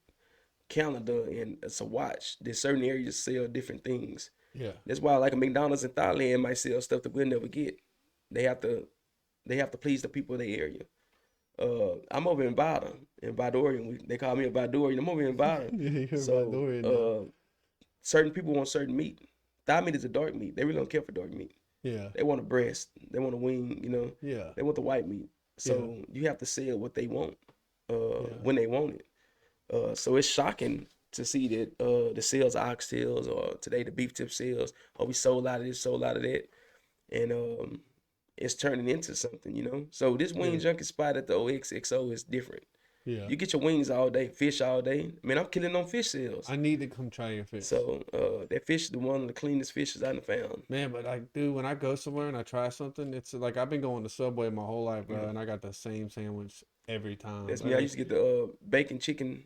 calendar, and it's a watch. There's certain areas sell different things. Yeah. That's why, like a McDonald's in Thailand might sell stuff that we'll never get. They have to please the people of the area. I'm over in Badorian. They call me a Badorian. I'm over in Bada. Yeah, you're So Badorian now. certain people want certain meat. Thigh meat is a dark meat. They really don't care for dark meat. Yeah. They want a breast. They want a wing. You know. Yeah. They want the white meat. So you have to sell what they want when they want it. So it's shocking to see that the sales of oxtails or today the beef tip sales, we sold out of this, sold out of that. And it's turning into something, you know. So this Wing Junkie spot at the OXXO is different. Yeah. You get your wings all day, fish all day. I mean, I'm killing on fish sales. I need to come try your fish. So that fish is one of the cleanest fishes I done found. Man, but like, dude, when I go somewhere and I try something, it's like I've been going to Subway my whole life, bro, and I got the same sandwich every time. That's me. I used to get the bacon chicken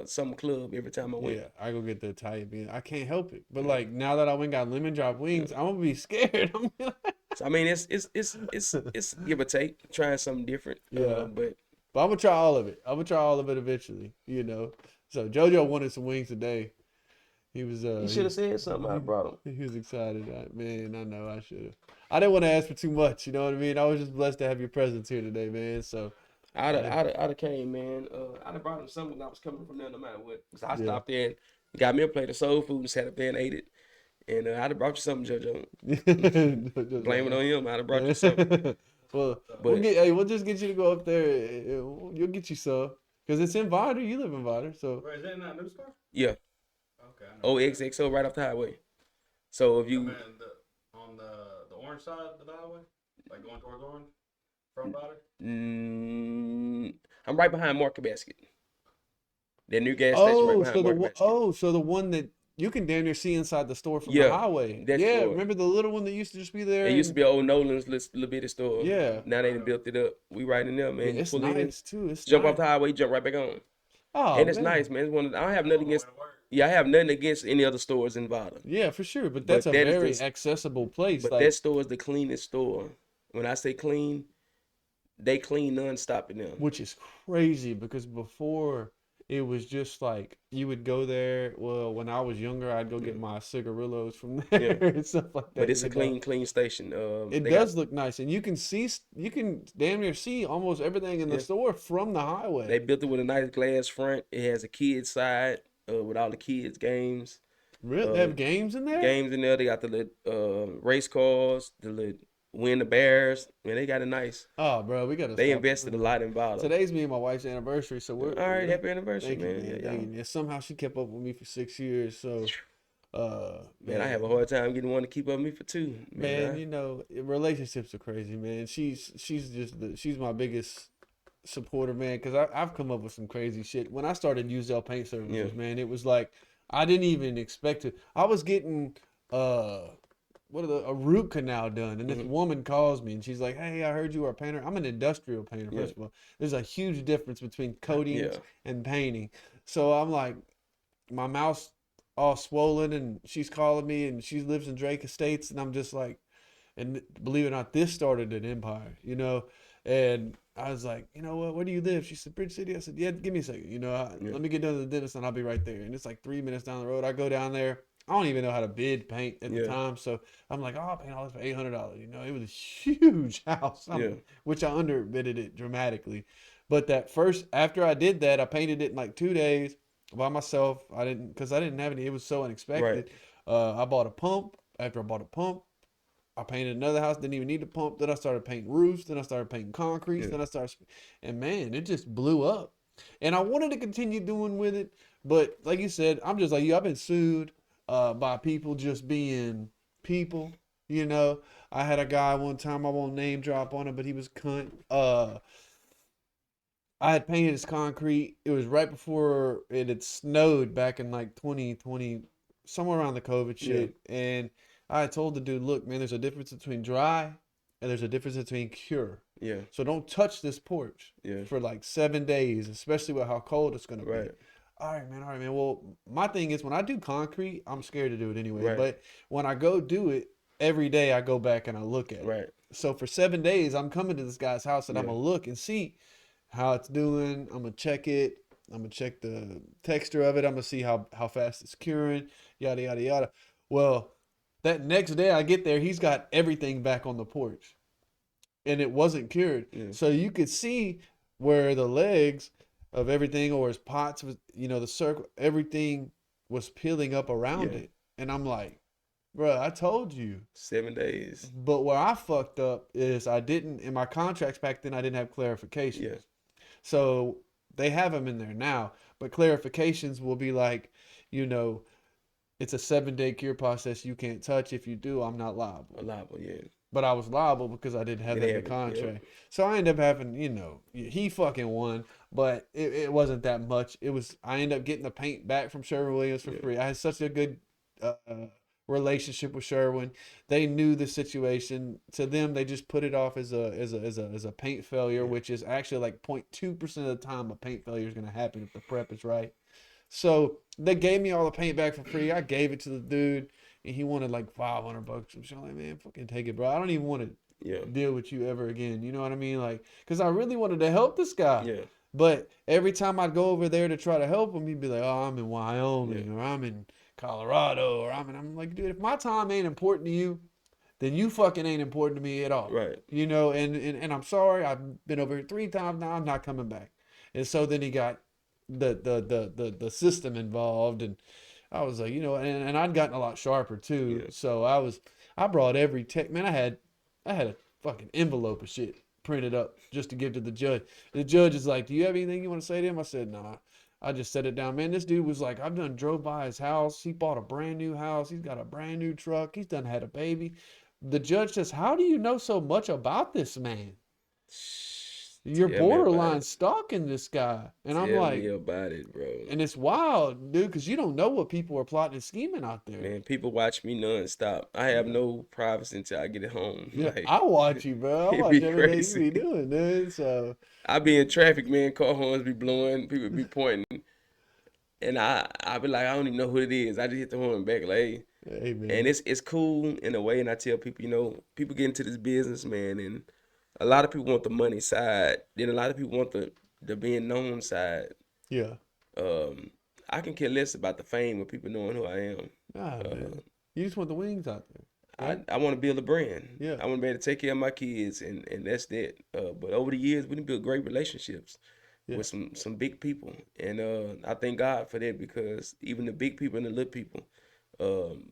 summer club every time I went. Yeah, I go get the Italian bean. I can't help it. But like now that I went and got lemon drop wings, I'm gonna be scared. I'm gonna be like, So, I mean, it's give or take, trying something different. Yeah. But I'm gonna try all of it. I'm gonna try all of it eventually, you know. So JoJo wanted some wings today. He was you should have said something. I brought him. he was excited. Man, I know I should have. I didn't want to ask for too much, you know what I mean? I was just blessed to have your presence here today, man. So I'd have came, man. I'd have brought him something when I was coming from there, no matter what. So I stopped there and got me a plate of soul food and sat up there and ate it. And I'd have brought you something, JoJo. Blame it on him. I'd have brought you something. Well, But- we'll just get you to go up there. You'll get you some. Because it's in Vidor. You live in Vidor. So, Where is that in that new store? Yeah. Okay. I know. OXXO right off the highway. So if I you mean, on the orange side of the highway, like going towards Orange, from Body. I'm right behind Market Basket. That new gas station right behind Market Basket. so the one that you can damn near see inside the store from Yeah, the highway. that Yeah, store. remember the little one that used to just be there? It used to be old Nolan's little bitty store. Yeah. Now they done built it up. We right in there, man. Yeah, it's Pull in, nice too. It's jump nice. off the highway, jump right back on. Oh, And it's man. nice, man. It's one of, I don't have nothing against. Yeah, I have nothing against any other stores in Vada. Yeah, for sure. But that's a that is very just- accessible place. But like, that store is the cleanest store. When I say clean, they clean nonstop in there. which is crazy because before it was just like you would go there. Well, when I was younger, I'd go get my cigarillos from there and stuff like that. But it's a you know? clean station. It they does got- look nice, and you can damn near see almost everything in the Yeah. store from the highway. They built it with a nice glass front. It has a kids side with all the kids games. Really, they have games in there. Games in there. They got the little race cars, the little Win the Bears. Man, they got it nice. Oh, bro, we gotta. They stop. invested a lot in Vada. Today's me and my wife's anniversary, so we're All right, happy anniversary, Thank you, man. man. Yeah, Thank you. Yeah, somehow she kept up with me for 6 years, so. Man, I have a hard time getting one to keep up with me for 2. Man, you know, relationships are crazy, man. She's just she's my biggest supporter, man, because I've come up with some crazy shit. When I started Uzzell Paint Services, Yeah. man, it was like I didn't even expect to. I was getting a root canal done, and this woman calls me and she's like, "Hey, I heard you were a painter." I'm an industrial painter. Yeah. First of all, there's a huge difference between coatings Yeah. and painting. So I'm like, my mouth's all swollen, and she's calling me, and she lives in Drake Estates, and I'm just like, and believe it or not, this started an empire, you know. And I was like, you know what? Where do you live? She said, Bridge City. I said, yeah, give me a second. You know, let me get done to the dentist, and I'll be right there. And it's like 3 minutes down the road. I go down there. I don't even know how to bid paint at the Yeah. time, so I'm like, oh, I'll paint all this for $800. You know, it was a huge house, Yeah. which I underbidded it dramatically. But that first, after I did that, I painted it in like 2 days by myself. I didn't have any. It was so unexpected. I bought a pump. After I bought a pump, I painted another house, didn't even need a pump. Then I started painting roofs. Then I started painting concrete. Yeah. Then I started, and man, it just blew up. And I wanted to continue doing with it, but like you said, I'm just like you. I've been sued by people just being people. You know, I had a guy one time. I won't name drop on him, but he was cunt. I had painted his concrete. It was right before it had snowed back in like 2020, somewhere around the COVID shit. And I had told the dude, look, man, there's a difference between dry and there's a difference between cure. Yeah. So don't touch this porch Yeah. for like 7 days, especially with how cold it's going to Right. be. All right, man. All right, man. Well, my thing is when I do concrete, I'm scared to do it anyway. Right. But when I go do it, every day I go back and I look at it. Right. So for 7 days, I'm coming to this guy's house and I'm Yeah. going to look and see how it's doing. I'm going to check it. I'm going to check the texture of it. I'm going to see how fast it's curing, yada, yada, yada. Well, that next day I get there, he's got everything back on the porch. And it wasn't cured. Yeah. So you could see where the legs of everything or his pots, was, you know, the circle, everything was peeling up around Yeah. it. And I'm like, bro, I told you. 7 days. But where I fucked up is I didn't, in my contracts back then, I didn't have clarifications. Yeah. So they have them in there now. But clarifications will be like, you know, it's a 7-day cure process you can't touch. If you do, I'm not liable. Liable, yeah. But I was liable because I didn't have that in the contract. So I ended up having, you know, he fucking won, but it wasn't that much. I ended up getting the paint back from Sherwin-Williams for free. I had such a good relationship with Sherwin. They knew the situation. To them, they just put it off as a paint failure, which is actually like 0.2% of the time a paint failure is going to happen if the prep is right. So they gave me all the paint back for free. I gave it to the dude, and he wanted like $500. I'm like, man, fucking take it, bro. I don't even want to deal with you ever again. You know what I mean? Like, because I really wanted to help this guy. Yeah. But every time I'd go over there to try to help him, he'd be like, oh, I'm in Wyoming or I'm in Colorado or I'm like, dude, if my time ain't important to you, then you fucking ain't important to me at all. Right. You know, and I'm sorry. I've been over here 3 times now. I'm not coming back. And so then he got the system involved, and I was like, you know, and I'd gotten a lot sharper too. Yeah. So I brought every tech, man. I had a fucking envelope of shit printed up just to give to the judge. The judge is like, do you have anything you want to say to him? I said, nah. I just set it down. Man, this dude was like, I've done drove by his house. He bought a brand new house. He's got a brand new truck. He's done had a baby. The judge says, how do you know so much about this man? You're borderline stalking this guy. And I'm like, tell me about it, bro. And it's wild, dude, because you don't know what people are plotting and scheming out there. Man, people watch me nonstop. I have no privacy until I get it home. Yeah, Like, I watch you, bro. I it watch be everything crazy. you be doing, dude. So I be in traffic, man. Car horns be blowing. People be pointing. And I be like, I don't even know who it is. I just hit the horn back, like, hey, man. and it's cool in a way. And I tell people, you know, people get into this business, man, and a lot of people want the money side. Then a lot of people want the being known side. Yeah. I can care less about the fame of people knowing who I am. Nah, man. You just want the wings out there. Right? I want to build a brand. Yeah. I want to be able to take care of my kids, and that's that. But over the years, we done built great relationships with some big people, and I thank God for that, because even the big people and the little people,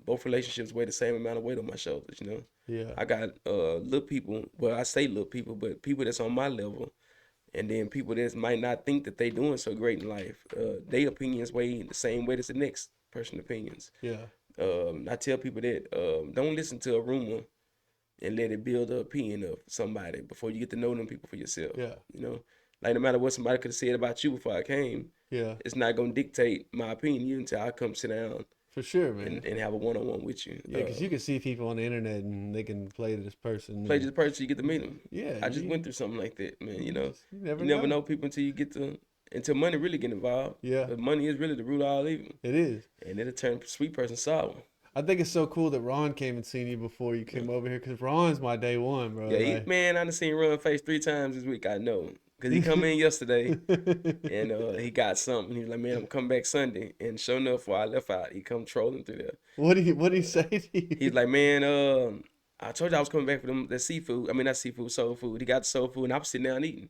both relationships weigh the same amount of weight on my shoulders. You know. Yeah. I got little people. Well, I say little people, but people that's on my level, and then people that might not think that they doing so great in life. Their opinions weigh the same weight as the next person's opinions. Yeah. I tell people that don't listen to a rumor and let it build an opinion of somebody before you get to know them people for yourself. Yeah. You know, Like no matter what somebody could have said about you before I came, Yeah, it's not gonna dictate my opinion until I come sit down for sure, man. and have a one-on-one with you. Yeah, because you can see people on the internet and they can play this person. Play and- this person, you get to meet them. Yeah, I just went through something like that, man. You know, you never you never know people until you get to until money really get involved. Yeah. But money is really the root of all evil, It is. and it'll turn a sweet person sour. I think it's so cool that Ron came and seen you before you came over here because Ron's my day one, bro. Yeah, like- man, I done seen Run face 3 times this week. I know. Because he come in yesterday and he got something. He was like, man, I'm coming back Sunday. And sure enough, before I left out, he come trolling through there. What did he say to you? He's like, man, I told you I was coming back for them, the seafood. I mean, not seafood, soul food. He got the soul food, and I was sitting down eating.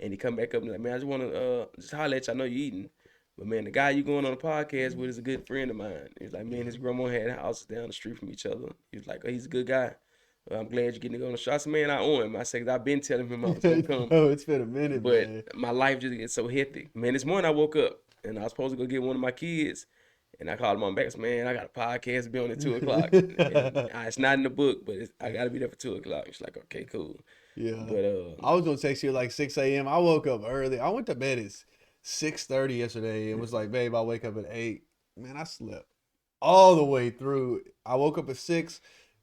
And he come back up and like, man, I just want to just holler at you. I know you eating. But, man, the guy you going on the podcast with is a good friend of mine. He's like, man, his grandma had houses down the street from each other. He was like, oh, he's a good guy. I'm glad you're getting to go on the show. I said, man, I owe him. I said, 'cause I've been telling him I was going to come. Oh, it's been a minute, But man. my life just gets so hectic. Man, this morning I woke up and I was supposed to go get one of my kids. And I called him on back. I said, man, I got a podcast to be on at 2 o'clock. It's not in the book, but I got to be there for 2 o'clock. She's like, okay, cool. Yeah. But I was going to text you at like 6 a.m. I woke up early. I went to bed at 6:30 yesterday and was like, babe, I'll wake up at 8. Man, I slept all the way through. I woke up at 6.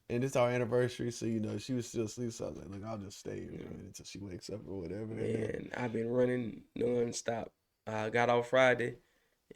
And it's our anniversary, so she was still asleep. So I was like, look, I'll just stay here until she wakes up or whatever. man, I've been running nonstop. I got off Friday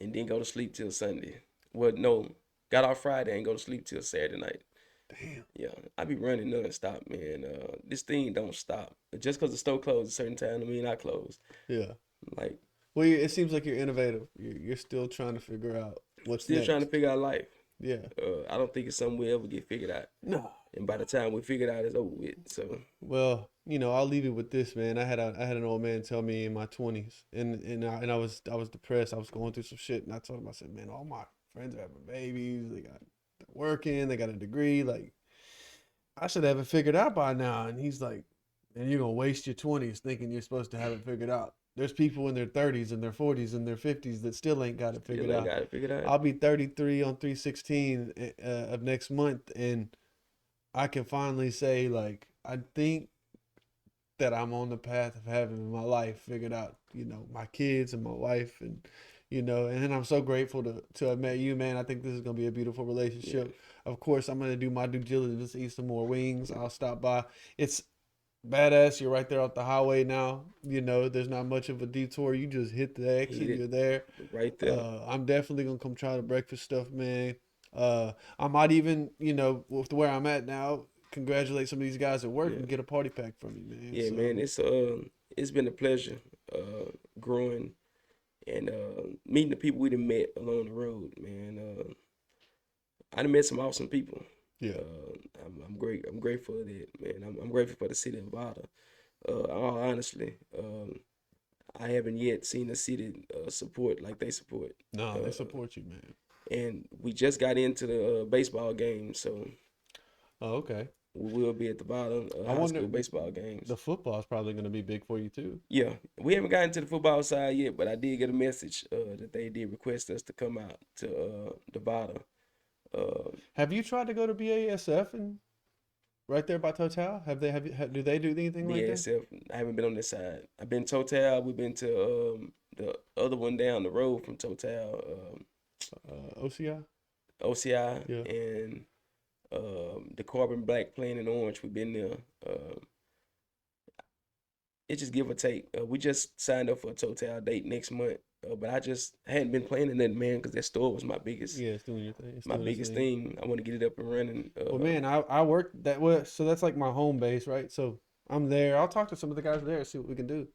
and didn't go to sleep till Sunday. Well, no, got off Friday and go to sleep till Saturday night. Damn. Yeah, I be running nonstop, man. This thing don't stop. Just because the store closed at a certain time, I mean, I closed. Yeah. Like, Well, it seems like you're innovative. You're still trying to figure out what's still next. trying to figure out life. Yeah. I don't think it's something we ever get figured out. No. And by the time we figure it out, it's over with. So Well, I'll leave it with this, man. I had an old man tell me in my 20s, and I was depressed. I was going through some shit, and I told him, I said, man, all my friends are having babies. They're working. They got a degree. Like, I should have it figured out by now. And he's like, and you're gonna waste your 20s thinking you're supposed to have it figured out. There's people in their 30s and their 40s and their 50s that still ain't got it figured out. got it figured out. I'll be 33 on 3/16 of next month, and I can finally say, like, I think that I'm on the path of having my life figured out. My kids and my wife, and and I'm so grateful to have met you, man. I think this is gonna be a beautiful relationship. Of course, I'm gonna do my due diligence, eat some more wings. I'll stop by. It's badass. You're right there off the highway now. There's not much of a detour. You just hit the exit. You're there. Right there. I'm definitely gonna come try the breakfast stuff, man. I might even, with where I'm at now, congratulate some of these guys at work and get a party pack from you, man. Yeah, So, man. It's been a pleasure growing and meeting the people we done met along the road, man. I done met some awesome people. Yeah. I'm great. I'm grateful for that, man. I'm grateful for the city of Nevada. All honestly, I haven't yet seen the city support like they support. No, they support you, man. And we just got into the baseball game, so Oh, okay. we will be at the bottom of I high wonder- school baseball games. The football's probably gonna be big for you too. Yeah, we haven't gotten to the football side yet, but I did get a message that they did request us to come out to Nevada. Have you tried to go to BASF and right there by Total? Do they do anything like that? BASF, I haven't been on this side. I've been Total. We've been to the other one down the road from Total, OCI? OCI, Yeah. and the Carbon Black, Plain and Orange. We've been there. It's just give or take. We just signed up for a Total date next month, but I just hadn't been playing in that, man, because that store was my biggest, Yeah, it's doing your thing. It's my doing its biggest thing. I want to get it up and running. Well, man, I work that way, so that's like my home base, right? So I'm there. I'll talk to some of the guys there, see what we can do.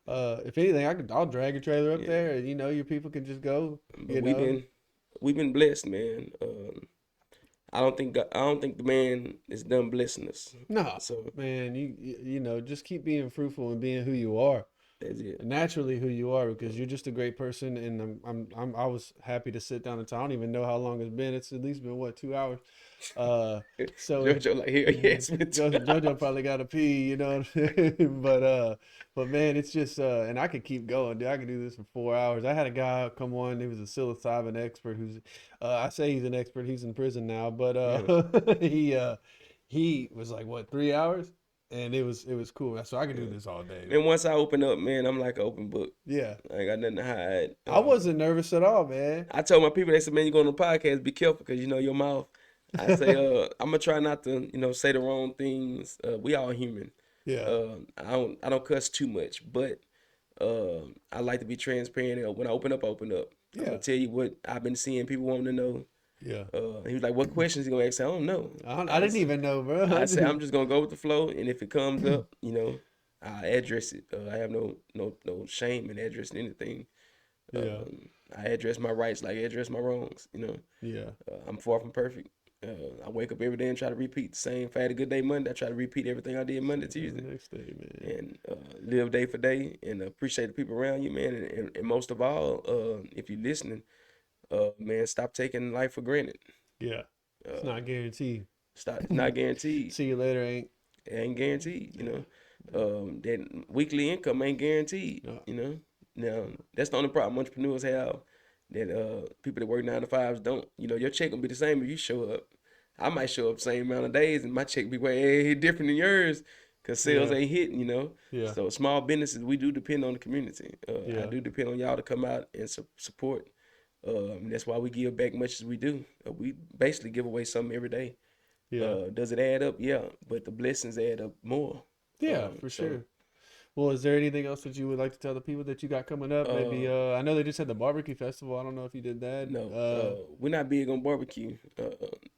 If anything, I'll drag your trailer up there, and your people can just go. But we've been blessed, man. I don't think the man is done blessing us. No, So man, you just keep being fruitful and being who you are, that's it. naturally who you are, because you're just a great person, and I was happy to sit down and talk. I don't even know how long it's been. It's at least been 2 hours. So Jojo like here, yes, Jojo probably got to pee, what I'm saying? But man, it's just and I could keep going, dude. I could do this for 4 hours. I had a guy come on. He was a psilocybin expert. Who's I say he's an expert. He's in prison now, but he was like 3 hours. and it was cool. So I could do this all day. And once I open up, man, I'm like an open book. Yeah, I ain't got nothing to hide. I wasn't nervous at all, man. I told my people, they said, man, you go on the podcast, be careful because you know your mouth. I say, I'm gonna try not to, say the wrong things. We all human. Yeah, I don't cuss too much, but I like to be transparent. When I open up, I'm Yeah. gonna tell you what I've been seeing people wanting to know. yeah. He was like, "What questions you gonna ask?" I don't know. I didn't even know, bro. I say I'm just gonna go with the flow, and if it comes up, I address it. I have no shame in addressing anything. Yeah. I address my rights like I address my wrongs. Yeah, I'm far from perfect. I wake up every day and try to repeat the same. If I had a good day Monday, I try to repeat everything I did Monday, Tuesday, next day, man. and live day for day, and appreciate the people around you, man. And most of all, if you're listening, man, stop taking life for granted. Yeah, it's not guaranteed. Stop. It's not guaranteed. See you later ain't. It ain't guaranteed. That weekly income ain't guaranteed. No. Now that's the only problem entrepreneurs have. That people that work 9 to 5s don't. Your check gonna be the same if you show up. I might show up the same amount of days, and my check be way different than yours, cause sales ain't hitting. Yeah. So small businesses, we do depend on the community. Yeah. I do depend on y'all to come out and support. And that's why we give back much as we do. We basically give away something every day. Yeah. Does it add up? Yeah, but the blessings add up more. Yeah, for sure. Well, is there anything else that you would like to tell the people that you got coming up? Maybe I know they just had the barbecue festival. I don't know if you did that. No, we're not big on barbecue. I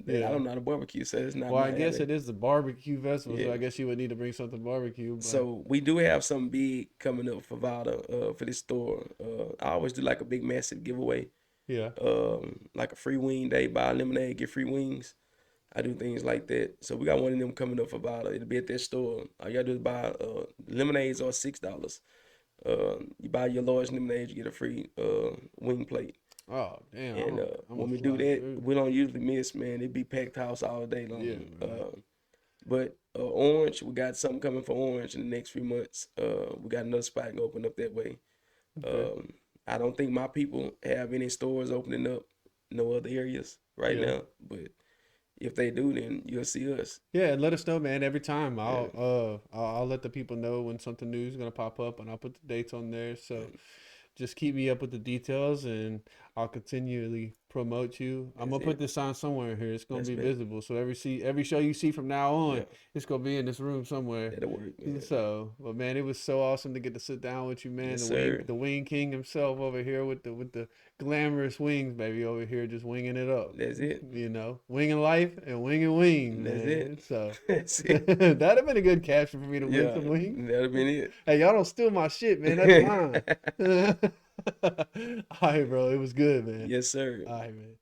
don't know how to barbecue, so it's not. Well, I my guess alley. it is the barbecue festival, so Yeah. I guess you would need to bring something barbecue. But... So we do have something big coming up for Vada, for this store. I always do like a big massive giveaway. yeah, Like a free wing day, buy a lemonade, get free wings. I do things like that. So we got one of them coming up for Vada. It'll be at that store. All you gotta do is buy lemonades are $6. You buy your large lemonade, you get a free wing plate. oh damn. And I'm when gonna we do fly that, through. we don't usually miss, man. It be packed house all day long. Yeah, man. But Orange, we got something coming for Orange in the next few months. We got another spot gonna open up that way. Okay. I don't think my people have any stores opening up no other areas right Yeah. now. But if they do, then you'll see us. Yeah, and let us know, man. Every time I'll let the people know when something new is gonna pop up, and I'll put the dates on there. So just keep me up with the details, and I'll continually promote you. I'm gonna put this sign somewhere here. It's gonna That's be it. visible. So every show you see from now on, Yeah. it's gonna be in this room somewhere. That'll work, man. So, but man, it was so awesome to get to sit down with you, man. Yes, the sir. Wing King himself over here with the glamorous wings, baby, over here just winging it up. That's it. Winging life and winging wings. That's man. it. So That's it. that'd have been a good caption for me to win Yeah, some wings. that'll be it. Hey, y'all don't steal my shit, man. That's mine. All right, bro. It was good, man. Yes, sir. All right, man.